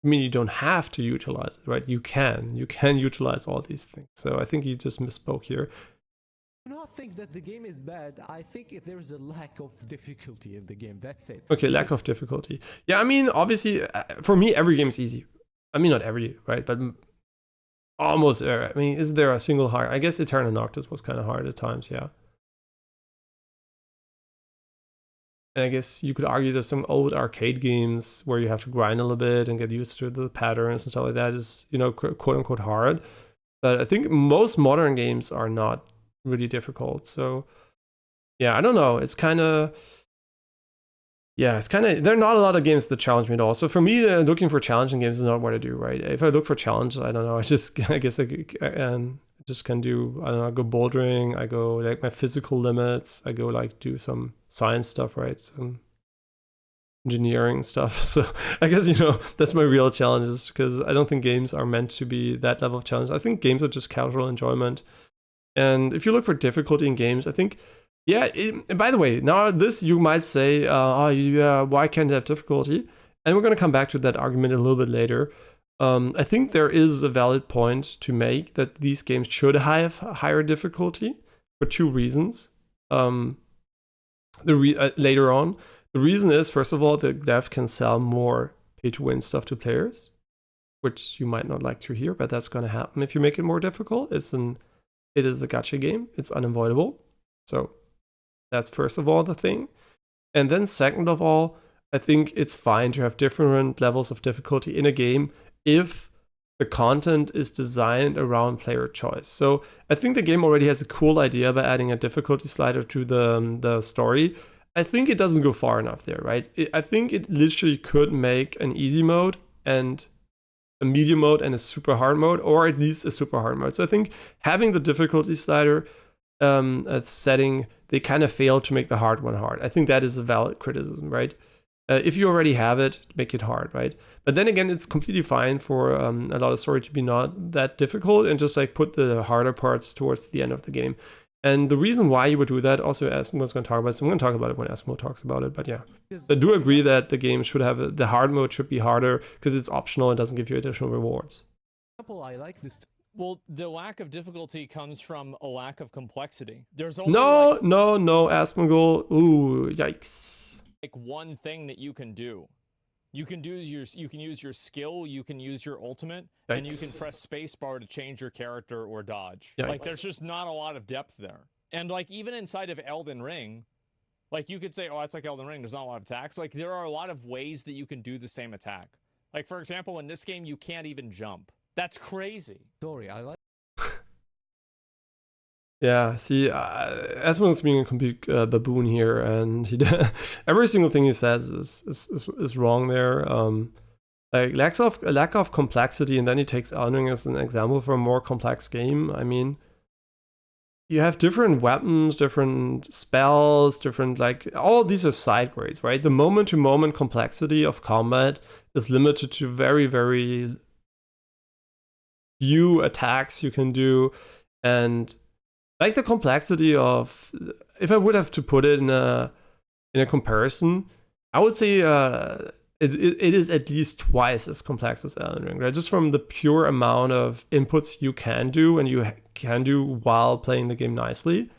I mean, you don't have to utilize it, right? You can utilize all these things. So I think he just misspoke here. do not think that the game is bad. I think there's a lack of difficulty in the game. That's it. Okay, lack of difficulty. Yeah, I mean, obviously, for me, every game is easy. I mean, not every, right? But almost. I mean, is there a single hard? I guess Eternal Noctis was kind of hard at times, yeah. And I guess you could argue there's some old arcade games where you have to grind a little bit and get used to the patterns and stuff like that is, you know, quote unquote hard. But I think most modern games are not really difficult. So yeah, I don't know. It's kind of, there are not a lot of games that challenge me at all. So for me, looking for challenging games is not what I do, right? If I look for challenge, I don't know. I guess I just can do, I don't know, I go bouldering, I go like my physical limits, I go like do some science stuff, right? Some engineering stuff. So I guess, you know, that's my real challenges, because I don't think games are meant to be that level of challenge. I think games are just casual enjoyment. And if you look for difficulty in games, I think, and by the way, now this you might say, why can't it have difficulty? And we're going to come back to that argument a little bit later. I think there is a valid point to make that these games should have higher difficulty for two reasons. Later on, the reason is, first of all, the dev can sell more pay-to-win stuff to players, which you might not like to hear, but that's going to happen if you make it more difficult. It is a gacha game. It's unavoidable. So that's first of all the thing. And then second of all, I think it's fine to have different levels of difficulty in a game if the content is designed around player choice. So I think the game already has a cool idea by adding a difficulty slider to the story. I think it doesn't go far enough there, right? I think it literally could make an easy mode and a medium mode and a super hard mode, or at least a super hard mode. So I think having the difficulty slider setting, they kind of failed to make the hard one hard. I think that is a valid criticism, right? If you already have it, make it hard, right? But then again, it's completely fine for a lot of story to be not that difficult and just like put the harder parts towards the end of the game. And the reason why you would do that, also Asmongold's going to talk about it, so I'm going to talk about it when Asmongold talks about it, but yeah. I do agree that the game should have, the hard mode should be harder because it's optional and doesn't give you additional rewards. I like this. Well, the lack of difficulty comes from a lack of complexity. There's only no, Asmongold. Ooh, yikes. Like one thing that you can do. You can use your skill, you can use your ultimate, Yikes. and you can press spacebar to change your character or dodge. Yikes. Like there's just not a lot of depth there. And like even inside of Elden Ring, like you could say, oh, it's like Elden Ring, there's not a lot of attacks. Like there are a lot of ways that you can do the same attack. Like for example, in this game, you can't even jump. That's crazy. Story, I like. Yeah, see, Asmongold's being a complete baboon here, and every single thing he says is wrong there. Like lack of complexity, and then he takes Elden Ring as an example for a more complex game. I mean, you have different weapons, different spells, different, like, all of these are side grades, right? The moment-to-moment complexity of combat is limited to very, very few attacks you can do, and like the complexity of, if I would have to put it in a comparison, I would say it is at least twice as complex as Elden Ring, right? Just from the pure amount of inputs you can do and you can do while playing the game nicely.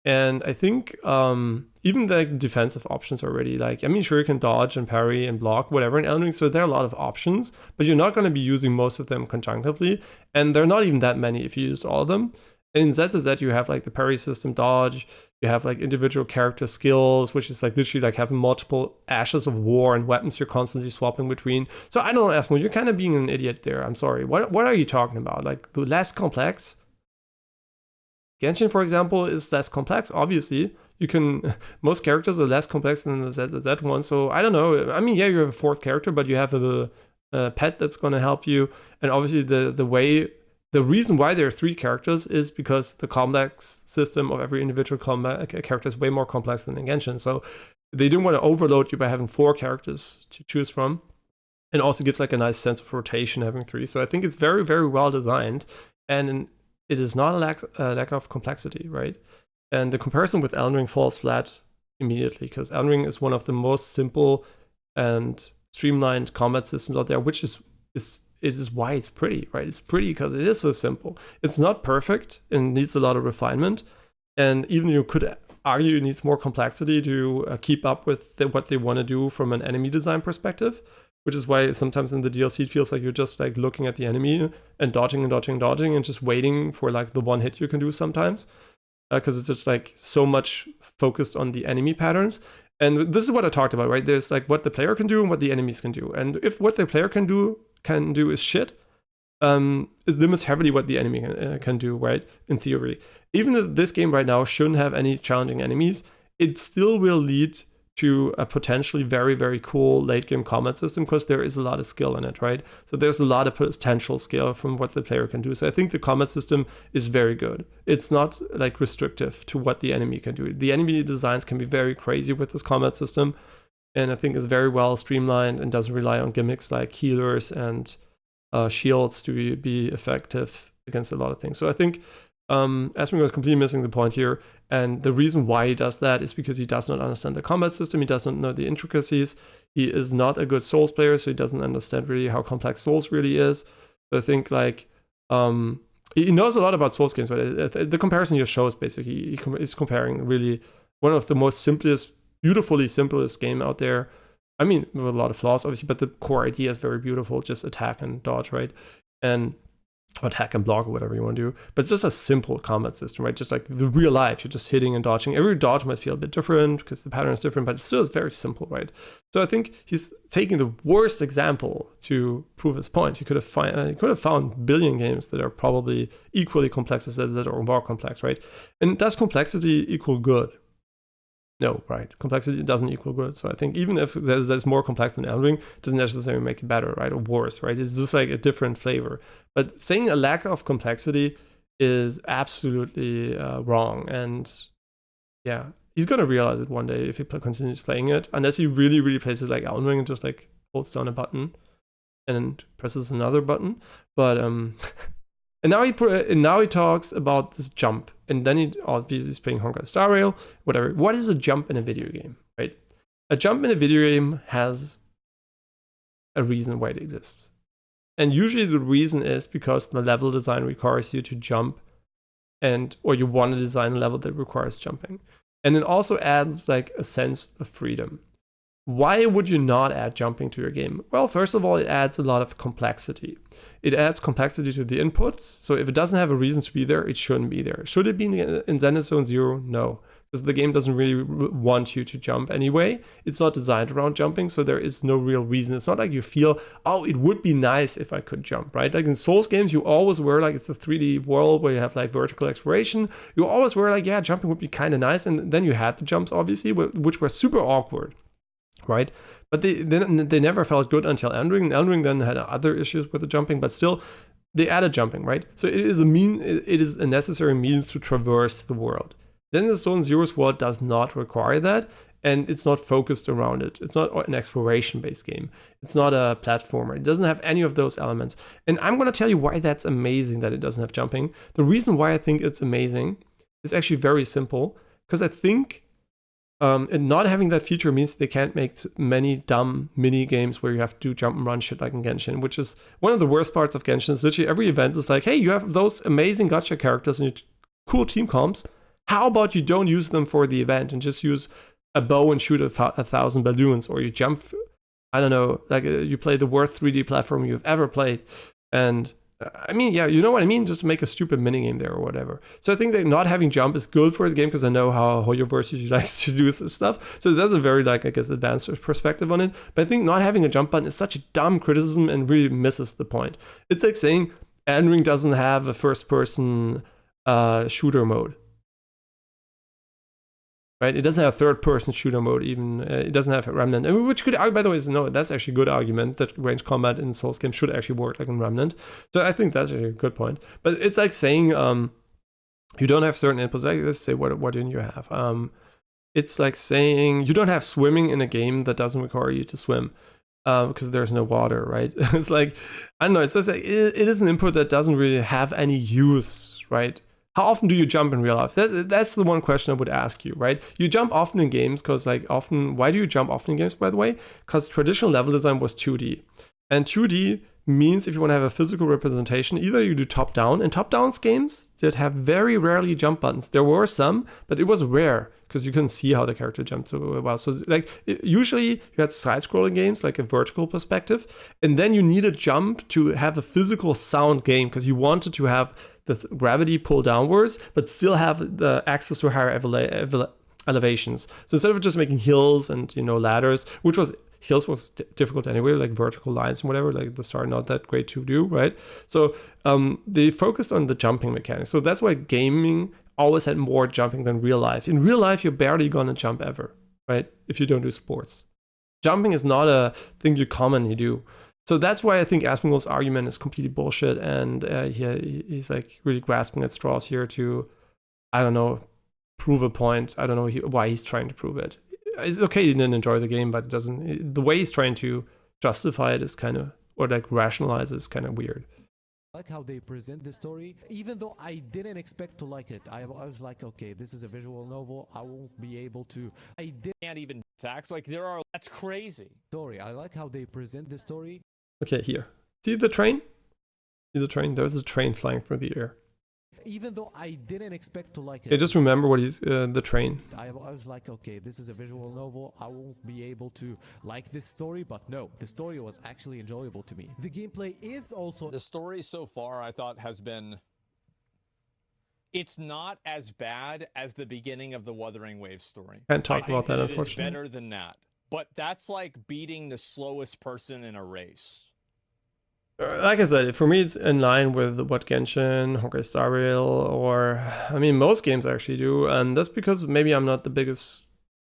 And I think even the defensive options are already, like, I mean, sure, you can dodge and parry and block, whatever in Elden Ring, so there are a lot of options, but you're not going to be using most of them conjunctively, and there are not even that many if you use all of them. And in ZZZ, you have like the parry system, dodge. You have like individual character skills, which is like literally like having multiple ashes of war and weapons you're constantly swapping between. So I don't know, Asmo, you're kind of being an idiot there. I'm sorry. What are you talking about? Like the less complex? Genshin, for example, is less complex. Obviously, you can most characters are less complex than the ZZZ one. So I don't know. I mean, yeah, you have a fourth character, but you have a pet that's going to help you, and obviously the reason why there are 3 characters is because the complex system of every individual character is way more complex than in Genshin. So they didn't want to overload you by having 4 characters to choose from. And also gives like a nice sense of rotation having 3. So I think it's very, very well designed. And it is not a lack of complexity, right? And the comparison with Elden Ring falls flat immediately, because Elden Ring is one of the most simple and streamlined combat systems out there, which is why it's pretty, right? It's pretty because it is so simple. It's not perfect and needs a lot of refinement. And even you could argue it needs more complexity to keep up with what they want to do from an enemy design perspective, which is why sometimes in the DLC it feels like you're just like looking at the enemy and dodging and just waiting for like the one hit you can do sometimes. Because it's just like so much focused on the enemy patterns. And this is what I talked about, right? There's like what the player can do and what the enemies can do. And if what the player can do is shit, it limits heavily what the enemy can do, right? In theory. Even if this game right now shouldn't have any challenging enemies, it still will lead to a potentially very, very cool late game combat system, because there is a lot of skill in it, right? So there's a lot of potential skill from what the player can do. So I think the combat system is very good. It's not like restrictive to what the enemy can do. The enemy designs can be very crazy with this combat system, and I think it's very well streamlined and doesn't rely on gimmicks like healers and shields to be effective against a lot of things. So I think Asmongold is completely missing the point here, and the reason why he does that is because he does not understand the combat system. He doesn't know the intricacies. He is not a good Souls player, so he doesn't understand really how complex Souls really is. So I think like he knows a lot about Souls games, but the comparison here shows basically he's comparing really one of the most beautifully simplest game out there. I mean, with a lot of flaws, obviously, but the core idea is very beautiful. Just attack and dodge, right? And attack and block or whatever you want to do. But it's just a simple combat system, right? Just like the real life, you're just hitting and dodging. Every dodge might feel a bit different because the pattern is different, but it still is very simple, right? So I think he's taking the worst example to prove his point. He could have found a billion games that are probably equally complex as that or more complex, right? And does complexity equal good? No, right? Complexity doesn't equal good. So I think even if there's more complex than Elden Ring, it doesn't necessarily make it better, right? Or worse, right? It's just like a different flavor. But saying a lack of complexity is absolutely wrong. And yeah, he's going to realize it one day if he continues playing it, unless he really, really plays it like Elden Ring and just like holds down a button and presses another button. But and now he talks about this jump, and then he obviously is playing Honkai Star Rail, whatever. What is a jump in a video game, right? A jump in a video game has a reason why it exists, and usually the reason is because the level design requires you to jump, or you want to design a level that requires jumping, and it also adds like a sense of freedom. Why would you not add jumping to your game? Well, first of all, it adds a lot of complexity. It adds complexity to the inputs. So if it doesn't have a reason to be there, it shouldn't be there. Should it be in Zenless Zone Zero? No, because the game doesn't really want you to jump anyway. It's not designed around jumping, so there is no real reason. It's not like you feel, oh, it would be nice if I could jump, right? Like in Souls games, you always were like, it's a 3D world where you have like vertical exploration. You always were like, yeah, jumping would be kind of nice. And then you had the jumps, obviously, which were super awkward. Right, but they never felt good until Elden Ring. Elden Ring then had other issues with the jumping, but still, they added jumping, right? So it is a necessary means to traverse the world. Then the Zone Zero's world does not require that, and it's not focused around it. It's not an exploration-based game. It's not a platformer. It doesn't have any of those elements. And I'm going to tell you why that's amazing that it doesn't have jumping. The reason why I think it's amazing is actually very simple, because I think and not having that feature means they can't make many dumb mini games where you have to jump and run shit like in Genshin, which is one of the worst parts of Genshin. Is literally every event is like, hey, you have those amazing gacha characters and your cool team comps. How about you don't use them for the event and just use a bow and shoot 1,000 balloons, or you jump, I don't know, like you play the worst 3D platform you've ever played, and I mean, yeah, you know what I mean? Just make a stupid minigame there or whatever. So I think that not having jump is good for the game because I know how Hoyoverse usually likes to do this stuff. So that's a very, like, I guess, advanced perspective on it. But I think not having a jump button is such a dumb criticism and really misses the point. It's like saying Elden Ring doesn't have a first-person shooter mode. Right, it doesn't have third-person shooter mode. Even it doesn't have a Remnant, which could argue, by the way, is no. That's actually a good argument that range combat in Souls games should actually work like in Remnant. So I think that's actually a good point. But it's like saying you don't have certain inputs. Like, let's say what didn't you have? It's like saying you don't have swimming in a game that doesn't require you to swim because there's no water, right? It's like, I don't know. It's just like it is an input that doesn't really have any use, right? How often do you jump in real life? That's the one question I would ask you, right? You jump often in games because, like, often, why do you jump often in games, by the way? Because traditional level design was 2D. And 2D means if you want to have a physical representation, either you do top-down. In top-down games that have very rarely jump buttons. There were some, but it was rare because you couldn't see how the character jumped so well. So, like, usually you had side-scrolling games, like a vertical perspective, and then you need a jump to have a physical sound game because you wanted to have the gravity pull downwards, but still have the access to higher elevations. So instead of just making hills and, you know, ladders, which was hills was difficult anyway, like vertical lines and whatever, like the start not that great to do, right? So they focused on the jumping mechanics. So that's why gaming always had more jumping than real life. In real life, you're barely gonna jump ever, right? If you don't do sports. Jumping is not a thing you commonly do. So that's why I think Asmongold's argument is completely bullshit, and he's like really grasping at straws here to, I don't know, prove a point. I don't know why he's trying to prove it. It's okay he didn't enjoy the game, but it doesn't. The way he's trying to justify it is kind of, or like rationalize it, is kind of weird. I like how they present the story, even though I didn't expect to like it. I was like, okay, this is a visual novel. I won't be able to. Can't even tax. Like, that's crazy. Story. I like how they present the story. Okay, here. See the train? See the train? There's a train flying through the air. Even though I didn't expect to like it. Okay, just remember what he's the train. I was like, okay, this is a visual novel. I won't be able to like this story, but no, the story was actually enjoyable to me. The gameplay is also. The story so far, I thought, has been. It's not as bad as the beginning of the Wuthering Waves story. Can't talk about that, unfortunately. It's better than that. But that's like beating the slowest person in a race. Like I said, for me, it's in line with what Genshin, Honkai Star Rail, or, I mean, most games actually do. And that's because maybe I'm not the biggest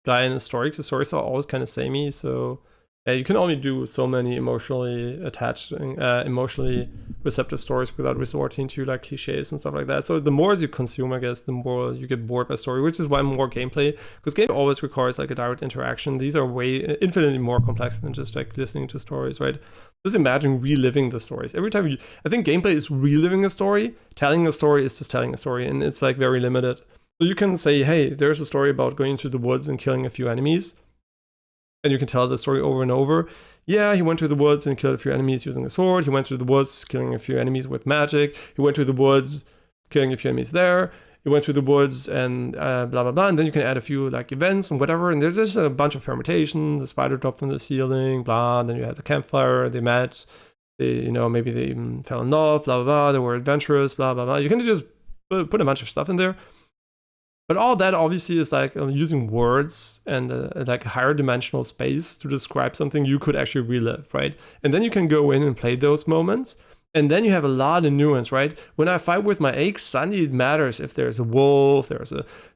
guy in the story, because stories are always kind of samey. So you can only do so many emotionally attached, emotionally receptive stories without resorting to like cliches and stuff like that. So the more you consume, I guess, the more you get bored by story, which is why more gameplay, because game always requires like a direct interaction. These are way infinitely more complex than just like listening to stories, right? Just imagine reliving the stories. Every time I think gameplay is reliving a story. Telling a story is just telling a story, and it's like very limited. So you can say, hey, there's a story about going to the woods and killing a few enemies. And you can tell the story over and over. Yeah, he went to the woods and killed a few enemies using a sword. He went to the woods killing a few enemies with magic. He went to the woods killing a few enemies there. He went to the woods and blah, blah, blah. And then you can add a few like events and whatever. And there's just a bunch of permutations. The spider dropped from the ceiling, blah. And then you had the campfire. They met. They, maybe they even fell in love, blah, blah, blah. They were adventurous, blah, blah, blah. You can just put a bunch of stuff in there. But all that obviously is like using words and like a higher dimensional space to describe something you could actually relive, right? And then you can go in and play those moments. And then you have a lot of nuance, right? When I fight with my axe, suddenly it matters if there's a wolf, there's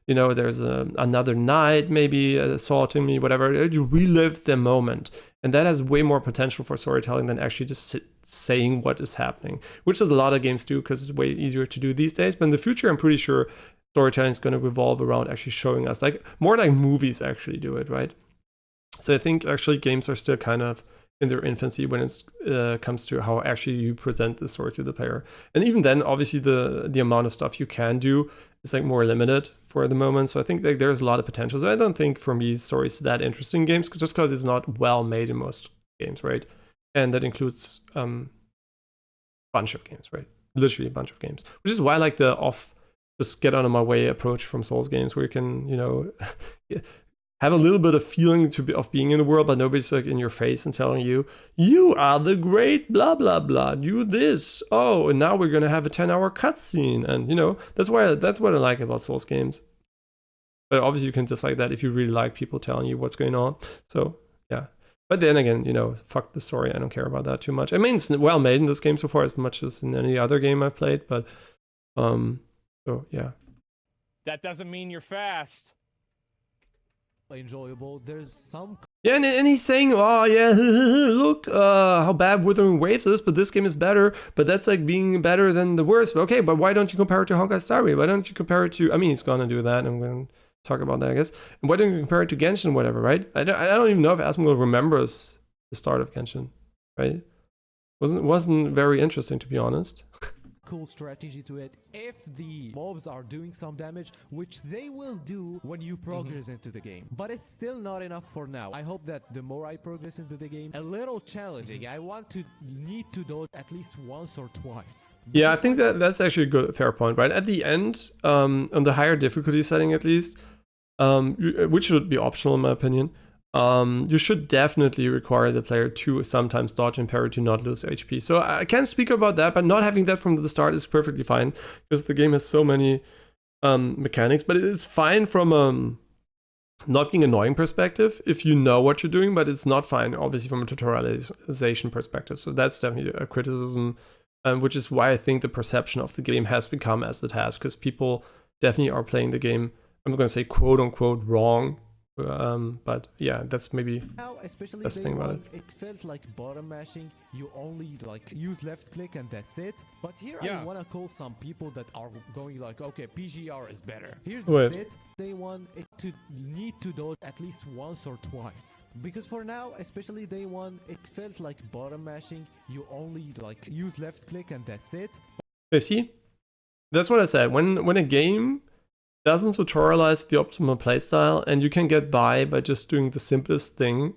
another knight maybe assaulting me, whatever. You relive the moment. And that has way more potential for storytelling than actually just saying what is happening, which is a lot of games do because it's way easier to do these days. But in the future, I'm pretty sure storytelling is going to revolve around actually showing us, like more like movies actually do it, right? So I think actually games are still kind of in their infancy when it comes to how actually you present the story to the player. And even then, obviously the amount of stuff you can do is like more limited for the moment. So I think like there's a lot of potential. So I don't think for me stories that interesting in games just because it's not well made in most games, right? And that includes a bunch of games, right? Literally a bunch of games, which is why I like the just get out of my way approach from Souls games where you can, have a little bit of feeling of being in the world, but nobody's like in your face and telling you, you are the great blah blah blah, do this. Oh, and now we're gonna have a 10-hour cutscene, and you know that's what I like about Souls games. But obviously you can dislike that if you really like people telling you what's going on. So yeah. But then again, you know, fuck the story. I don't care about that too much. I mean, it's well made in this game so far, as much as in any other game I've played. But so yeah. That doesn't mean you're fast. enjoyable. There's some Yeah, and he's saying, oh yeah, look how bad Wuthering Waves is, but this game is better, but that's like being better than the worst. But okay, but why don't you compare it to Honkai Star Rail? Why don't you compare it to, I mean, he's gonna do that, and I'm gonna talk about that, I guess. And why don't you compare it to Genshin, whatever, right? I don't even know if Asmongold remembers the start of Genshin, right? Wasn't very interesting, to be honest. cool strategy to it if the mobs are doing some damage, which they will do when you progress into the game. But it's still not enough for now. I hope that the more I progress into the game, a little challenging. I want to need to dodge at least once or twice. Yeah, I think that's actually a good, fair point, right? At the end, on the higher difficulty setting at least, which should be optional in my opinion, you should definitely require the player to sometimes dodge and parry to not lose HP. So I can't speak about that, but not having that from the start is perfectly fine because the game has so many mechanics. But it's fine from not being annoying perspective if you know what you're doing, but it's not fine obviously from a tutorialization perspective. So that's definitely a criticism, which is why I think the perception of the game has become as it has, because people definitely are playing the game, I'm going to say quote unquote wrong. But yeah, that's maybe now, especially best thing about it felt like bottom mashing. You only like use left click and that's it. But here Yeah. I want to call some people that are going like, okay, PGR is better. Here's Wait. it. They want it to need to dodge at least once or twice. Because for now, especially day one, it felt like bottom mashing. You only like use left click and that's it. You see, that's what I said. When a game doesn't tutorialize the optimal playstyle and you can get by just doing the simplest thing,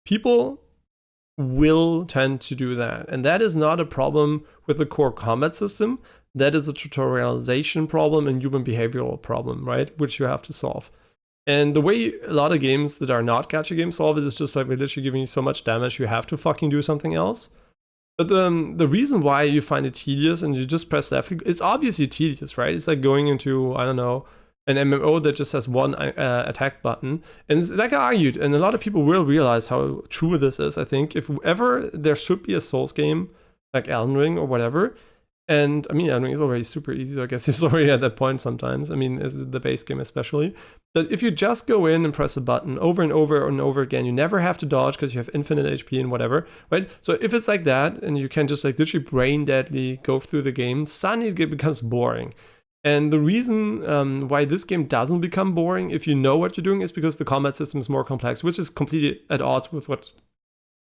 people will tend to do that. And that is not a problem with the core combat system. That is a tutorialization problem and human behavioral problem, right? Which you have to solve. And the way a lot of games that are not gacha games solve it is just like we're literally giving you so much damage, you have to fucking do something else. But the reason why you find it tedious and you just press left, it's obviously tedious, right? It's like going into, I don't know, an MMO that just has one attack button. And it's like I argued, and a lot of people will realize how true this is, I think. If ever there should be a Souls game, like Elden Ring or whatever, and I mean, Elden Ring is already super easy, so I guess it's already at that point sometimes. I mean, as the base game especially. But if you just go in and press a button over and over and over again, you never have to dodge because you have infinite HP and whatever, right? So if it's like that, and you can just like literally brain deadly go through the game, suddenly it becomes boring. And the reason why this game doesn't become boring, if you know what you're doing, is because the combat system is more complex, which is completely at odds with what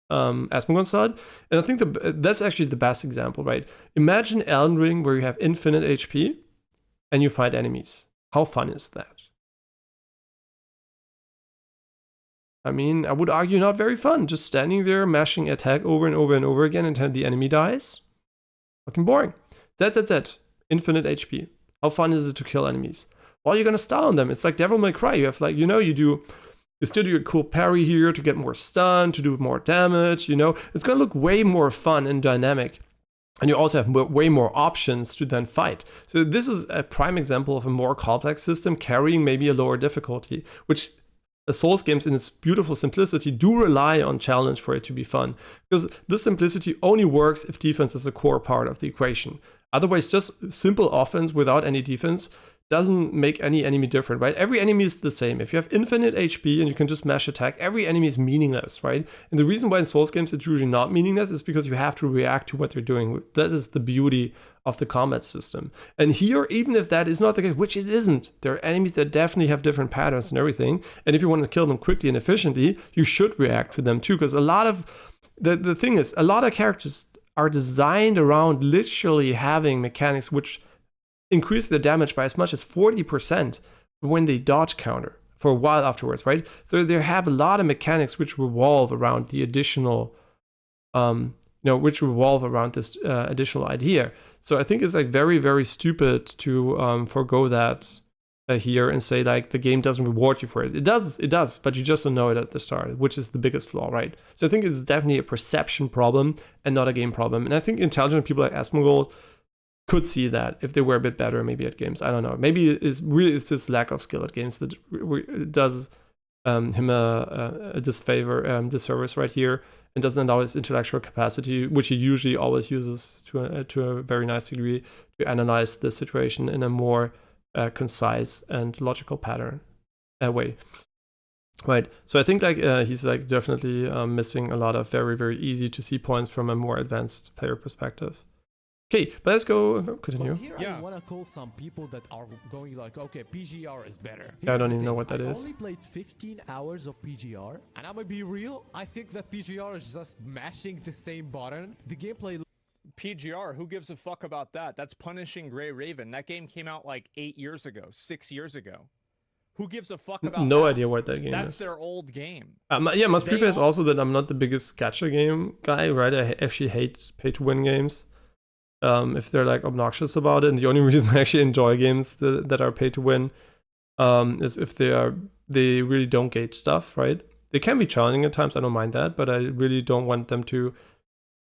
Asmongold'S said. And I think that's actually the best example, right? Imagine Elden Ring where you have infinite HP and you fight enemies. How fun is that? I mean, I would argue not very fun. Just standing there, mashing attack over and over and over again until the enemy dies. Fucking boring. That's it. Infinite HP. How fun is it to kill enemies? Well, you're gonna stun on them. It's like Devil May Cry. You have like, you still do a cool parry here to get more stun, to do more damage, It's gonna look way more fun and dynamic. And you also have way more options to then fight. So this is a prime example of a more complex system carrying maybe a lower difficulty, which the Souls games in its beautiful simplicity do rely on challenge for it to be fun. Because this simplicity only works if defense is a core part of the equation. Otherwise, just simple offense without any defense doesn't make any enemy different, right? Every enemy is the same. If you have infinite HP and you can just mash attack, every enemy is meaningless, right? And the reason why in Souls games it's usually not meaningless is because you have to react to what they're doing. That is the beauty of the combat system. And here, even if that is not the case, which it isn't, there are enemies that definitely have different patterns and everything. And if you want to kill them quickly and efficiently, you should react to them too. Because a lot of, the thing is, a lot of characters are designed around literally having mechanics which increase their damage by as much as 40% when they dodge counter for a while afterwards, right? So they have a lot of mechanics which revolve around the additional, which revolve around this additional idea. So I think it's like very, very stupid to forego that here and say like the game doesn't reward you for it. It does, but you just don't know it at the start, which is the biggest flaw, right? So I think it's definitely a perception problem and not a game problem. And I think intelligent people like Asmongold could see that if they were a bit better maybe at games. I don't know. Maybe it's this lack of skill at games that does him a disservice right here, and doesn't allow his intellectual capacity, which he usually always uses to a very nice degree, to analyze the situation in a more concise and logical pattern way. Right. So I think like he's like definitely missing a lot of very, very easy to see points from a more advanced player perspective. Okay, but let's go continue. But here I want to call some people that are going like, okay, PGR is better. I don't even know what that is. I only played 15 hours of PGR, and I'm gonna be real, I think that PGR is just mashing the same button. The gameplay... PGR, who gives a fuck about that? That's Punishing Grey Raven. That game came out like 8 years ago, 6 years ago. Who gives a fuck about no that? idea what that game That's is. their old game. Yeah, must preface also that I'm not the biggest gacha game guy, right? I actually hate pay-to-win games. If they're like obnoxious about it, and the only reason I actually enjoy games that are pay-to-win is if they really don't gauge stuff, right? They can be challenging at times, I don't mind that, but I really don't want them to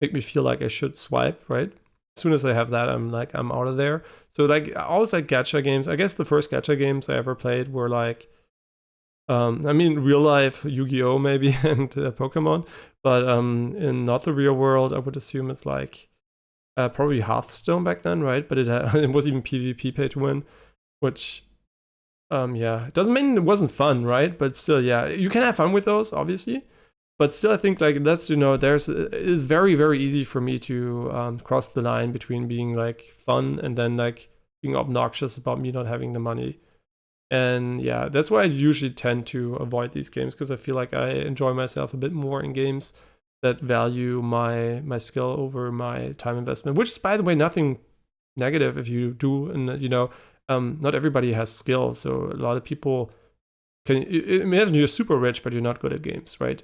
make me feel like I should swipe, right? As soon as I have that, I'm out of there. So like I always like gacha games. I guess the first gacha games I ever played were like, I mean, real life Yu-Gi-Oh maybe and Pokemon, but in not the real world, I would assume it's like probably Hearthstone back then, right? But it was even PvP pay to win, which yeah, it doesn't mean it wasn't fun, right? But still, yeah, you can have fun with those, obviously. But still, I think like that's, you know, it's very, very easy for me to cross the line between being like fun and then like being obnoxious about me not having the money. And yeah, that's why I usually tend to avoid these games, because I feel like I enjoy myself a bit more in games that value my skill over my time investment, which is, by the way, nothing negative if you do. And, you know, not everybody has skill. So a lot of people can imagine you're super rich, but you're not good at games, right?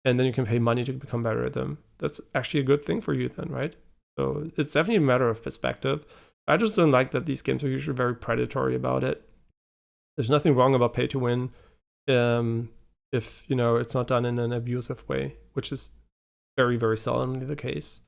And then you can pay money to become better at them. That's actually a good thing for you then, right? So it's definitely a matter of perspective. I just don't like that these games are usually very predatory about it. There's nothing wrong about pay to win if, you know, it's not done in an abusive way, which is very, very seldomly the case.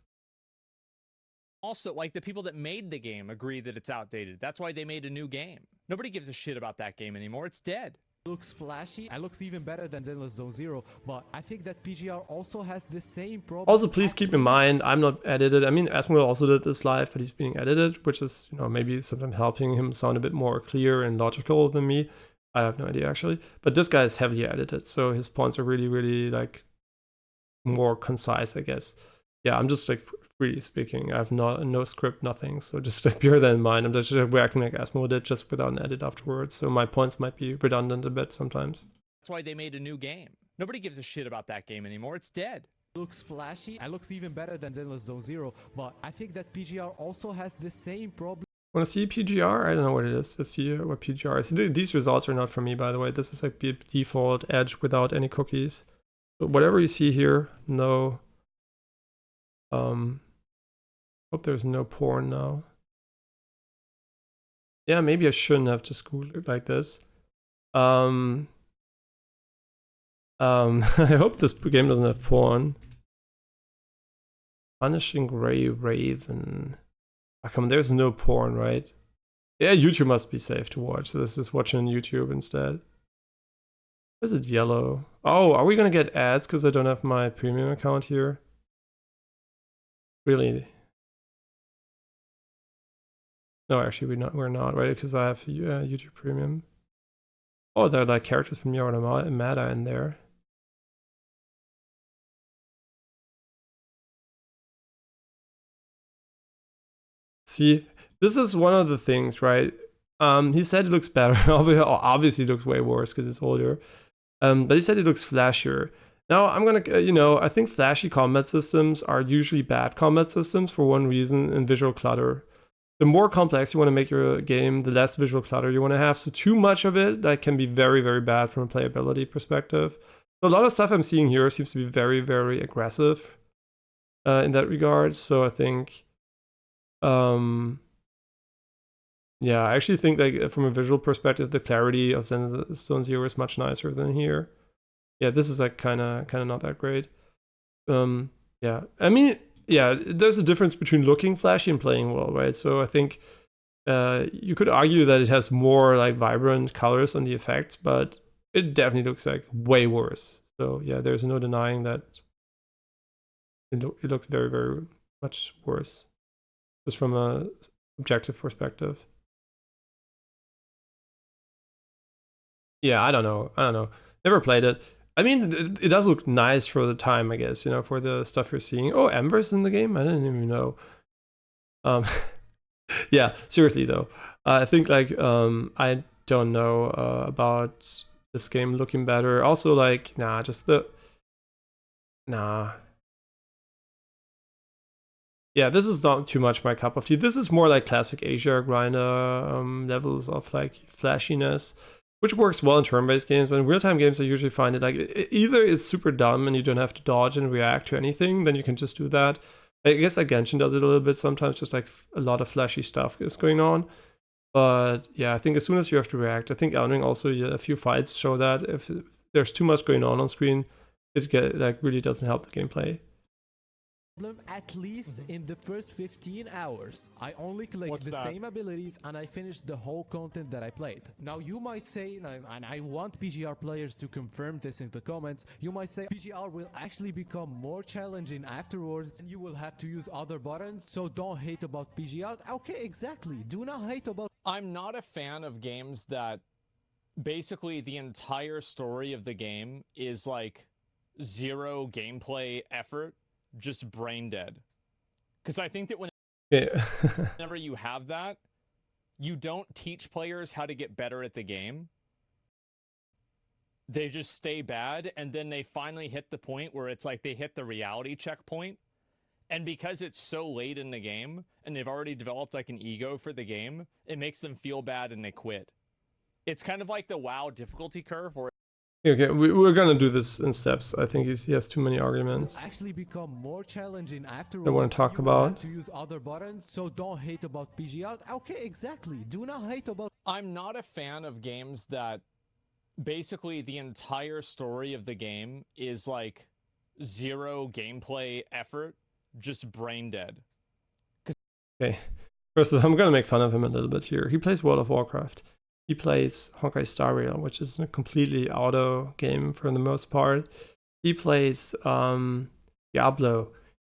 Also, like the people that made the game agree that it's outdated. That's why they made a new game. Nobody gives a shit about that game anymore. It's dead. Looks flashy and looks even better than Zenless Zone Zero, but I think that PGR also has the same problem. Also, please keep in mind, I'm not edited. I mean, Asmongold also did this live, but he's being edited, which is, you know, maybe sometimes helping him sound a bit more clear and logical than me. I have no idea, actually. But this guy is heavily edited, so his points are really, really, like, more concise, I guess. Yeah, I'm just, like, freely speaking. I have no script, nothing, so just like, bear that in mind. I'm just reacting like Asmongold did, just without an edit afterwards, so my points might be redundant a bit sometimes. That's why they made a new game. Nobody gives a shit about that game anymore. It's dead. Looks flashy and looks even better than Zenless Zone Zero, but I think that PGR also has the same problem. Want to see PGR? I don't know what it is. Let's see what PGR is. These results are not for me, by the way. This is like the default edge without any cookies. But whatever you see here, no. Hope there's no porn now. Yeah, maybe I shouldn't have just Googled it like this. I hope this game doesn't have porn. Punishing Grey Raven. Oh, come on, there's no porn, right? Yeah, YouTube must be safe to watch. So this is watching on YouTube instead. Why is it yellow? Oh, are we gonna get ads because I don't have my premium account here? Really? No, actually, we're not, right? Because I have YouTube Premium. Oh, there are like characters from Yara Mata in there. See, this is one of the things, right? He said it looks better. Obviously, it looks way worse because it's older. But he said it looks flashier. Now, I'm gonna, you know, I think flashy combat systems are usually bad combat systems for one reason: in visual clutter. The more complex you want to make your game, the less visual clutter you want to have. So too much of it, that can be very, very bad from a playability perspective. So a lot of stuff I'm seeing here seems to be very, very aggressive in that regard. So I think Yeah, I actually think like from a visual perspective, the clarity of Zenless Zone Zero is much nicer than here. Yeah, this is like kind of not that great. Yeah, I mean, yeah, there's a difference between looking flashy and playing well, right? So I think you could argue that it has more like vibrant colors on the effects, but it definitely looks like way worse. So yeah, there's no denying that it looks very, very much worse, just from a objective perspective. Yeah, I don't know. Never played it. I mean, it does look nice for the time, I guess, for the stuff you're seeing. Oh, Ember's in the game? I didn't even know. Yeah, seriously though. I think like I don't know about this game looking better. Also like, nah, nah. Yeah, this is not too much my cup of tea. This is more like classic Asia grinder levels of like flashiness, which works well in turn-based games. But in real-time games, I usually find it like either it's super dumb and you don't have to dodge and react to anything, then you can just do that. I guess like Genshin does it a little bit sometimes, just like a lot of flashy stuff is going on. But yeah, I think as soon as you have to react, I think Elden Ring also, a few fights show that if there's too much going on screen, like really doesn't help the gameplay. At least in the first 15 hours. I only clicked the same abilities and I finished the whole content that I played. Now you might say, and I want PGR players to confirm this in the comments, you might say PGR will actually become more challenging afterwards and you will have to use other buttons, so don't hate about PGR. Okay, exactly. Do not hate about... I'm not a fan of games that basically the entire story of the game is like zero gameplay effort, just brain dead. Because I think that whenever you have that, you don't teach players how to get better at the game. They just stay bad, and then they finally hit the point where it's like they hit the reality checkpoint. And because it's so late in the game, and they've already developed like an ego for the game, it makes them feel bad and they quit. It's kind of like the WoW difficulty curve where... Okay, we're gonna do this in steps. I think he has too many arguments. Actually become more challenging afterwards. I want to talk about. Have to use other buttons, so don't hate about PGR. Okay, exactly. Do not hate about... I'm not a fan of games that basically the entire story of the game is like zero gameplay effort, just brain dead. Okay, first of all, I'm gonna make fun of him a little bit here. He plays World of Warcraft. He plays Honkai Star Rail, which is a completely auto game for the most part. He plays Diablo.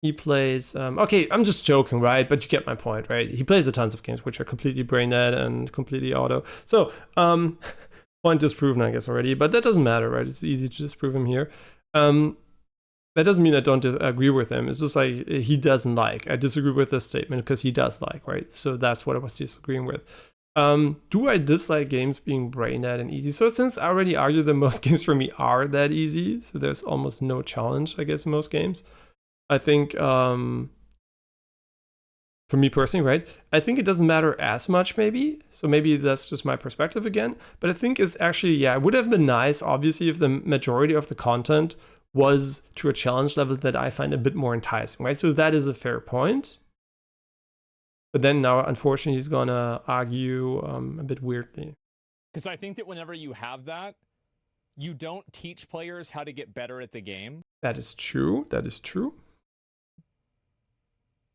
He plays... okay, I'm just joking, right? But you get my point, right? He plays a tons of games which are completely brain dead and completely auto. So, point disproven, I guess, already. But that doesn't matter, right? It's easy to disprove him here. That doesn't mean I don't agree with him. It's just like he doesn't like. I disagree with this statement because he does like, right? So that's what I was disagreeing with. Do I dislike games being brain dead and easy? So since I already argued that most games for me are that easy, so there's almost no challenge, I guess, in most games. I think, for me personally, right, I think it doesn't matter as much maybe. So maybe that's just my perspective again. But I think it's actually, yeah, it would have been nice, obviously, if the majority of the content was to a challenge level that I find a bit more enticing, right? So that is a fair point. But then now, unfortunately, he's gonna argue a bit weirdly. Because I think that whenever you have that, you don't teach players how to get better at the game. That is true. That is true.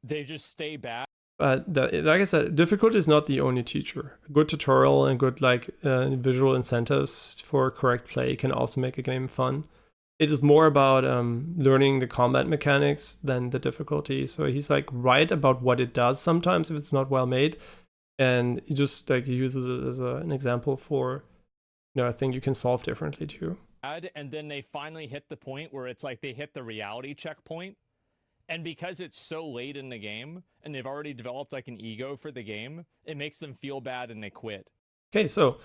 They just stay bad. Like I said, difficulty is not the only teacher. A good tutorial and good visual incentives for correct play can also make a game fun. It is more about learning the combat mechanics than the difficulty. So he's like right about what it does sometimes if it's not well made, and he just like he uses it as an example for, a thing you can solve differently too. And then they finally hit the point where it's like they hit the reality checkpoint, and because it's so late in the game and they've already developed like an ego for the game, it makes them feel bad and they quit. Okay, so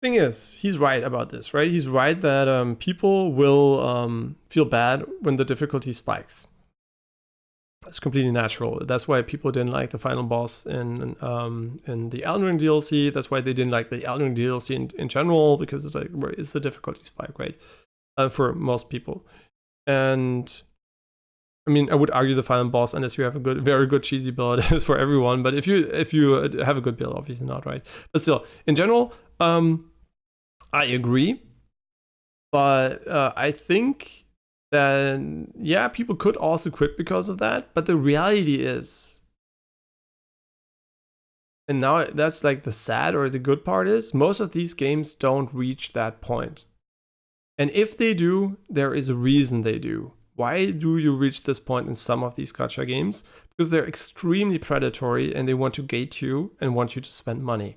thing is, he's right about this, right? He's right that people will feel bad when the difficulty spikes. It's completely natural. That's why people didn't like the final boss in the Elden Ring DLC. That's why they didn't like the Elden Ring DLC in general, because it's like, where is the difficulty spike, right? For most people. And I mean, I would argue the final boss, unless you have a good, very good cheesy build, is for everyone. But if you have a good build, obviously not, right? But still, in general, I agree. But I think that, yeah, people could also quit because of that. But the reality is, and now that's like the sad or the good part is, most of these games don't reach that point. And if they do, there is a reason they do. Why do you reach this point in some of these gacha games? Because they're extremely predatory and they want to gate you and want you to spend money.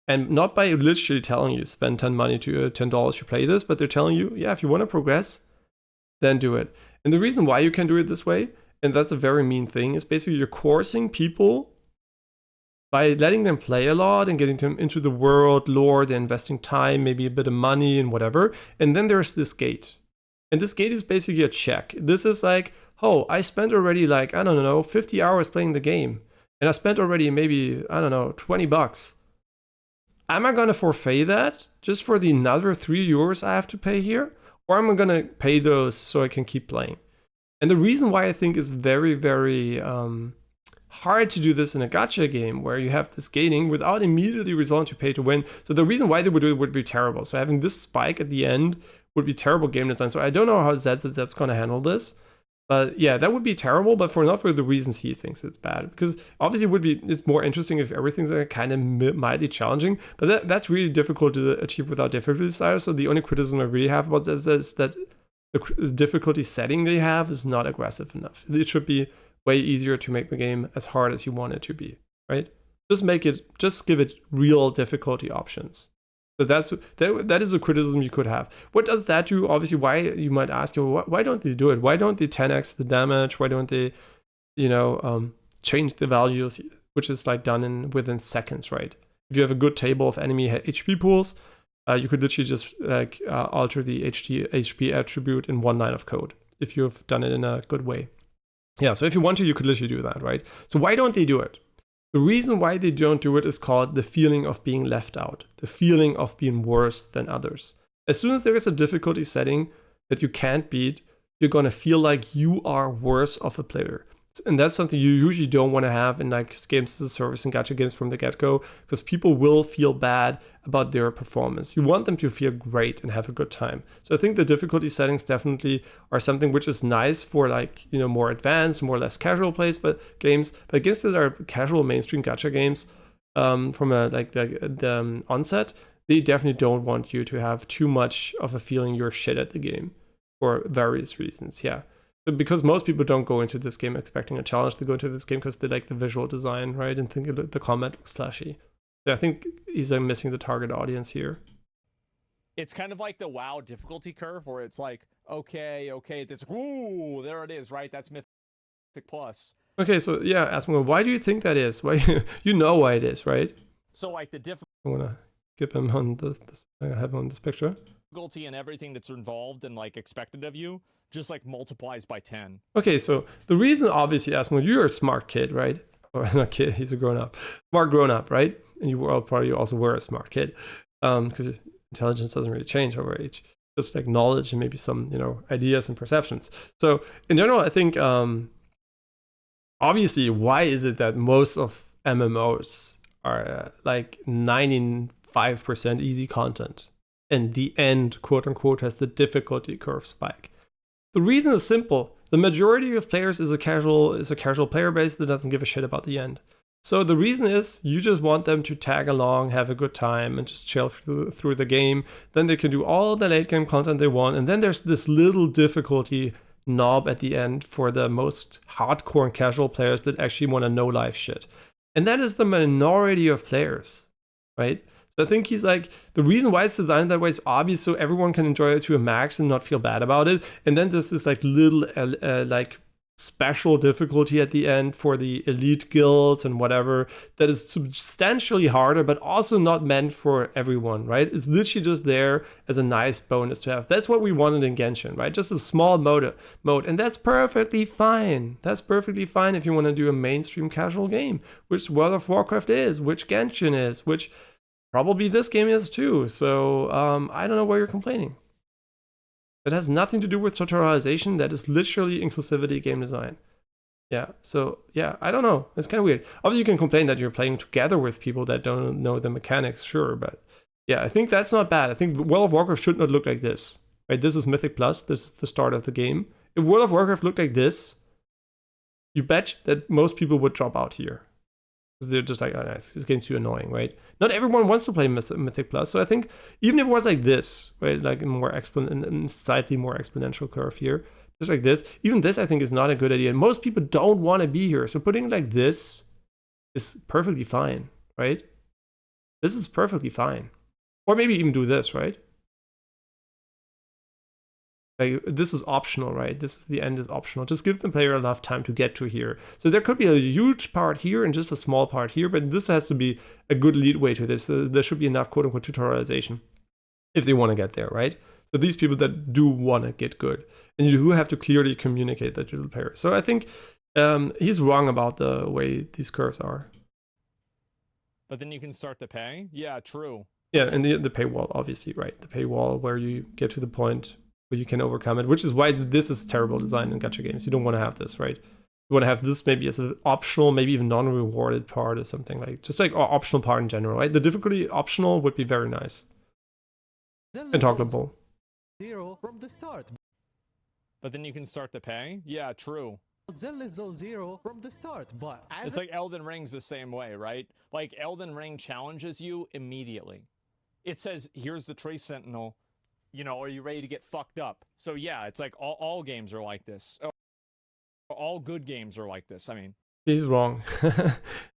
And not by literally telling you spend $10 to play this, but they're telling you, yeah, if you want to progress, then do it. And the reason why you can do it this way, and that's a very mean thing, is basically you're coercing people by letting them play a lot and getting them into the world, lore, they're investing time, maybe a bit of money and whatever. And then there's this gate. And this gate is basically a check. This is like, oh, I spent already like, I don't know, 50 hours playing the game. And I spent already maybe, I don't know, $20. Am I going to forfeit that just for the another €3 I have to pay here? Or am I going to pay those so I can keep playing? And the reason why I think is very, very hard to do this in a gacha game where you have this gating without immediately resolving to pay to win. So the reason why they would do it would be terrible. So having this spike at the end would be terrible game design. So I don't know how Zed's going to handle this. But yeah, that would be terrible, but not for the reasons he thinks it's bad. Because obviously it's more interesting if everything's kind of mildly challenging, but that's really difficult to achieve without difficulty slider. So the only criticism I really have about this is that the difficulty setting they have is not aggressive enough. It should be way easier to make the game as hard as you want it to be, right? Just give it real difficulty options. So that is a criticism you could have. What does that do? Obviously, why you might ask, why don't they do it? Why don't they 10x the damage? Why don't they, change the values, which is like done within seconds, right? If you have a good table of enemy HP pools, you could literally just alter the HP attribute in one line of code if you've done it in a good way. Yeah, so if you want to, you could literally do that, right? So why don't they do it? The reason why they don't do it is called the feeling of being left out, the feeling of being worse than others. As soon as there is a difficulty setting that you can't beat, you're going to feel like you are worse of a player. And that's something you usually don't want to have in like games as a service and gacha games from the get-go, because people will feel bad about their performance. You want them to feel great and have a good time. So I think the difficulty settings definitely are something which is nice for like, more advanced, more or less casual plays, but games. But against that are casual mainstream gacha games from the onset, they definitely don't want you to have too much of a feeling you're shit at the game for various reasons. Yeah. Because most people don't go into this game expecting a challenge, they go into this game because they like the visual design, right? And think the combat looks flashy. So I think he's missing the target audience here. It's kind of like the WoW difficulty curve where it's like, okay, it's ooh, there it is, right? That's Mythic Plus. Okay, so yeah, Asmongold, why do you think that is? Why you know why it is, right? So like the I'm gonna skip him on this. I have him on this picture. Difficulty and everything that's involved and like expected of you just like multiplies by 10. Okay, so the reason, obviously, Asmongold, you're a smart kid, right? Or not kid, he's a grown-up. Smart grown-up, right? And you probably also were a smart kid. Because intelligence doesn't really change over age. Just like knowledge and maybe some, ideas and perceptions. So in general, I think, obviously, why is it that most of MMOs are like 95% easy content? And the end, quote unquote, has the difficulty curve spike. The reason is simple. The majority of players is a casual player base that doesn't give a shit about the end. So the reason is you just want them to tag along, have a good time, and just chill through the game. Then they can do all the late game content they want. And then there's this little difficulty knob at the end for the most hardcore and casual players that actually want to know life shit. And that is the minority of players, right? I think he's like, the reason why it's designed that way is obvious, so everyone can enjoy it to a max and not feel bad about it. And then there's this like little like special difficulty at the end for the elite guilds and whatever that is substantially harder, but also not meant for everyone, right? It's literally just there as a nice bonus to have. That's what we wanted in Genshin, right? Just a small mode, and that's perfectly fine. That's perfectly fine if you want to do a mainstream casual game, which World of Warcraft is, which Genshin is, which probably this game is too. So I don't know why you're complaining. That has nothing to do with tutorialization. That is literally inclusivity game design. Yeah, so yeah, I don't know. It's kind of weird. Obviously, you can complain that you're playing together with people that don't know the mechanics, sure, but yeah, I think that's not bad. I think World of Warcraft should not look like this. Right? This is Mythic Plus. This is the start of the game. If World of Warcraft looked like this, you bet that most people would drop out here. Because they're just like, oh, nice, this game's too annoying, right? Not everyone wants to play Mythic Plus. So I think even if it was like this, right, like a more slightly more exponential curve here, just like this, even this I think is not a good idea. Most people don't want to be here. So putting it like this is perfectly fine, right? This is perfectly fine. Or maybe even do this, right? Like, this is optional, right? This is the end is optional. Just give the player enough time to get to here. So there could be a huge part here and just a small part here, but this has to be a good leadway to this. There should be enough quote-unquote tutorialization if they want to get there, right? So these people that do want to get good, and you do have to clearly communicate that to the player. So I think he's wrong about the way these curves are. But then you can start to pay? Yeah, true. Yeah, and the paywall, obviously, right? The paywall where you get to the point where you can overcome it, which is why this is terrible design in gacha games. You don't want to have this, right? You want to have this maybe as an optional, maybe even non-rewarded part or something like, just like optional part in general, right? The difficulty optional would be very nice and talkable. Zero from the start. But then you can start to pay? Yeah, true. Zenless Zone Zero from the start, but it's like Elden Ring's the same way, right? Like Elden Ring challenges you immediately. It says, here's the Tree Sentinel. You know, are you ready to get fucked up? So yeah, it's like all games are like this. All good games are like this. I mean, he's wrong.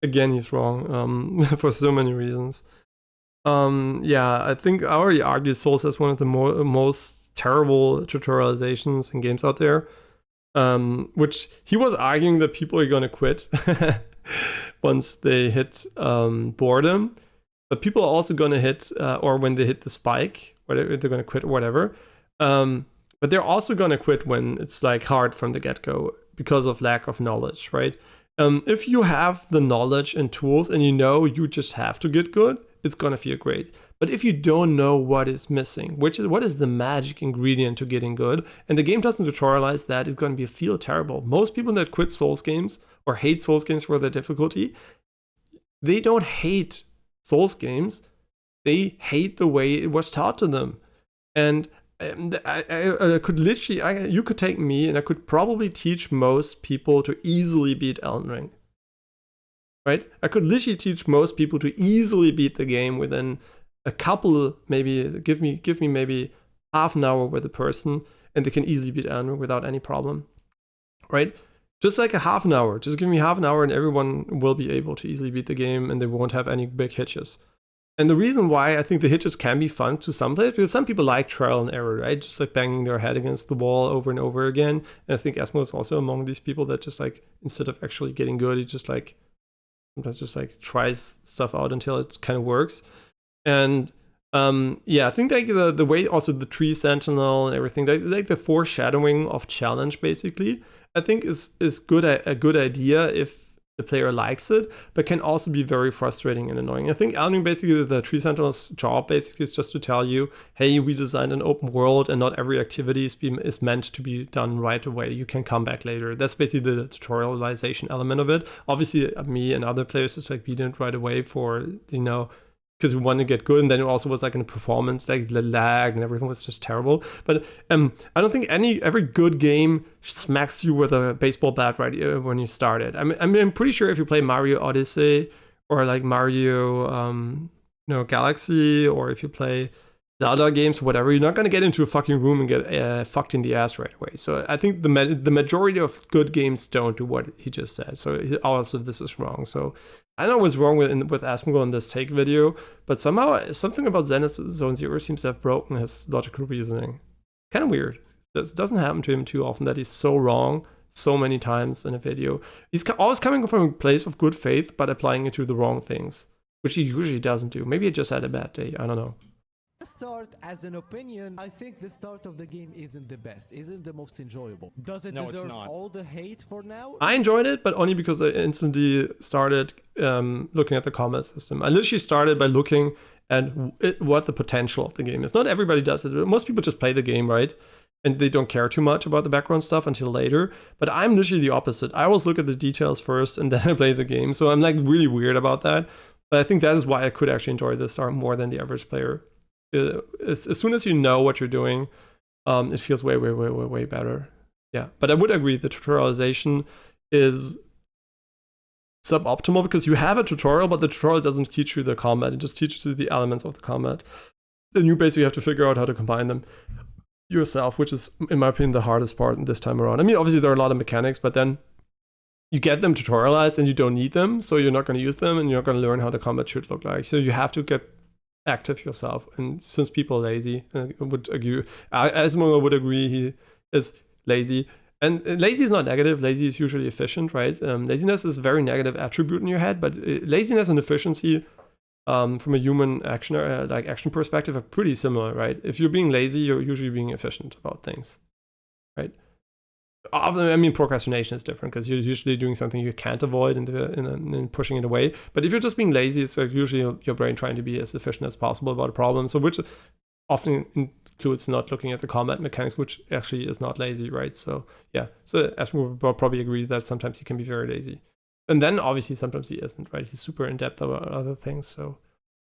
Again, he's wrong for so many reasons. Yeah, I think I already argued Souls as one of the most terrible tutorializations in games out there. Which he was arguing that people are gonna quit once they hit boredom. But people are also gonna hit, or when they hit the spike, whatever, they're gonna quit or whatever. But they're also gonna quit when it's like hard from the get-go because of lack of knowledge, right? If you have the knowledge and tools and you know you just have to get good, it's gonna feel great. But if you don't know what is missing, what is the magic ingredient to getting good, and the game doesn't tutorialize that, it's going to feel terrible. Most people that quit Souls games or hate Souls games for their difficulty, they don't hate Souls games. They hate the way it was taught to them. And I could literally, you could take me and I could probably teach most people to easily beat Elden Ring. Right? I could literally teach most people to easily beat the game within a couple, maybe give me maybe half an hour with a person, and they can easily beat Elden Ring without any problem, right? Just like a half an hour. Just give me half an hour, and everyone will be able to easily beat the game, and they won't have any big hitches. And the reason why I think the hitches can be fun to some players, because some people like trial and error, right? Just like banging their head against the wall over and over again. And I think Asmo is also among these people that just like, instead of actually getting good, he just like sometimes just like tries stuff out until it kind of works. And yeah, I think like the way also the Tree Sentinel and everything, like the foreshadowing of challenge basically, I think is good, a good idea if the player likes it, but can also be very frustrating and annoying. I think Elden Ring, basically the Tree Sentinel's job basically is just to tell you, hey, we designed an open world and not every activity is meant to be done right away. You can come back later. That's basically the tutorialization element of it. Obviously, me and other players just like beat it right away for, you know, because we wanted to get good, and then it also was like in the performance, like the lag and everything was just terrible. But I don't think every good game smacks you with a baseball bat right when you start it. I mean, I'm pretty sure if you play Mario Odyssey or like Mario, Galaxy, or if you play Zelda games, whatever, you're not gonna get into a fucking room and get fucked in the ass right away. So I think the majority of good games don't do what he just said. So also this is wrong. So I don't know what's wrong with Asmongold in this take video, but somehow something about Zenless Zone Zero seems to have broken his logical reasoning. Kind of weird. This doesn't happen to him too often that he's so wrong so many times in a video. He's always coming from a place of good faith, but applying it to the wrong things, which he usually doesn't do. Maybe he just had a bad day. I don't know. Start as an opinion, I think the start of the game isn't the best, isn't the most enjoyable. Does it deserve all the hate for now? I enjoyed it, but only because I instantly started looking at the combat system. I literally started by looking at what the potential of the game is. Not everybody does it. Most people just play the game, right? and they don't care too much about the background stuff until later. But I'm literally the opposite. I always look at the details first and then I play the game. So I'm like really weird about that. But I think that is why I could actually enjoy this start more than the average player. As soon as you know what you're doing, it feels way better. Yeah, but I would agree the tutorialization is suboptimal because you have a tutorial, but the tutorial doesn't teach you the combat. It just teaches you the elements of the combat. Then you basically have to figure out how to combine them yourself, which is, in my opinion, the hardest part this time around. I mean, obviously there are a lot of mechanics, but then you get them tutorialized and you don't need them, so you're not going to use them and you're not going to learn how the combat should look like. So you have to get active yourself. And since people are lazy, I would agree, Asmongold would agree he is lazy. And lazy is not negative. Lazy is usually efficient, right? Laziness is a very negative attribute in your head, but laziness and efficiency from a human action action perspective are pretty similar, right? If you're being lazy, you're usually being efficient about things, right? Often, I mean, procrastination is different because you're usually doing something you can't avoid and pushing it away. But if you're just being lazy, it's like usually your brain trying to be as efficient as possible about a problem. So which often includes not looking at the combat mechanics, which actually is not lazy, right? So yeah, so as we will probably agree that sometimes he can be very lazy. And then obviously sometimes he isn't, right? He's super in-depth about other things, so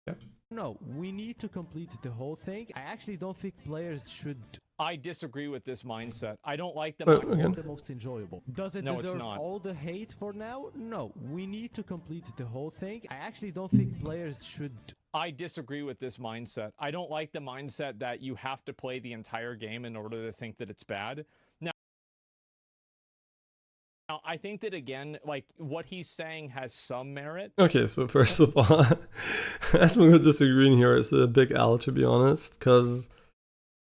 yeah. No, we need to complete the whole thing. I actually don't think players should... I disagree with this mindset. I don't like the the most enjoyable. Does it No, it's deserve not. all the hate for now? No, we need to complete the whole thing. I actually don't think players should... I disagree with this mindset. I don't like the mindset that you have to play the entire game in order to think that it's bad. Now, I think that, again, like, what he's saying has some merit. Okay, so first of all, Asmongold disagreeing here is a big L, to be honest, because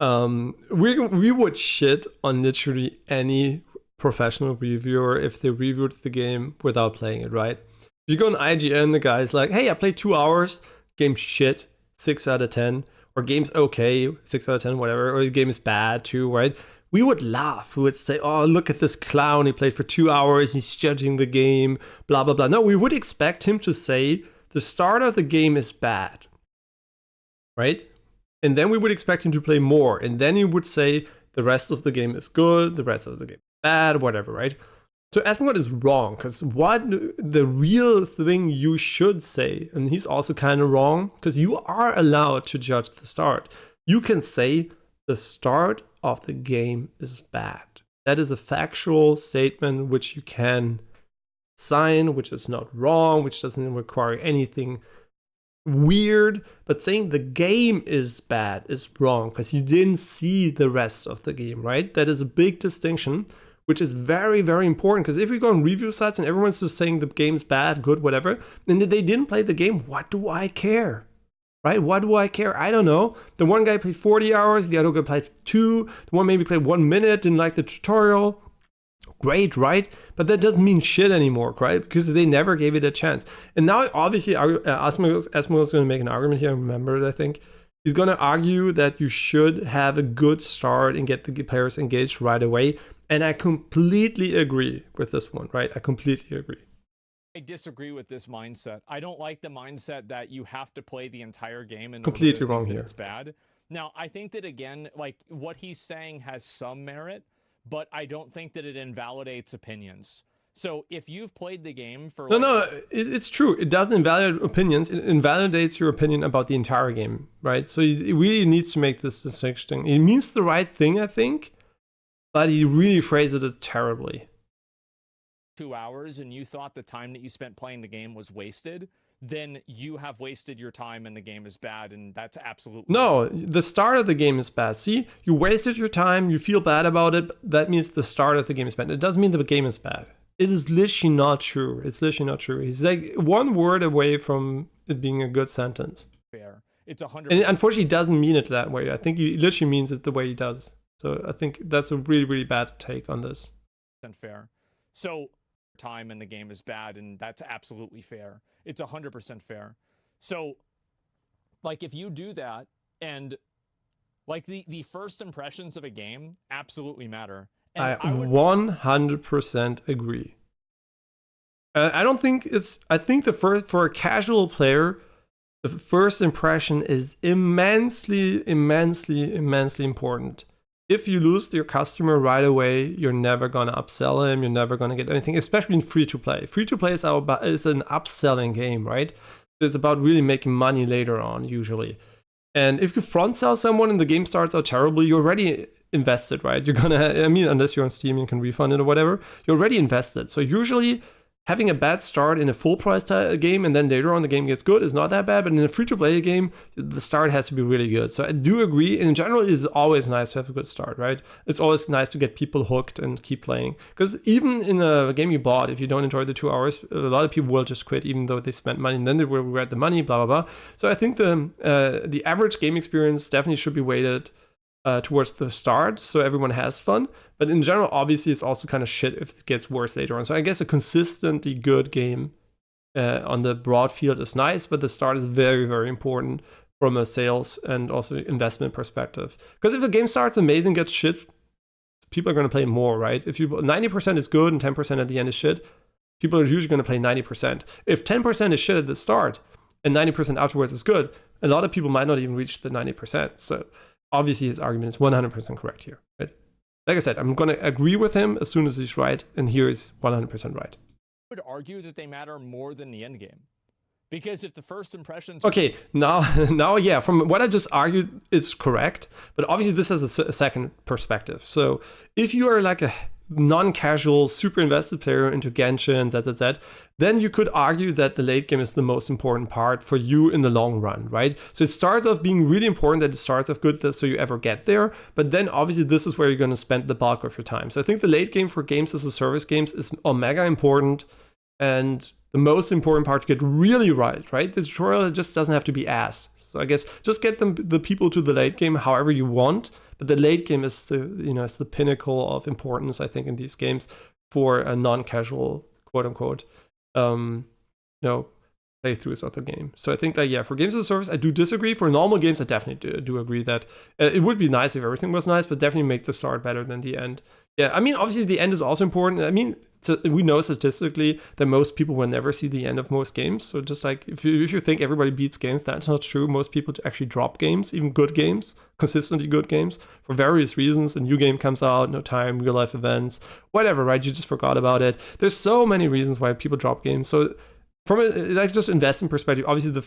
we would shit on literally any professional reviewer if they reviewed the game without playing it, right? If you go on IGN, the guy's like, hey, I played 2 hours, game shit, 6 out of 10, or game's okay, 6 out of 10, whatever, or the game is bad too, right? We would laugh. We would say, oh, look at this clown. He played for 2 hours. He's judging the game, blah, blah, blah. No, we would expect him to say the start of the game is bad, right? And then we would expect him to play more. And then he would say the rest of the game is good, the rest of the game is bad, whatever, right? So Asmongold is wrong, because what the real thing you should say, and he's also kind of wrong, because you are allowed to judge the start. You can say the start of the game is bad. That is a factual statement which you can sign, which is not wrong, which doesn't require anything weird. But saying the game is bad is wrong because you didn't see the rest of the game, right? That is a big distinction, which is very, very important, because if we go on review sites and everyone's just saying the game's bad, good, whatever, and they didn't play the game, what do I care? Right? What do I care? I don't know. The one guy played 40 hours, the other guy played 2, the one maybe played 1 minute, didn't like the tutorial. Great, right? But that doesn't mean shit anymore, right? Because they never gave it a chance. And now, obviously, Asmongold is going to make an argument here. I remember it, I think. He's going to argue that you should have a good start and get the players engaged right away. And I completely agree with this one, right? I completely agree. I disagree with this mindset. I don't like the mindset that you have to play the entire game in completely order to wrong think that here. It's bad. Now, I think that, again, like, what he's saying has some merit, but I don't think that it invalidates opinions. So if you've played the game for it's true. It doesn't invalidate opinions. It invalidates your opinion about the entire game, right? So he really needs to make this distinction. He means the right thing, I think, but he really phrased it terribly. 2 hours and you thought the time that you spent playing the game was wasted, then you have wasted your time and the game is bad, and that's absolutely no. The start of the game is bad. See, you wasted your time, you feel bad about it. That means the start of the game is bad. It doesn't mean the game is bad. It is literally not true. It's literally not true. He's like one word away from it being a good sentence. Fair. It's 100%. And unfortunately, he doesn't mean it that way. I think he literally means it the way he does. So I think that's a really, really bad take on this. Fair. So time and the game is bad, and that's absolutely fair. It's 100% fair. So, like, if you do that, and like the first impressions of a game absolutely matter. And I would 100% agree. I don't think it's. I think the first, for a casual player, the first impression is immensely, immensely, immensely important. if you lose your customer right away, you're never gonna upsell him. You're never gonna get anything, especially in free to play. Free to play is an upselling game, right? It's about really making money later on, usually. And if you front sell someone and the game starts out terribly, you're already invested, right? You're gonna, I mean, unless you're on Steam, you can refund it or whatever. You're already invested. So usually, having a bad start in a full price game and then later on the game gets good is not that bad, but in a free to play game, the start has to be really good. So I do agree. In general, it's always nice to have a good start, right? It's always nice to get people hooked and keep playing. Because even in a game you bought, if you don't enjoy the 2 hours, a lot of people will just quit, even though they spent money and then they will regret the money, blah, blah, blah. So I think the average game experience definitely should be weighted towards the start, so everyone has fun. But in general, obviously, it's also kind of shit if it gets worse later on. So I guess a consistently good game on the broad field is nice, but the start is very, very important from a sales and also investment perspective. Because if a game starts amazing, gets shit, people are going to play more, right? If 90% is good and 10% at the end is shit, people are usually going to play 90%. If 10% is shit at the start and 90% afterwards is good, a lot of people might not even reach the 90%. So obviously, his argument is 100% correct here, right? Like I said, I'm going to agree with him as soon as he's right, and here is 100% right. I would argue that they matter more than the end game. Because if the first impressions... Okay, now, yeah, from what I just argued, it's correct, but obviously this has a second perspective. So if you are like a non-casual, super invested player into Genshin, ZZZ, then you could argue that the late game is the most important part for you in the long run, right? So it starts off being really important that it starts off good so you ever get there, but then obviously this is where you're going to spend the bulk of your time. So I think the late game for games as a service games is mega important, and the most important part to get really right? The tutorial just doesn't have to be ass. So I guess just get the people to the late game however you want, but the late game is the pinnacle of importance, I think, in these games for a non-casual, quote unquote, playthroughs of the game. So I think that, yeah, for games as a service, I do disagree. For normal games, I definitely do agree that it would be nice if everything was nice, but definitely make the start better than the end. Yeah, I mean, obviously the end is also important. I mean, we know statistically that most people will never see the end of most games. So just like if you think everybody beats games, that's not true. Most people actually drop games, even good games, consistently good games, for various reasons. A new game comes out, no time, real life events, whatever, right? You just forgot about it. There's so many reasons why people drop games. So from a just investment perspective, obviously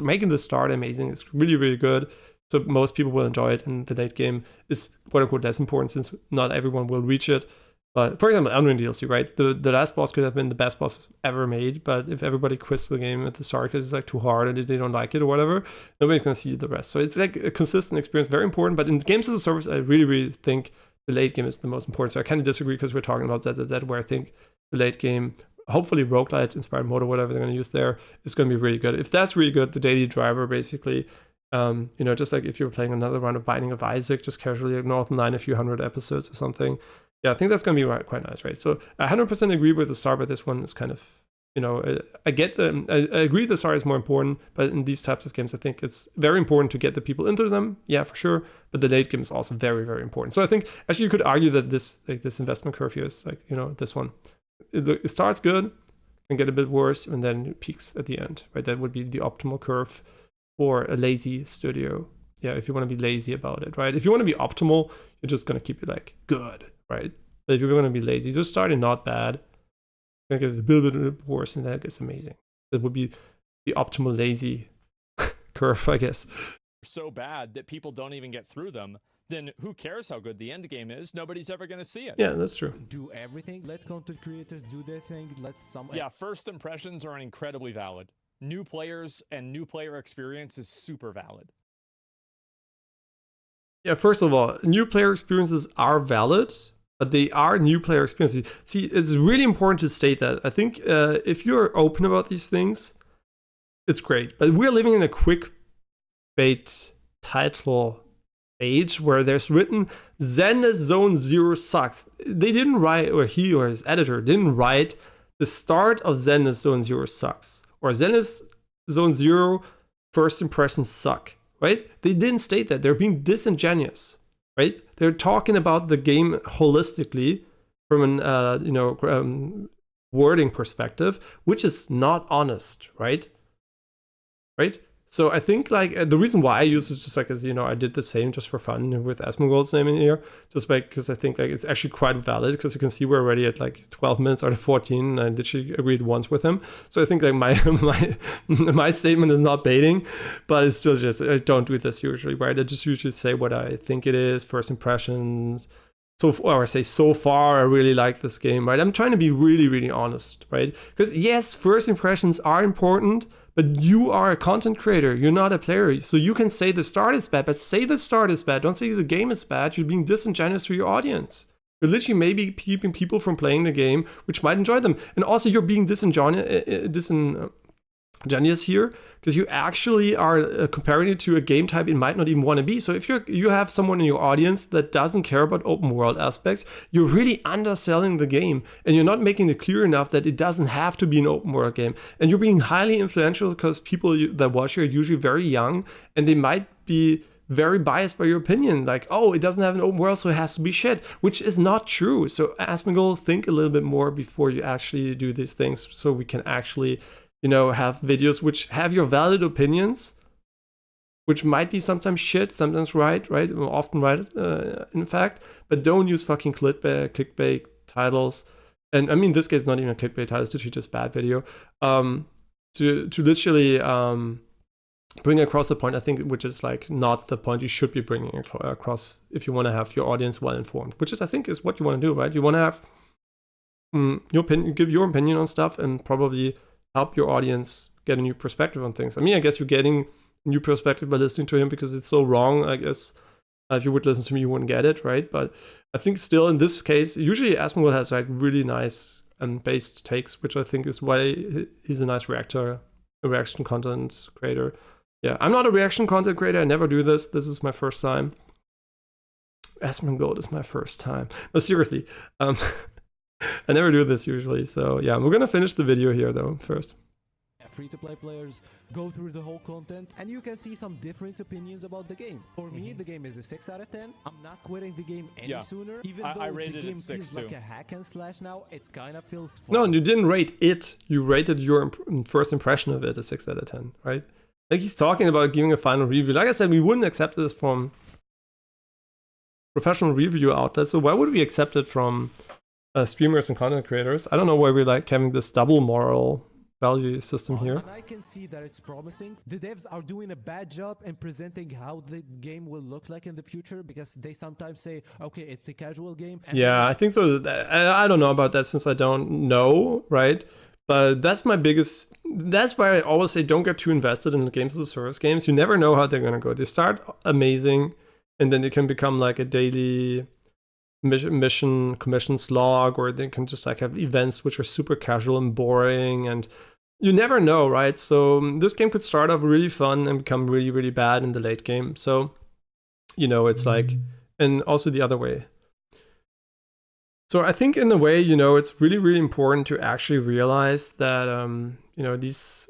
making the start amazing is really, really good. So most people will enjoy it, and the late game is quote unquote less important since not everyone will reach it. But for example, Elden Ring DLC, right? The last boss could have been the best boss ever made, but if everybody quits the game at the start because it's like too hard and they don't like it or whatever, nobody's gonna see the rest. So it's like a consistent experience, very important. But in games as a service, I really, really think the late game is the most important. So I kind of disagree because we're talking about ZZZ, where I think the late game, hopefully roguelite inspired mode or whatever they're going to use there, is going to be really good. If that's really good, the daily driver basically, just like if you're playing another round of Binding of Isaac, just casually North Line a few hundred episodes or something. Yeah, I think that's going to be quite nice, right? So I 100% agree with the start, but this one is kind of, I agree the start is more important, but in these types of games, I think it's very important to get the people into them, yeah, for sure, but the late game is also very, very important. So I think actually you could argue that this investment curve here is like, this one. It starts good, can get a bit worse, and then it peaks at the end, right? That would be the optimal curve for a lazy studio. Yeah, if you want to be lazy about it, right? If you want to be optimal, you're just going to keep it like good, right? But if you're going to be lazy, just starting not bad, going to get a little bit worse, and that gets amazing. That would be the optimal lazy curve, I guess. So bad that people don't even get through them, then who cares how good the end game is? Nobody's ever going to see it. Yeah, that's true. Do everything. Let content creators do their thing. Yeah, first impressions are incredibly valid. New players and new player experience is super valid. Yeah, first of all, new player experiences are valid, but they are new player experiences. See, it's really important to state that. I think if you're open about these things, it's great. But we're living in a clickbait title age where there's written Zenless Zone Zero sucks. They didn't write, or he or his editor didn't write, the start of Zenless Zone Zero sucks, or Zenless Zone Zero first impressions suck, right? They didn't state that. They're being disingenuous, right? They're talking about the game holistically from an wording perspective, which is not honest, right? So I think like the reason why I use it just like is, you know, I did the same just for fun with Asmongold'S name in here, just because I think like it's actually quite valid, because you can see we're already at like 12 minutes out of 14, and I literally agreed once with him. So I think like my statement is not baiting, but it's still just, I don't do this usually, right? I just usually say what I think it is, first impressions. Or I say so far I really like this game, right? I'm trying to be really, really honest, right? Because yes, first impressions are important, but you are a content creator, you're not a player. So you can say the start is bad, but say the start is bad. Don't say the game is bad. You're being disingenuous to your audience. You're literally maybe keeping people from playing the game, which might enjoy them. And also you're being disingenuous here, because you actually are comparing it to a game type it might not even want to be. So if you have someone in your audience that doesn't care about open world aspects, you're really underselling the game, and you're not making it clear enough that it doesn't have to be an open world game. And you're being highly influential, because people that watch you are usually very young, and they might be very biased by your opinion, like, oh, it doesn't have an open world, so it has to be shit, which is not true. So Asmongold, think a little bit more before you actually do these things, so we can actually, you know, have videos which have your valid opinions, which might be sometimes shit, sometimes right, often right, in fact, but don't use fucking clickbait titles. And I mean, this case is not even a clickbait title, it's literally just bad video. To literally bring across the point, I think, which is like not the point you should be bringing across if you want to have your audience well informed, which is, I think, is what you want to do, right? You want to have your opinion, give your opinion on stuff, and probably help your audience get a new perspective on things. I mean, I guess you're getting a new perspective by listening to him, because it's so wrong. I guess if you would listen to me, you wouldn't get it, right? But I think still in this case, usually Asmongold has like really nice and based takes, which I think is why he's a nice reaction content creator. Yeah, I'm not a reaction content creator. I never do this. This is my first time. Asmongold is my first time. No, seriously. I never do this usually, so yeah, we're gonna finish the video here though first. Free-to-play players go through the whole content, and you can see some different opinions about the game. For me, the game is a 6 out of 10. I'm not quitting the game any sooner, even though the game feels like a hack and slash now. It kind of feels fun. No, you didn't rate it. You rated your first impression of it a 6 out of 10, right? Like, he's talking about giving a final review. Like I said, we wouldn't accept this from professional review outlets, so why would we accept it from streamers and content creators? I don't know why we're like having this double moral value system here. And I can see that it's promising. The devs are doing a bad job in presenting how the game will look like in the future, because they sometimes say, okay, it's a casual game. Yeah, I think so. I don't know about that, since I don't know, right? But that's my biggest, that's why I always say don't get too invested in the games as a service games. You never know how they're gonna go. They start amazing, and then they can become like a daily mission commission slog, or they can just like have events which are super casual and boring, and you never know, right? So this game could start off really fun and become really, really bad in the late game. So, you know, it's like, and also the other way. So I think in a way, you know, it's really, really important to actually realize that, you know, these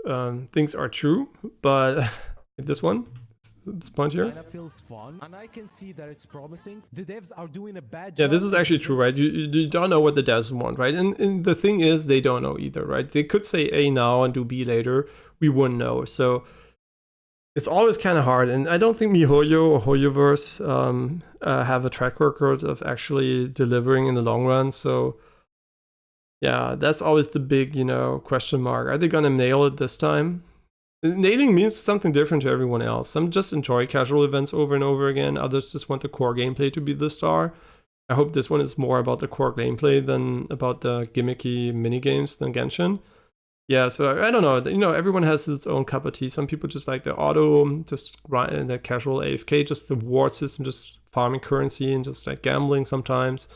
things are true, but this point here. Kind of feels fun, and I can see that it's promising. The devs are doing a bad job. Yeah, this is actually true, right? You don't know what the devs want, right? And the thing is, they don't know either, right? They could say A now and do B later. We wouldn't know. So it's always kind of hard. And I don't think MiHoYo or HoYoverse have a track record of actually delivering in the long run. So yeah, that's always the big, you know, question mark. Are they going to nail it this time? Nailing means something different to everyone else. Some just enjoy casual events over and over again. Others just want the core gameplay to be the star. I hope this one is more about the core gameplay than about the gimmicky minigames than Genshin. Yeah, so I don't know. You know, everyone has his own cup of tea. Some people just like the auto, just the casual AFK, just the war system, just farming currency and just like gambling sometimes.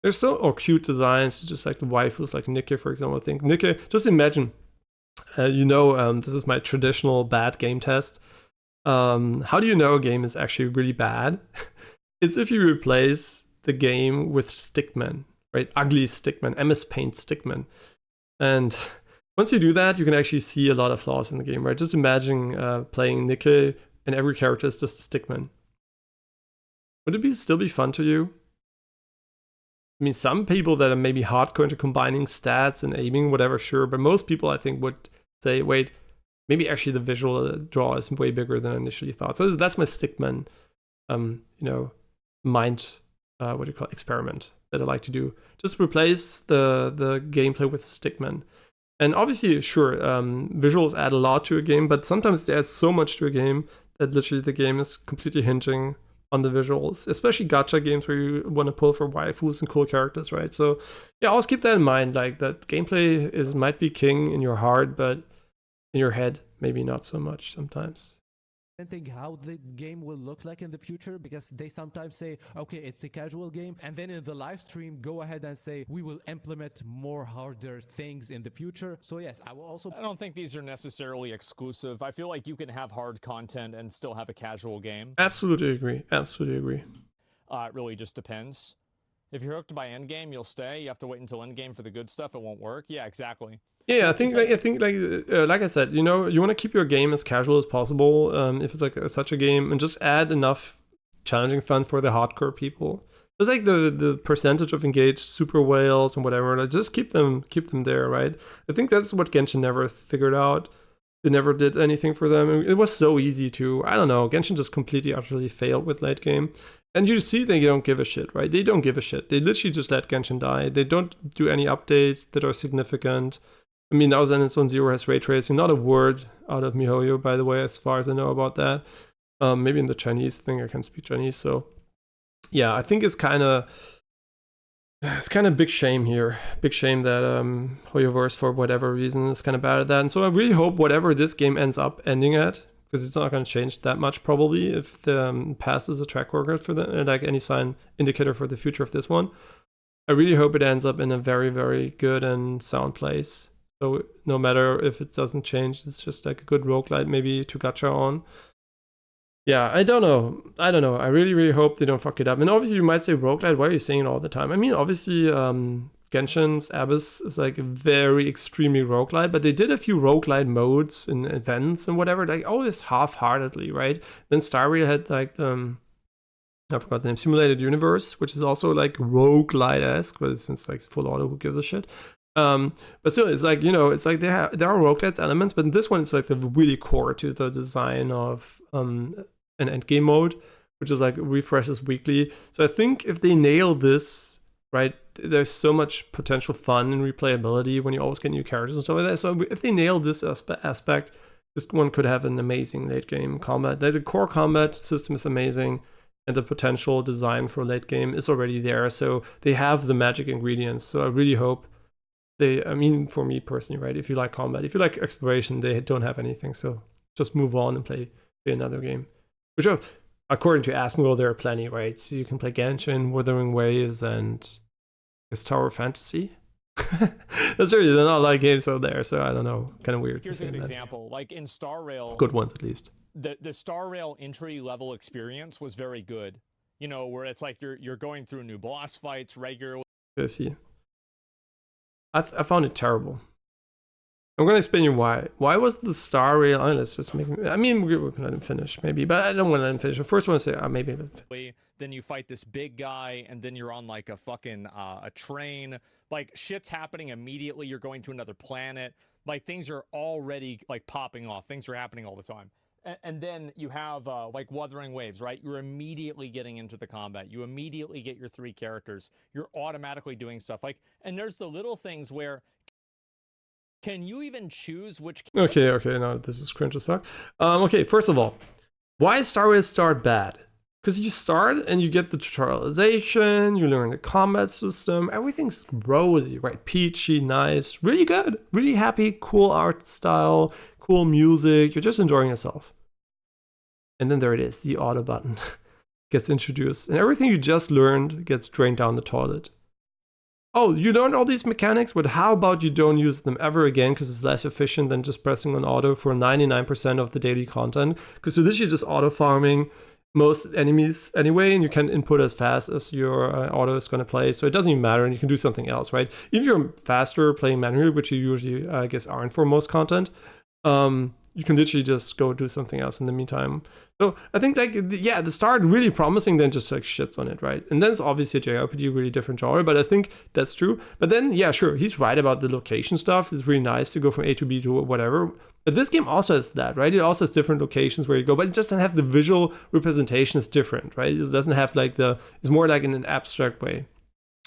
There's so, or cute designs, just like the waifus, like Nikke, for example. I think Nikke, just imagine. You know, this is my traditional bad game test. How do you know a game is actually really bad? It's if you replace the game with stickmen, right? Ugly stickmen, MS Paint stickmen. And once you do that, you can actually see a lot of flaws in the game, right? Just imagine playing Nikke and every character is just a stickman. Would it still be fun to you? I mean, some people that are maybe hardcore into combining stats and aiming, whatever, sure. But most people, I think, would say, wait, maybe actually the visual draw is way bigger than I initially thought. So that's my stickman, mind, what do you call it, experiment that I like to do. Just replace the gameplay with stickman. And obviously, sure, visuals add a lot to a game, but sometimes they add so much to a game that literally the game is completely hinging on the visuals, especially gacha games where you want to pull for waifus and cool characters, right? So yeah, always keep that in mind, like that gameplay might be king in your heart, but in your head, maybe not so much sometimes. Think how the game will look like in the future, because they sometimes say, okay, it's a casual game, and then in the live stream go ahead and say we will implement more harder things in the future. So yes, I will also, I don't think these are necessarily exclusive. I feel like you can have hard content and still have a casual game. Absolutely agree. It really just depends. If you're hooked by endgame, you'll stay. You have to wait until endgame for the good stuff. It won't work. Yeah, exactly. Yeah, I think like I said, you want to keep your game as casual as possible. If it's like such a game, and just add enough challenging fun for the hardcore people. It's like the percentage of engaged super whales and whatever. Like just keep them there, right? I think that's what Genshin never figured out. It never did anything for them. It was so easy to, I don't know, Genshin just completely utterly failed with late game. And you see they don't give a shit, right? They don't give a shit. They literally just let Genshin die. They don't do any updates that are significant. I mean, now Zenless Zone Zero has ray tracing. Not a word out of MiHoYo, by the way, as far as I know about that. Maybe in the Chinese thing, I can speak Chinese. So, yeah, I think it's kind of big shame here. Big shame that HoYoverse, for whatever reason, is kind of bad at that. And so I really hope whatever this game ends up ending at, because it's not going to change that much probably if the past is a track record for the like any sign indicator for the future of this one. I really hope it ends up in a very, very good and sound place. So no matter if it doesn't change, it's just like a good roguelite maybe to gacha on. Yeah, I don't know. I really, really hope they don't fuck it up. And obviously you might say roguelite, why are you saying it all the time? I mean, obviously Genshin's Abyss is like very extremely roguelite, but they did a few roguelite modes and events and whatever, like always half-heartedly, right? Then Star Rail had like I forgot the name, Simulated Universe, which is also like roguelite-esque, but since like full auto, who gives a shit? But still, it's like, it's like there are roguelite elements, but in this one, it's like the really core to the design of an endgame mode, which is like refreshes weekly. So I think if they nail this, right, there's so much potential fun and replayability when you always get new characters and stuff like that. So if they nail this aspect, this one could have an amazing late game combat. Like the core combat system is amazing, and the potential design for late game is already there. So they have the magic ingredients. So I really hope for me personally, right, if you like combat, if you like exploration, they don't have anything, so just move on and play another game. Which, according to Asmongold, there are plenty, right? So you can play Genshin, Wuthering Waves, and Tower of Fantasy. That's really, they're not like games out there, so I don't know, kind of weird. Here's a good example, like in Star Rail, good ones at least. The Star Rail entry level experience was very good. Where it's like you're going through new boss fights regularly. I see. I found it terrible. I'm going to explain you why. Why was the Star Rail... let's just make... I mean, we can let him finish, maybe. But I don't want to let him finish. I first want to say, maybe... Then you fight this big guy, and then you're on, like, a fucking a train. Like, shit's happening immediately. You're going to another planet. Like, things are already, like, popping off. Things are happening all the time. And then you have, like, Wuthering Waves, right? You're immediately getting into the combat. You immediately get your 3 characters. You're automatically doing stuff. Like, and there's the little things where... Can you even choose which... Okay, no, this is cringe as fuck. Okay, first of all, why is Star Rail start bad? Because you start and you get the tutorialization, you learn the combat system, everything's rosy, right? Peachy, nice, really good, really happy, cool art style, cool music, you're just enjoying yourself. And then there it is, the auto button gets introduced, and everything you just learned gets drained down the toilet. Oh, you learned all these mechanics, but how about you don't use them ever again because it's less efficient than just pressing on auto for 99% of the daily content? Because so this you're just auto farming most enemies anyway, and you can input as fast as your auto is going to play, so it doesn't even matter, and you can do something else, right? If you're faster playing manually, which you usually, I guess, aren't for most content, you can literally just go do something else in the meantime. So I think like, yeah, the start really promising, then just like shits on it, right? And then it's obviously a JRPG, really different genre, but I think that's true. But then, yeah, sure, he's right about the location stuff. It's really nice to go from A to B to whatever. But this game also has that, right? It also has different locations where you go, but it just doesn't have the visual representation is different, right? It just doesn't have like it's more like in an abstract way.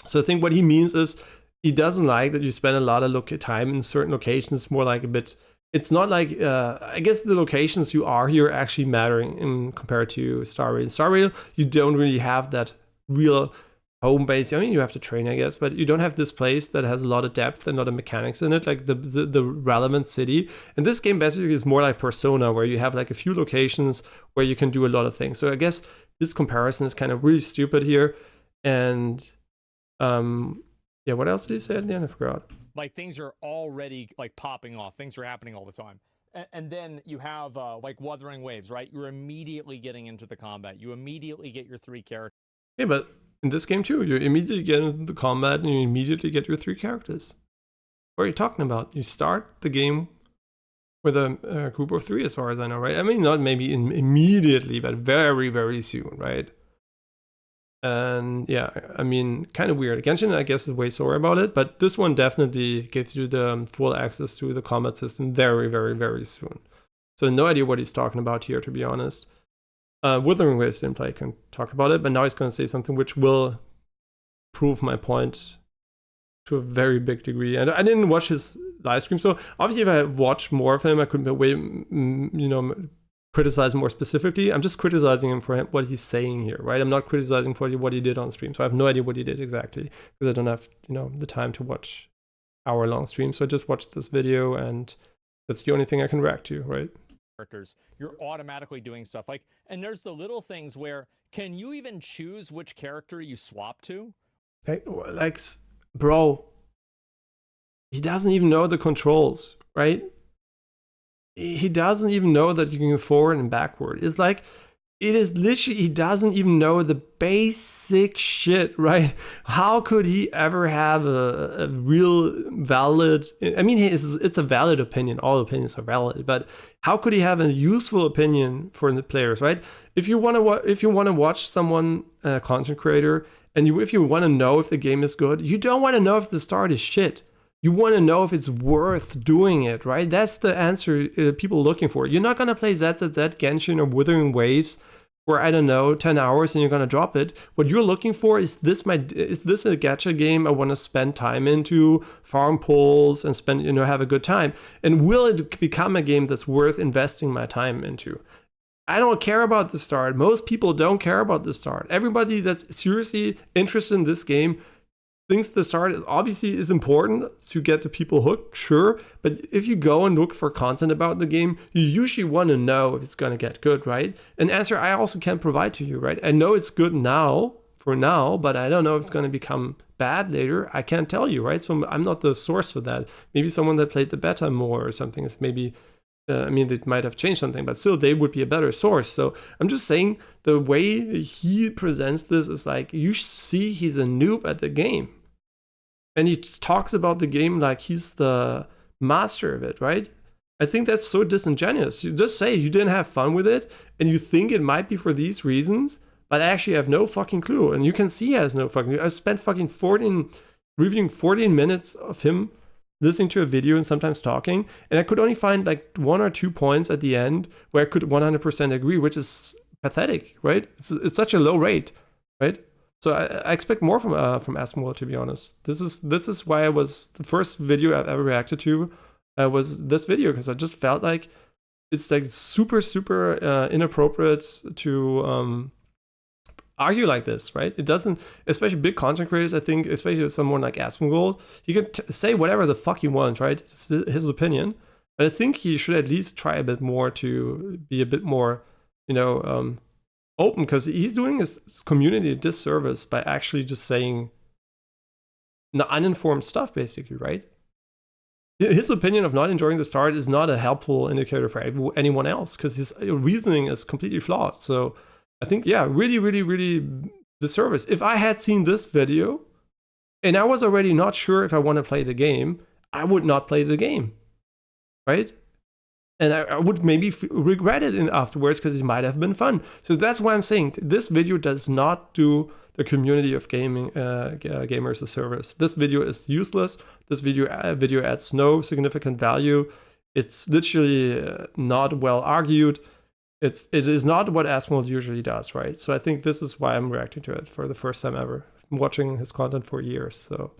So I think what he means is he doesn't like that you spend a lot of time in certain locations. It's more like a bit, it's not like, I guess the locations you are here actually mattering in compared to Star Rail. In Star Rail, you don't really have that real home base. I mean, you have to train, I guess, but you don't have this place that has a lot of depth and a lot of mechanics in it, like the relevant city. And this game basically is more like Persona, where you have like a few locations where you can do a lot of things. So I guess this comparison is kind of really stupid here. And yeah, what else did he say at the end? I forgot. Like things are already like popping off. Things are happening all the time. And then you have like Wuthering Waves, right? You're immediately getting into the combat. You immediately get your 3 characters. Yeah, but in this game too, you immediately get into the combat and you immediately get your 3 characters. What are you talking about? You start the game with a group of 3, as far as I know, right? I mean, not maybe immediately, but very, very soon, right? And yeah, I mean, kind of weird. Genshin, I guess, is way slower about it, but this one definitely gives you the full access to the combat system very, very, very soon. So no idea what he's talking about here, to be honest. Wuthering Waves didn't play, I can talk about it, but now he's going to say something which will prove my point to a very big degree. And I didn't watch his live stream, so obviously if I watched more of him, I could criticize more specifically. I'm just criticizing him for what he's saying here, right? I'm not criticizing for what he did on stream, so I have no idea what he did exactly, because I don't have the time to watch hour-long streams. So I just watched this video, and that's the only thing I can react to, right? Characters, you're automatically doing stuff like, and there's the little things where can you even choose which character you swap to? Like, bro, he doesn't even know the controls, right? He doesn't even know that you can go forward and backward. It's like, it is literally, he doesn't even know the basic shit, right? How could he ever have a real valid, I mean, it's a valid opinion. All opinions are valid, but how could he have a useful opinion for the players, right? If you want to watch someone, a content creator, and if you want to know if the game is good, you don't want to know if the start is shit. You want to know if it's worth doing it, right? That's the answer people are looking for. You're not going to play ZZZ, Genshin, or Wuthering Waves for, I don't know, 10 hours and you're going to drop it. What you're looking for is this a gacha game I want to spend time into, farm polls, and have a good time? And will it become a game that's worth investing my time into? I don't care about the start. Most people don't care about the start. Everybody that's seriously interested in this game thinks the start obviously is important to get the people hooked, sure. But if you go and look for content about the game, you usually want to know if it's going to get good, right? An answer I also can't provide to you, right? I know it's good for now, but I don't know if it's going to become bad later. I can't tell you, right? So I'm not the source for that. Maybe someone that played the beta more or something is maybe, they might have changed something, but still they would be a better source. So I'm just saying the way he presents this is like, you see he's a noob at the game. And he just talks about the game like he's the master of it, right? I think that's so disingenuous. You just say you didn't have fun with it, and you think it might be for these reasons, but I actually have no fucking clue. And you can see he has no fucking clue. I spent fucking reviewing 14 minutes of him listening to a video and sometimes talking, and I could only find like 1 or 2 points at the end where I could 100% agree, which is pathetic, right? It's such a low rate, right? So I expect more from Asmongold, to be honest. This is why the first video I've ever reacted to was this video, because I just felt like it's like super, super inappropriate to argue like this, right? It doesn't, especially big content creators, I think, especially with someone like Asmongold, you can say whatever the fuck you want, right? It's his opinion. But I think he should at least try a bit more to be a bit more, open, because he's doing his community a disservice by actually just saying uninformed stuff, basically, right? His opinion of not enjoying the start is not a helpful indicator for anyone else, because his reasoning is completely flawed. So I think, yeah, really, really, really disservice. If I had seen this video and I was already not sure if I want to play the game, I would not play the game, right? And I would maybe regret it afterwards because it might have been fun. So that's why I'm saying this video does not do the community of gaming gamers a service. This video is useless. This video adds no significant value. It's literally not well argued. It is not what Asmongold usually does, right? So I think this is why I'm reacting to it for the first time ever. I'm watching his content for years, so.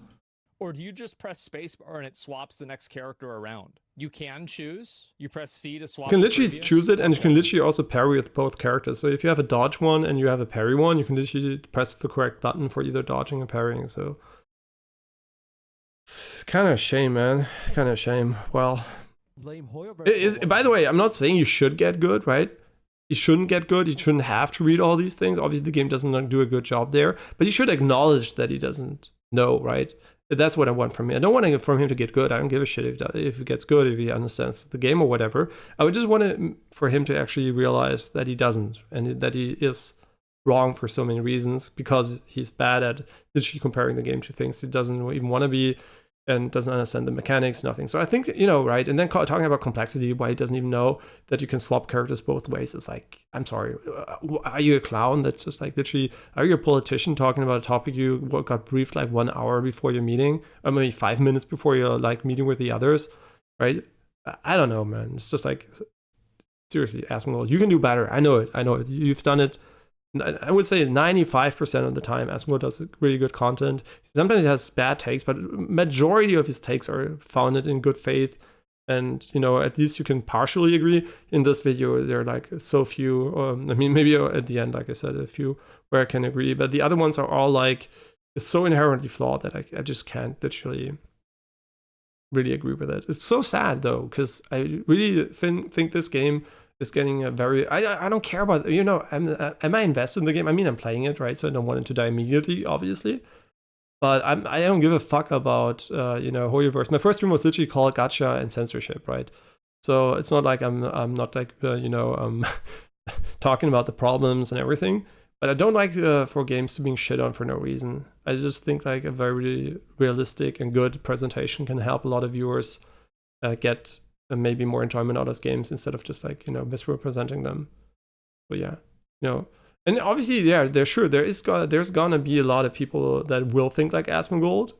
Or do you just press spacebar and it swaps the next character around? You can choose. You press C to swap. You can literally choose it, and you can literally also parry with both characters. So if you have a dodge one and you have a parry one, you can literally press the correct button for either dodging or parrying. So it's kind of a shame, man. Kind of a shame. Well, by the way, I'm not saying you should get good, right? You shouldn't get good. You shouldn't have to read all these things. Obviously, the game doesn't do a good job there, but you should acknowledge that he doesn't know, right? That's what I want from him. I don't want from him to get good. I don't give a shit if he gets good, if he understands the game or whatever. I would just want for him to actually realize that he doesn't, and that he is wrong for so many reasons, because he's bad at literally comparing the game to things he doesn't even want to be, and doesn't understand the mechanics, nothing. So I think, right? And then talking about complexity, why he doesn't even know that you can swap characters both ways, is like, I'm sorry, are you a clown? That's just like, literally, are you a politician talking about a topic you got briefed like 1 hour before your meeting, or maybe 5 minutes before your like meeting with the others, right? I don't know, man. It's just like, seriously, Asmongold, you can do better. I know it. You've done it. I would say 95% of the time, Asmongold does really good content. Sometimes he has bad takes, but majority of his takes are founded in good faith. And, at least you can partially agree. In this video, there are like so few, I mean, maybe at the end, like I said, a few where I can agree. But the other ones are all like, it's so inherently flawed that I just can't literally really agree with it. It's so sad, though, because I really think this game is getting a very, I don't care about, am I invested in the game? I mean, I'm playing it, right? So I don't want it to die immediately, obviously. But I don't give a fuck about, Hoyoverse. My first stream was literally called Gacha and Censorship, right? So it's not like I'm not like, talking about the problems and everything. But I don't like for games to being shit on for no reason. I just think like a very realistic and good presentation can help a lot of viewers get maybe more enjoyment out of games, instead of just like, misrepresenting them. But yeah, and obviously, yeah, there's gonna be a lot of people that will think like Asmongold,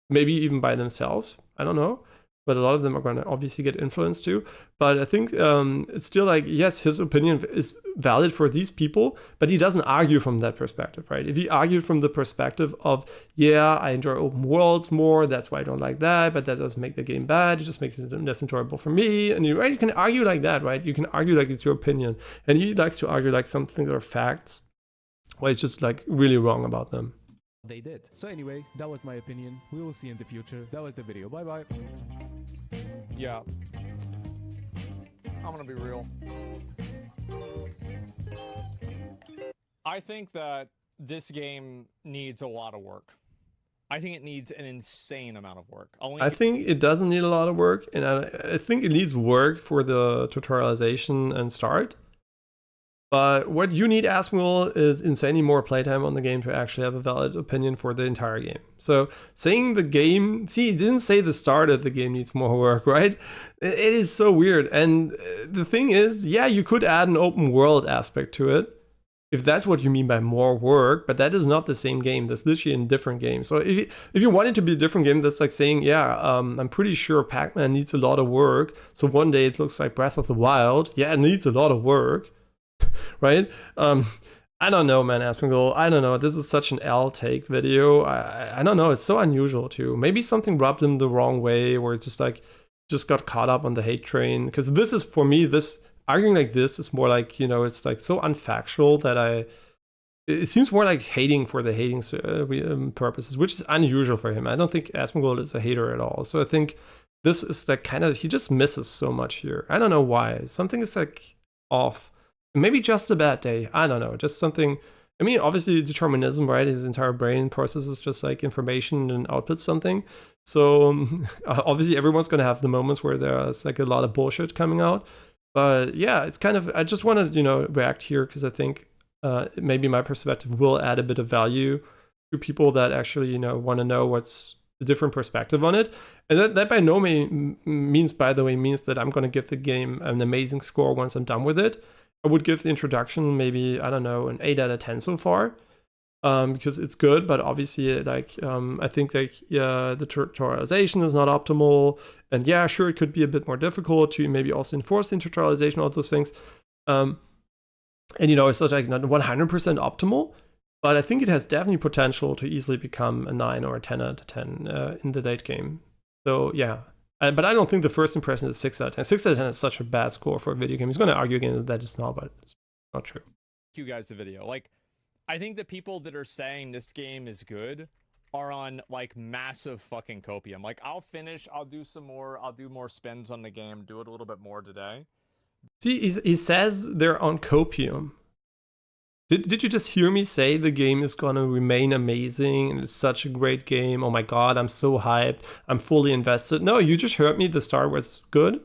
maybe even by themselves. I don't know. But a lot of them are going to obviously get influenced too. But I think it's still like, yes, his opinion is valid for these people, but he doesn't argue from that perspective, right? If he argued from the perspective of, yeah, I enjoy open worlds more, that's why I don't like that, but that doesn't make the game bad, it just makes it less enjoyable for me. And you can argue like that, right? You can argue like it's your opinion. And he likes to argue like some things are facts, while it's just like really wrong about them. They did. So anyway, that was my opinion. We will see in the future. That was the video. Bye bye. Yeah. I'm gonna be real. I think that this game needs a lot of work. I think it needs an insane amount of work. I think it doesn't need a lot of work, and I think it needs work for the tutorialization and start. But what you need, Asmongold, is insanely more playtime on the game to actually have a valid opinion for the entire game. So saying the game, see, he didn't say the start of the game needs more work, right? It is so weird. And the thing is, yeah, you could add an open world aspect to it, if that's what you mean by more work, but that is not the same game. That's literally a different game. So if you want it to be a different game, that's like saying, yeah, I'm pretty sure Pac-Man needs a lot of work. So one day it looks like Breath of the Wild. Yeah, it needs a lot of work. Right? I don't know, man, Asmongold. I don't know. This is such an L-take video. I don't know. It's so unusual, too. Maybe something rubbed him the wrong way, or it just got caught up on the hate train. Because this is, for me, arguing like this is more like, it's like so unfactual that it seems more like hating for the hating purposes, which is unusual for him. I don't think Asmongold is a hater at all. So I think this is like he just misses so much here. I don't know why. Something is like off. Maybe just a bad day. I don't know. Just something. I mean, obviously determinism, right? His entire brain processes just like information and outputs something. So obviously everyone's going to have the moments where there's like a lot of bullshit coming out. But yeah, it's kind of, I just want to, react here because I think maybe my perspective will add a bit of value to people that actually, want to know what's a different perspective on it. And that by no means, by the way, means that I'm going to give the game an amazing score once I'm done with it. I would give the introduction maybe, I don't know, an 8 out of 10 so far. Because it's good, but obviously, like, I think, like, yeah, the tutorialization is not optimal, and yeah, sure, it could be a bit more difficult to maybe also enforce the tutorialization, all those things. And you know, it's not like not 100% optimal, but I think it has definitely potential to easily become a 9 or a 10 out of 10 in the late game. So yeah, but I don't think the first impression is 6 out of 10. 6 out of 10 is such a bad score for a video game. He's going to argue again that it's not, but it's not true. You guys a video. Like, I think the people that are saying this game is good are on like massive fucking copium. Like, I'll finish, I'll do more spins on the game, do it a little bit more today. See, he says they're on copium. Did you just hear me say the game is gonna remain amazing and it's such a great game? Oh my god, I'm so hyped. I'm fully invested. No, you just heard me. The start was good.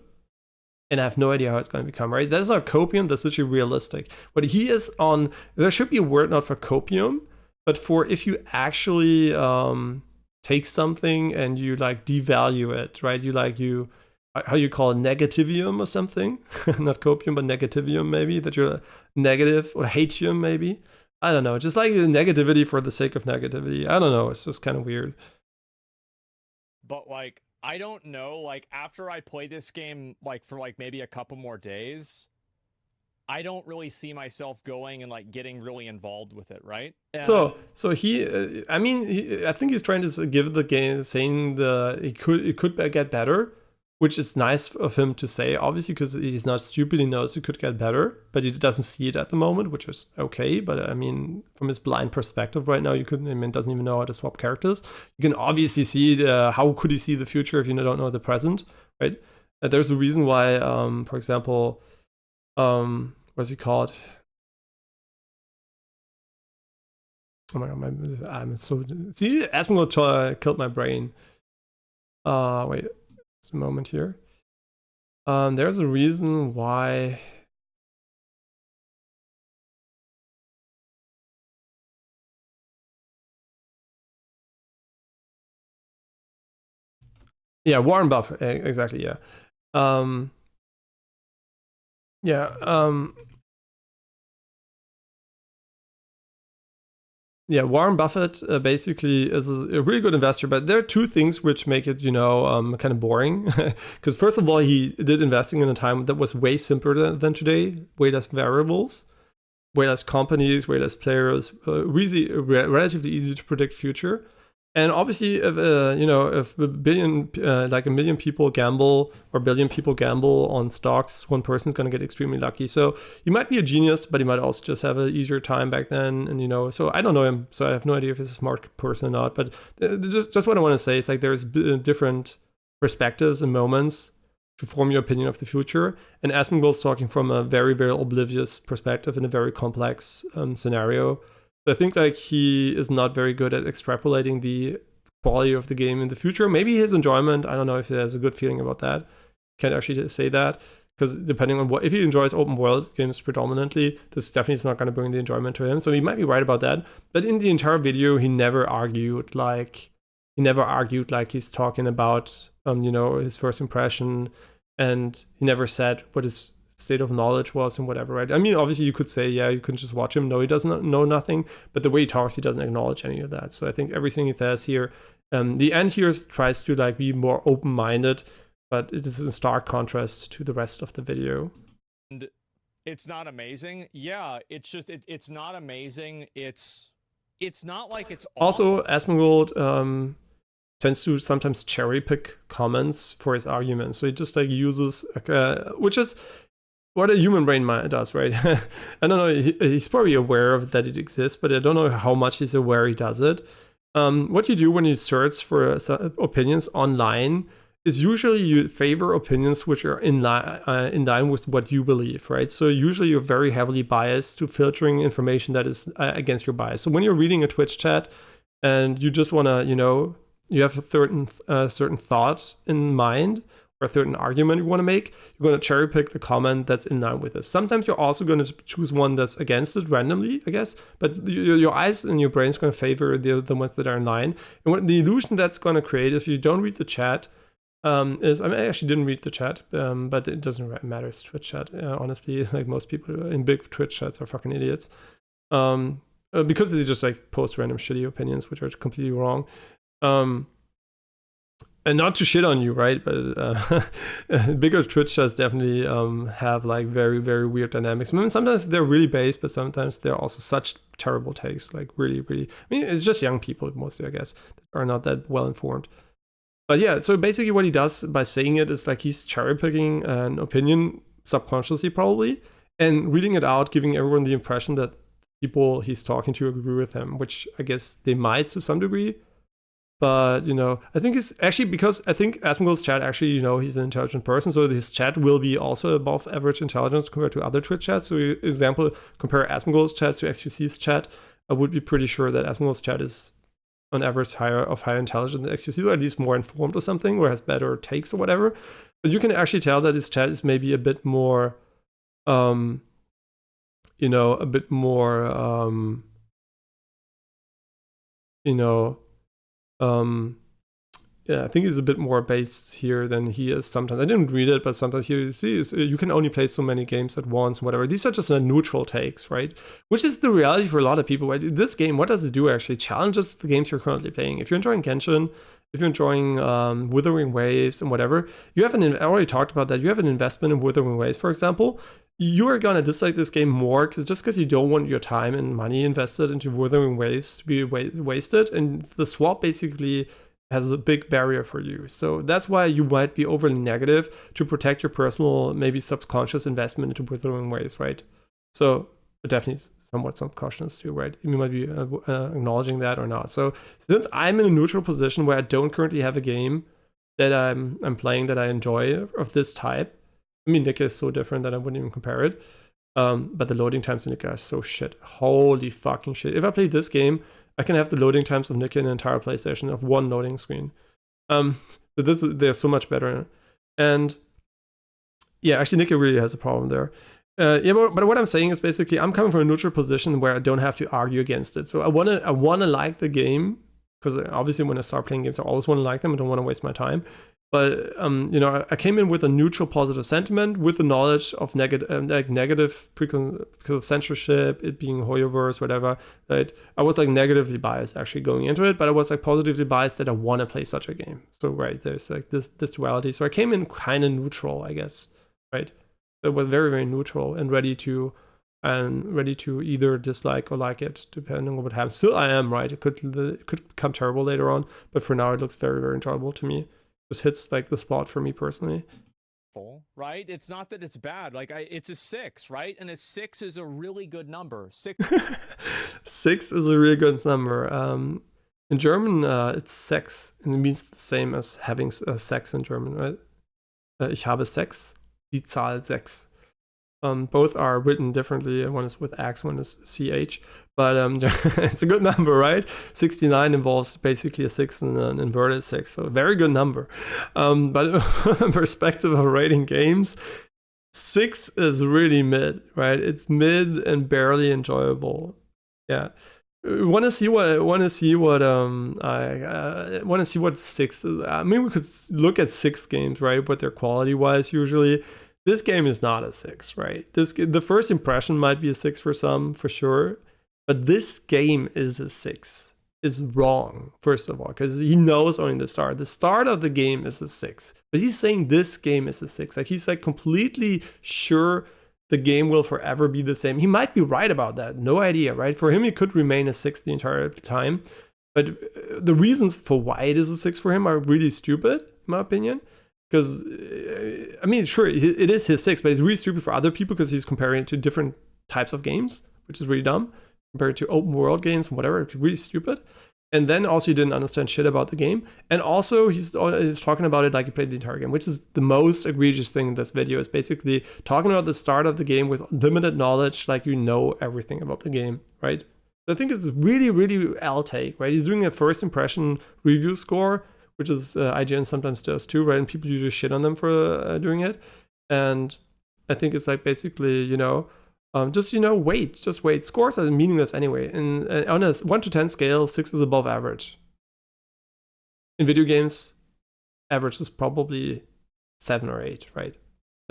And I have no idea how it's going to become, right? That's not copium, that's literally realistic. But he is on, there should be a word not for copium, but for if you actually take something and you like devalue it, right? You how you call it, negativium or something? Not copium, but negativium maybe, that you're negative, or hatium maybe. I don't know, just like the negativity for the sake of negativity. I don't know, it's just kind of weird. But like, I don't know, like, after I play this game, like, for, like, maybe a couple more days, I don't really see myself going and, like, getting really involved with it, right? And so he, I mean, I think he's trying to give the game, saying it could get better, which is nice of him to say, obviously, because he's not stupid. He knows it could get better, but he doesn't see it at the moment, which is okay. But I mean, from his blind perspective right now, doesn't even know how to swap characters. You can obviously see how could he see the future if you don't know the present, right? There's a reason why, for example, what's it called? Oh my god, I'm so, see, Asmongold killed my brain. Wait. A moment here. There's a reason why. Yeah, Warren Buffett. Exactly. Yeah. Yeah, Warren Buffett basically is a really good investor, but there are two things which make it, kind of boring. Because first of all, he did investing in a time that was way simpler than today, way less variables, way less companies, way less players, relatively easy to predict future. And obviously, if a million people gamble or billion people gamble on stocks, one person's going to get extremely lucky. So he might be a genius, but he might also just have an easier time back then. And so I don't know him, so I have no idea if he's a smart person or not. But just what I want to say is, like, there's different perspectives and moments to form your opinion of the future. And Asmongold's talking from a very, very oblivious perspective in a very complex scenario. I think, like, he is not very good at extrapolating the quality of the game in the future. Maybe his enjoyment, I don't know if he has a good feeling about that. Can't actually say that, because depending on if he enjoys open world games predominantly, this definitely is not going to bring the enjoyment to him. So he might be right about that. But in the entire video, he never argued like he's talking about his first impression, and he never said what his state of knowledge was and whatever, right? I mean, obviously you could say, yeah, you can just watch him. No, he doesn't know nothing, but the way he talks, he doesn't acknowledge any of that. So I think everything he says here, the end here tries to, like, be more open-minded, but it is in stark contrast to the rest of the video. And it's not amazing. Yeah, it's just, it's not amazing. It's not like it's also Asmongold tends to sometimes cherry pick comments for his arguments. So he just, like, uses, which is what a human brain does, right? I don't know, he's probably aware of that it exists, but I don't know how much he's aware he does it. What you do when you search for opinions online is usually you favor opinions which are in line with what you believe, right? So usually you're very heavily biased to filtering information that is against your bias. So when you're reading a Twitch chat and you just want to, you have a certain thought in mind, or a certain argument you want to make, you're going to cherry pick the comment that's in line with it. Sometimes you're also going to choose one that's against it randomly, I guess, but your eyes and your brain's going to favor the ones that are in line. And what the illusion that's going to create, if you don't read the chat, is, I actually didn't read the chat, but it doesn't matter. It's Twitch chat, honestly. Like, most people in big Twitch chats are fucking idiots, because they just like post random shitty opinions, which are completely wrong. And not to shit on you, right? But bigger Twitch chats definitely have like very, very weird dynamics. I mean, sometimes they're really based, but sometimes they're also such terrible takes. Like, really, really. I mean, it's just young people mostly, I guess, that are not that well informed. But yeah, so basically what he does by saying it is like he's cherry picking an opinion subconsciously, probably, and reading it out, giving everyone the impression that people he's talking to agree with him, which I guess they might to some degree. But, you know, I think it's actually because I think Asmongold'S chat actually, you know, he's an intelligent person. So his chat will be also above average intelligence compared to other Twitch chats. So, example, compare Asmongold'S chat to XQC's chat. I would be pretty sure that Asmongold'S chat is on average higher intelligence than XQC, or at least more informed or something, or has better takes or whatever. But you can actually tell that his chat is maybe a bit more, you know, a bit more, you know, yeah, I think he's a bit more based here than he is sometimes. I didn't read it, but sometimes you see you can only play so many games at once, whatever. These are just neutral takes, right? Which is the reality for a lot of people, right? This game, what does it do actually? Challenges the games you're currently playing. If you're enjoying Genshin, if you're enjoying Wuthering Waves and whatever, you have I already talked about that. You have an investment in Wuthering Waves, for example. You are gonna dislike this game more because you don't want your time and money invested into Wuthering Waves to be wasted, and the swap basically has a big barrier for you. So that's why you might be overly negative to protect your personal, maybe subconscious investment into Wuthering Waves, right? So definitely somewhat subconscious too, right? You might be acknowledging that or not. So since I'm in a neutral position where I don't currently have a game that I'm playing that I enjoy of this type, I mean, Nika is so different that I wouldn't even compare it. But the loading times in Nika are so shit. Holy fucking shit. If I play this game, I can have the loading times of Nika in an entire PlayStation of one loading screen. So they're so much better. And yeah, actually Nika really has a problem there. Yeah, but what I'm saying is basically I'm coming from a neutral position where I don't have to argue against it. So I wanna like the game, because obviously when I start playing games, I always want to like them. I don't want to waste my time. But you know, I came in with a neutral, positive sentiment, with the knowledge of negative because of censorship, it being Hoyoverse, whatever. Right? I was like negatively biased actually going into it, but I was like positively biased that I want to play such a game. So right, there's like this duality. So I came in kind of neutral, I guess. Right? So it was very, very neutral and ready to either dislike or like it, depending on what happens. Still, I am right. It could become terrible later on, but for now, it looks very, very enjoyable to me. Just hits like the spot for me personally. Right? It's not that it's bad. Like it's a 6, right? And a 6 is a really good number. 6. 6 is a really good number. In German, it's Sex, and it means the same as having sex in German, right? Ich habe Sex, die Zahl 6. Both are written differently. One is with X, one is CH. But it's a good number, right? 69 involves basically a 6 and an inverted 6. So a very good number. But from perspective of rating games, 6 is really mid, right? It's mid and barely enjoyable. Yeah. Want to see what 6 is. I mean, we could look at 6 games, right? But they're quality wise usually. This game is not a 6, right? The first impression might be a 6 for some, for sure. But this game is a 6. Is wrong, first of all, because he knows only the start. The start of the game is a 6. But he's saying this game is a 6. Like, he's like completely sure the game will forever be the same. He might be right about that. No idea, right? For him, it could remain a 6 the entire time. But the reasons for why it is a 6 for him are really stupid, in my opinion. Because, I mean, sure, it is his 6, but it's really stupid for other people because he's comparing it to different types of games, which is really dumb. Compared to open world games and whatever, it's really stupid. And then also he didn't understand shit about the game. And also he's talking about it like he played the entire game, which is the most egregious thing in this video, is basically talking about the start of the game with limited knowledge, like you know everything about the game, right? So I think it's really, really L take, right? He's doing a first impression review score which is IGN sometimes does too, right? And people usually shit on them for doing it. And I think it's like basically, just wait. Scores are meaningless anyway. And on a 1 to 10 scale, 6 is above average. In video games, average is probably 7 or 8, right?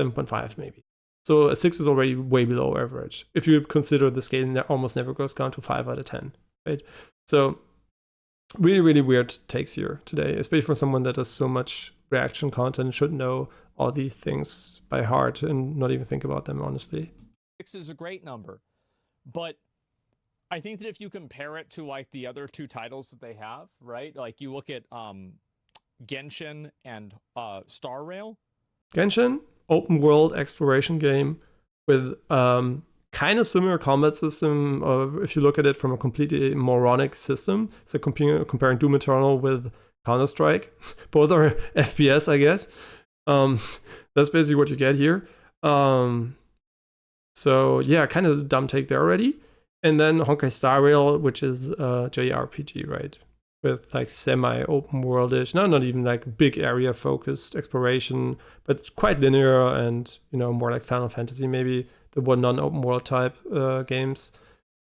7.5 maybe. So a 6 is already way below average. If you consider the scale almost never goes down to 5 out of 10, right? So really, really weird takes here today, especially for someone that does so much reaction content, should know all these things by heart and not even think about them, honestly. 6 is a great number, but I think that if you compare it to like the other 2 titles that they have, right? Like you look at Genshin and Star Rail. Genshin, open world exploration game with kind of similar combat system. If you look at it from a completely moronic system, so comparing Doom Eternal with Counter-Strike, both are FPS, I guess. That's basically what you get here. So yeah, kind of a dumb take there already. And then Honkai Star Rail, which is JRPG, right? With like semi-open worldish, not even like big area focused exploration, but quite linear and more like Final Fantasy maybe, the one non-open world type games,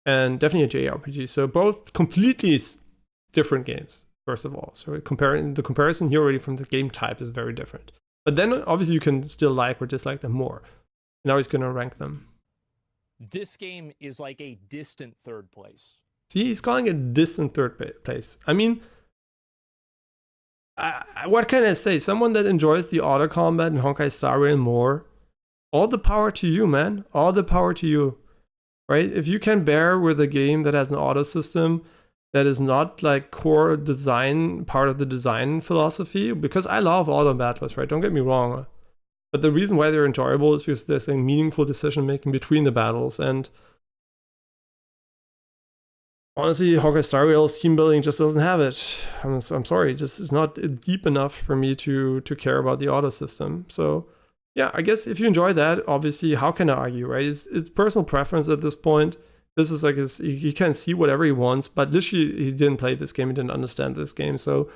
and definitely a JRPG. So both completely different games, first of all. So the comparison here already from the game type is very different. But then obviously you can still like or dislike them more. Now he's gonna rank them. This game is like a distant 3rd place. See, he's calling it distant 3rd place. I mean, what can I say? Someone that enjoys the auto combat in Honkai Star Rail more, all the power to you, man. All the power to you, right? If you can bear with a game that has an auto system that is not like core design, part of the design philosophy, because I love auto battles, right? Don't get me wrong. But the reason why they're enjoyable is because there's a meaningful decision making between the battles. And honestly, Honkai Star Rail's team building just doesn't have it. I'm sorry, it's not deep enough for me to care about the auto system. So yeah, I guess if you enjoy that, obviously, how can I argue, right? It's personal preference at this point. This is like he can see whatever he wants, but literally he didn't play this game, he didn't understand this game, so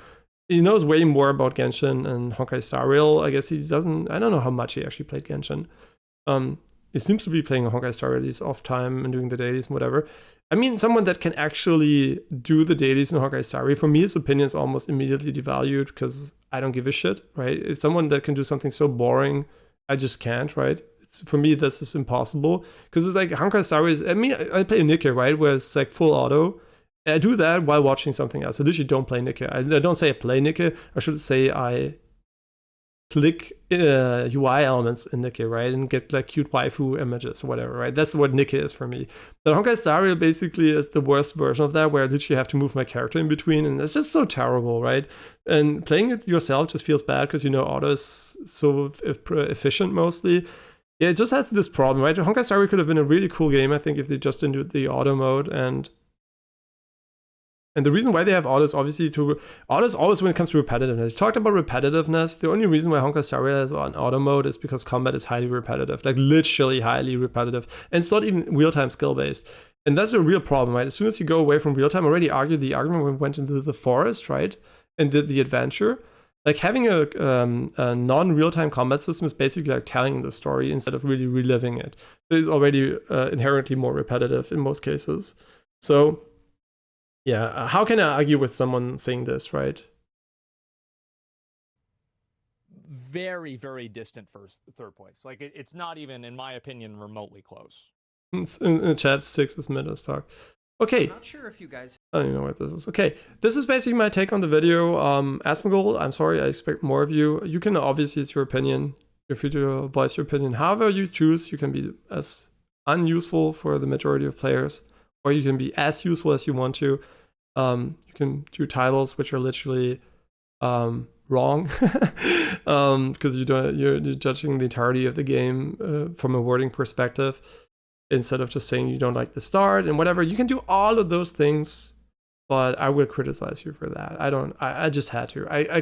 he knows way more about Genshin and Honkai Star Rail. I guess he doesn't. I don't know how much he actually played Genshin. He seems to be playing Honkai Star Rail off time and doing the dailies and whatever. I mean, someone that can actually do the dailies in Honkai Star Rail, for me, his opinion is almost immediately devalued because I don't give a shit, right? If someone that can do something so boring, I just can't, right? For me, this is impossible because it's like Honkai Star Rail. I mean, I play Nikke, right, where it's like full auto. And I do that while watching something else. I literally don't play Nikke. I don't say I play Nikke. I should say I click UI elements in Nikke, right, and get like cute waifu images or whatever, right? That's what Nikke is for me. But Honkai Star Rail basically is the worst version of that, where I literally have to move my character in between, and it's just so terrible, right? And playing it yourself just feels bad because auto is so efficient mostly. Yeah, it just has this problem, right? Honkai Star Rail could have been a really cool game, I think, if they just didn't do the auto mode. And the reason why they have autos, obviously, autos always when it comes to repetitiveness. You talked about repetitiveness. The only reason why Honkai Star Rail is on auto mode is because combat is highly repetitive, like literally highly repetitive. And it's not even real-time skill-based. And that's a real problem, right? As soon as you go away from real-time, I already argued the argument when we went into the forest, right? And did the adventure. Like having a non-real-time combat system is basically like telling the story instead of really reliving it. It is already inherently more repetitive in most cases. So yeah, how can I argue with someone saying this, right? Very, very distant 3rd place. Like it's not even, in my opinion, remotely close. In the chat, 6 is mid as fuck. Okay. I'm not sure if you guys. I don't even know what this is. Okay, this is basically my take on the video. Asmongold, I'm sorry, I expect more of you. You can obviously, it's your opinion. You're free to voice your opinion. However you choose, you can be as unuseful for the majority of players, or you can be as useful as you want to. You can do titles which are literally wrong because you're judging the entirety of the game from a wording perspective instead of just saying you don't like the start and whatever. You can do all of those things, but I will criticize you for that. I just had to. I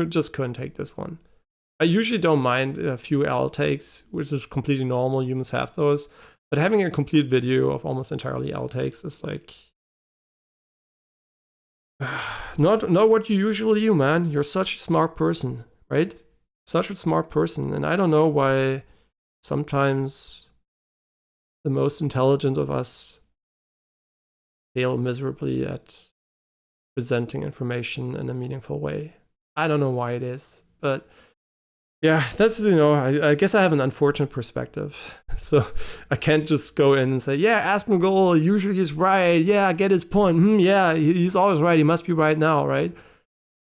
just couldn't take this one. I usually don't mind a few L takes, which is completely normal. Humans have those. But having a complete video of almost entirely L takes is like, not what you usually do, man. You're such a smart person, right? Such a smart person, and I don't know why sometimes the most intelligent of us fail miserably at presenting information in a meaningful way. I don't know why it is, but yeah, that's, I guess I have an unfortunate perspective. So I can't just go in and say, yeah, Asmongold usually is right. Yeah, I get his point. Yeah, he's always right. He must be right now, right?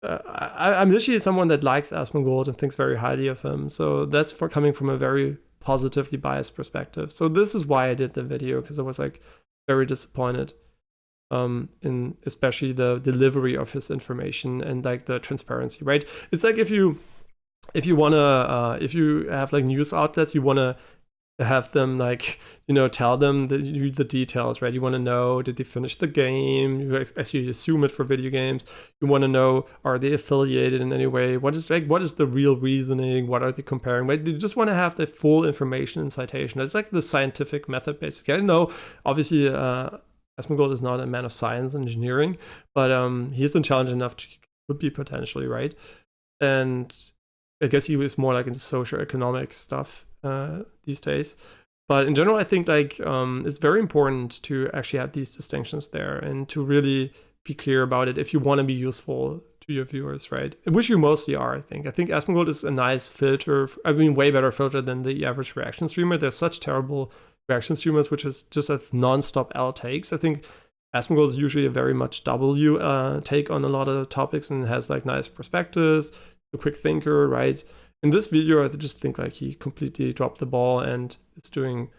I'm literally someone that likes Asmongold and thinks very highly of him. So that's for coming from a very positively biased perspective. So this is why I did the video, because I was like very disappointed in especially the delivery of his information and like the transparency, right? It's like if you have like news outlets, you want to have them like, tell them the details, right? You want to know, did they finish the game? You actually assume it for video games. You want to know, are they affiliated in any way? What is the real reasoning? What are they comparing? Right? They just want to have the full information and citation. It's like the scientific method, basically. I know, obviously, Asmongold is not a man of science and engineering, but he's intelligent enough to could be potentially, right? And I guess he was more like into socioeconomic stuff these days. But in general, I think like it's very important to actually have these distinctions there and to really be clear about it if you want to be useful to your viewers, right? Which you mostly are, I think. I think Asmongold is a nice filter. I mean, way better filter than the average reaction streamer. There's such terrible reaction streamers which is just have non-stop L takes. I think Asmongold is usually a very much W take on a lot of topics and has like nice perspectives, a quick thinker, right? In this video, I just think like he completely dropped the ball and is doing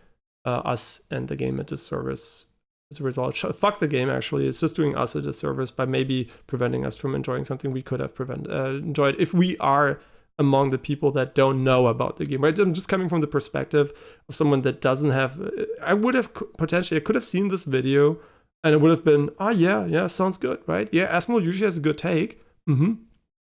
us and the game a disservice as a result. Fuck the game, actually. It's just doing us a disservice by maybe preventing us from enjoying something we could have enjoyed if we are among the people that don't know about the game, right? I'm just coming from the perspective of someone that doesn't have. I could have seen this video and it would have been, oh yeah, sounds good, right? Yeah, Asmongold usually has a good take.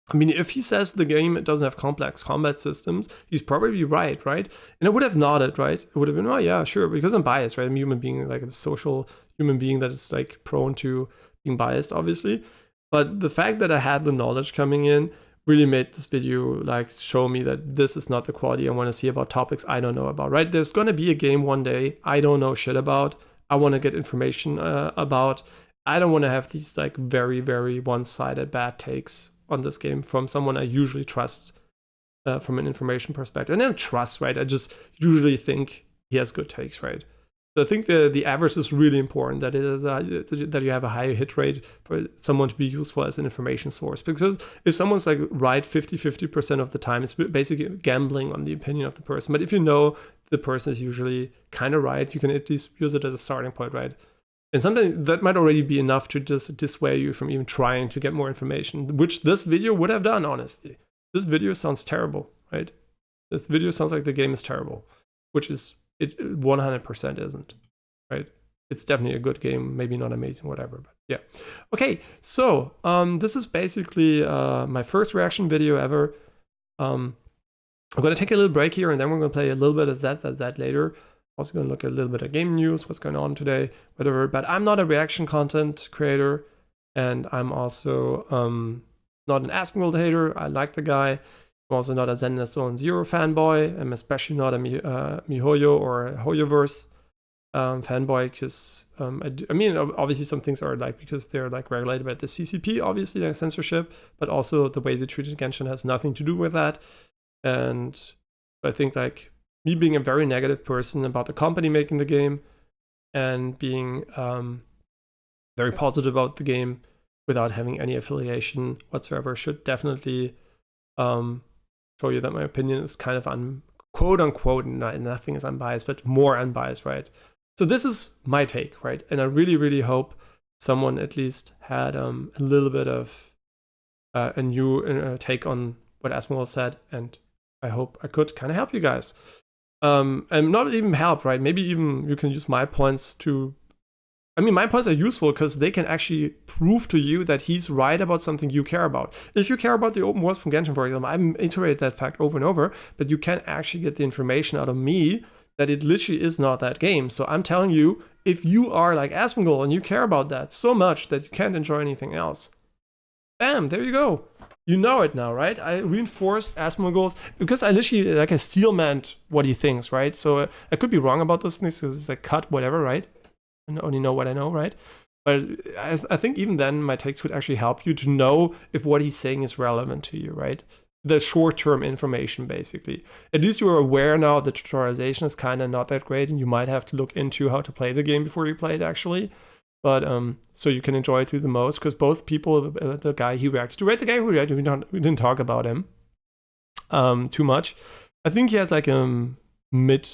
I mean, if he says the game doesn't have complex combat systems, he's probably right? And I would have nodded, right? It would have been, oh yeah, sure, because I'm biased, right? I'm a human being, like a social human being that is like prone to being biased, obviously. But the fact that I had the knowledge coming in really made this video like show me that this is not the quality I want to see about topics I don't know about, right? There's going to be a game one day I don't know shit about. I want to get information about. I don't want to have these like very, very one-sided bad takes on this game from someone I usually trust from an information perspective. And I don't trust, right? I just usually think he has good takes, right? So I think the average is really important, that it is that you have a high hit rate for someone to be useful as an information source. Because if someone's like right 50% of the time, it's basically gambling on the opinion of the person. But if you know the person is usually kind of right, you can at least use it as a starting point, right? And sometimes that might already be enough to just dissuade you from even trying to get more information, which this video would have done, honestly. This video sounds terrible, right? This video sounds like the game is terrible, which is it 100% isn't, right? It's definitely a good game, maybe not amazing, whatever, but yeah. Okay, so this is basically my first reaction video ever. I'm going to take a little break here, and then we're going to play a little bit of Z later. Also going to look at a little bit of game news, what's going on today, whatever. But I'm not a reaction content creator, and I'm also not an Asmongold hater. I like the guy. I'm also not a Zenless Zero fanboy. I'm especially not a MiHoYo or a HoYoverse fanboy, because I mean, obviously some things are like, because they're like regulated by the CCP, obviously, like censorship, but also the way they treated Genshin has nothing to do with that. And I think like me being a very negative person about the company making the game and being very positive about the game without having any affiliation whatsoever should definitely show you that my opinion is kind of quote unquote, nothing is unbiased, but more unbiased, right? So this is my take, right? And I really, really hope someone at least had a little bit of a new take on what Asmongold said, and I hope I could kind of help you guys. And not even help, right? Maybe even you can use my points to, I mean, my points are useful because they can actually prove to you that he's right about something you care about. If you care about the open worlds from Genshin, for example, I've iterated that fact over and over, but you can actually get the information out of me that it literally is not that game. So I'm telling you, if you are like Asmongold and you care about that so much that you can't enjoy anything else, Bam, there you go. You know it now, right? I reinforced Asmongold's because I literally like I steel meant what he thinks, right? So I could be wrong about those things because it's like cut, whatever, right? I only know what I know, right? But I think even then my takes would actually help you to know if what he's saying is relevant to you, right? The short-term information, basically. At least you are aware now the tutorialization is kind of not that great, and you might have to look into how to play the game before you play it, actually. But so you can enjoy it through the most, because both people, the guy he reacted to, right? The guy who reacted, we didn't talk about him too much. I think he has like mid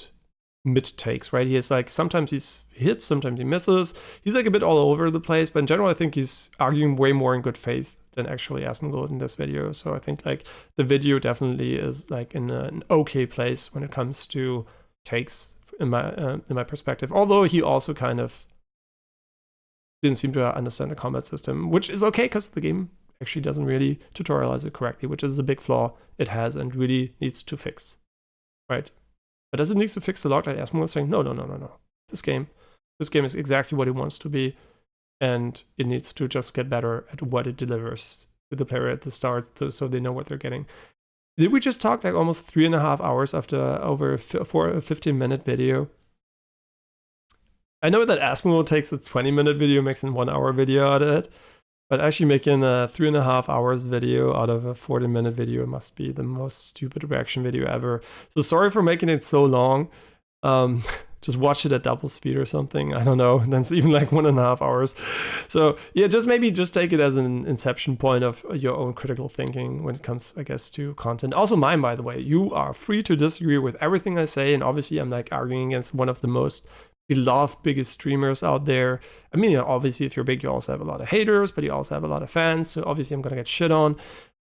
takes, right? He has like sometimes he hits, sometimes he misses. He's like a bit all over the place, but in general, I think he's arguing way more in good faith than actually Asmongold in this video. So I think like the video definitely is like in an okay place when it comes to takes in my perspective. Although he also kind of didn't seem to understand the combat system, which is okay because the game actually doesn't really tutorialize it correctly, which is a big flaw it has and really needs to fix, right? But does it need to fix a lot? Like Asmongold was saying, no. This game is exactly what it wants to be, and it needs to just get better at what it delivers to the player at the start, so they know what they're getting. Did we just talk like almost 3.5 hours after over a 15-minute video? I know that Asmongold takes a 20-minute video, makes a 1 hour video out of it, but actually making a 3.5 hours video out of a 40-minute video must be the most stupid reaction video ever. So sorry for making it so long. Just watch it at double speed or something. I don't know. That's even like 1.5 hours. So yeah, maybe take it as an inception point of your own critical thinking when it comes, I guess, to content. Also mine, by the way. You are free to disagree with everything I say, and obviously I'm like arguing against one of the most beloved, biggest streamers out there. I mean, obviously if you're big, you also have a lot of haters, but you also have a lot of fans. So obviously I'm gonna get shit on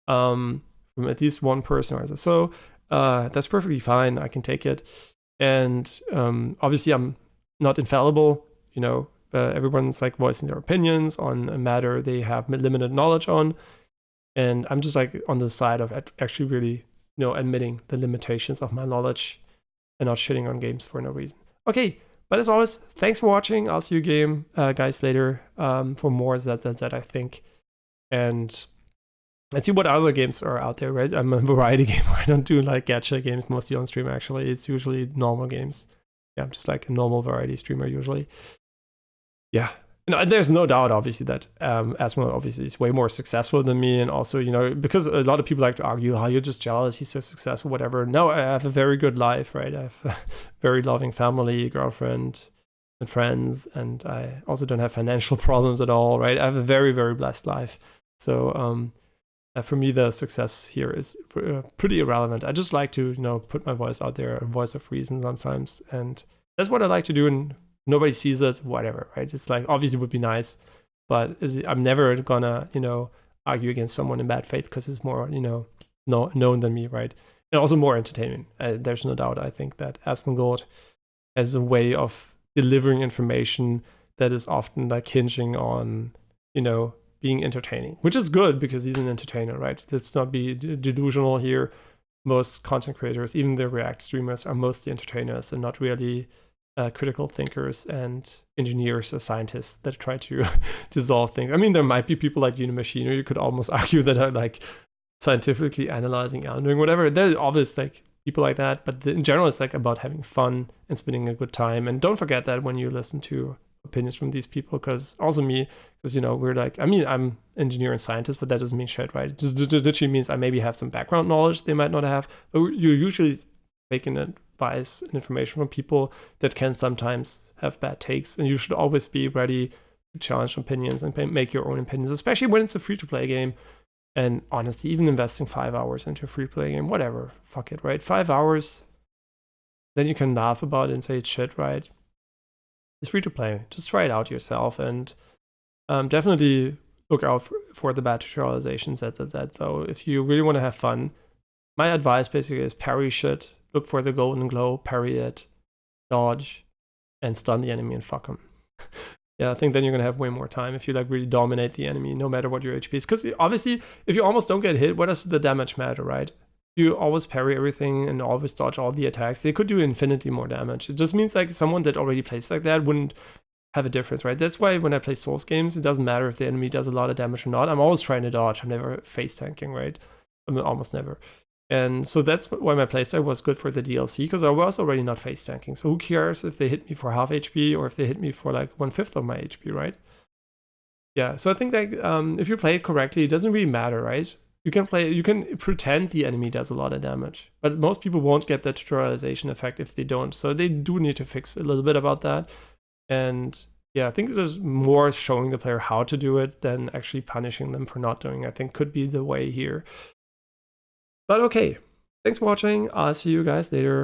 from at least one person or so. That's perfectly fine. I can take it. And obviously I'm not infallible, everyone's like voicing their opinions on a matter they have limited knowledge on, and I'm just like on the side of actually really admitting the limitations of my knowledge and not shitting on games for no reason. Okay, but as always, thanks for watching. I'll see you game guys later for more Z, I think, and let's see what other games are out there, right? I'm a variety gamer. I don't do like gacha games mostly on stream, actually. It's usually normal games. Yeah, I'm just like a normal variety streamer usually. Yeah. No, there's no doubt, obviously, that Asmongold obviously is way more successful than me. And also, because a lot of people like to argue, oh, you're just jealous, he's so successful, whatever. No, I have a very good life, right? I have a very loving family, girlfriend, and friends. And I also don't have financial problems at all, right? I have a very, very blessed life. So, for me, the success here is pretty irrelevant. I just like to, put my voice out there, a voice of reason sometimes. And that's what I like to do. And nobody sees it, whatever, right? It's like, obviously it would be nice, but I'm never gonna, argue against someone in bad faith because it's more, known than me, right? And also more entertaining. There's no doubt. I think that Asmongold has a way of delivering information that is often like hinging on, being entertaining, which is good because he's an entertainer, right? Let's not be delusional here. Most content creators, even the React streamers, are mostly entertainers and not really critical thinkers and engineers or scientists that try to solve things. I mean, there might be people like Gina Machino, you could almost argue, that are like scientifically analyzing and doing whatever. There's obvious like people like that, but in general, it's like about having fun and spending a good time. And don't forget that when you listen to opinions from these people, because also me, because we're like, I mean, I'm engineer and scientist, but that doesn't mean shit, right? It just literally means I maybe have some background knowledge they might not have, but you're usually taking advice and information from people that can sometimes have bad takes, and you should always be ready to challenge opinions and make your own opinions, especially when it's a free-to-play game. And honestly, even investing 5 hours into a free-to-play game, whatever, fuck it, right? 5 hours, then you can laugh about it and say it's shit, right? It's free to play. Just try it out yourself, and definitely look out for the bad tutorializations, though. If you really want to have fun, my advice basically is parry shit, look for the golden glow, parry it, dodge, and stun the enemy and fuck them. Yeah, I think then you're going to have way more time if you like really dominate the enemy, no matter what your HP is. Because obviously, if you almost don't get hit, what does the damage matter, right? You always parry everything and always dodge all the attacks. They could do infinitely more damage. It just means like someone that already plays like that wouldn't have a difference, right? That's why when I play Souls games, it doesn't matter if the enemy does a lot of damage or not. I'm always trying to dodge. I'm never face tanking, right? I mean, almost never. And so that's why my playstyle was good for the DLC, because I was already not face tanking. So who cares if they hit me for half HP or if they hit me for like 1/5 of my HP, right? Yeah, so I think that if you play it correctly, it doesn't really matter, right? You can pretend the enemy does a lot of damage, but most people won't get that tutorialization effect if they don't. So they do need to fix a little bit about that. And yeah, I think there's more showing the player how to do it than actually punishing them for not doing it. I think could be the way here. But okay, thanks for watching. I'll see you guys later.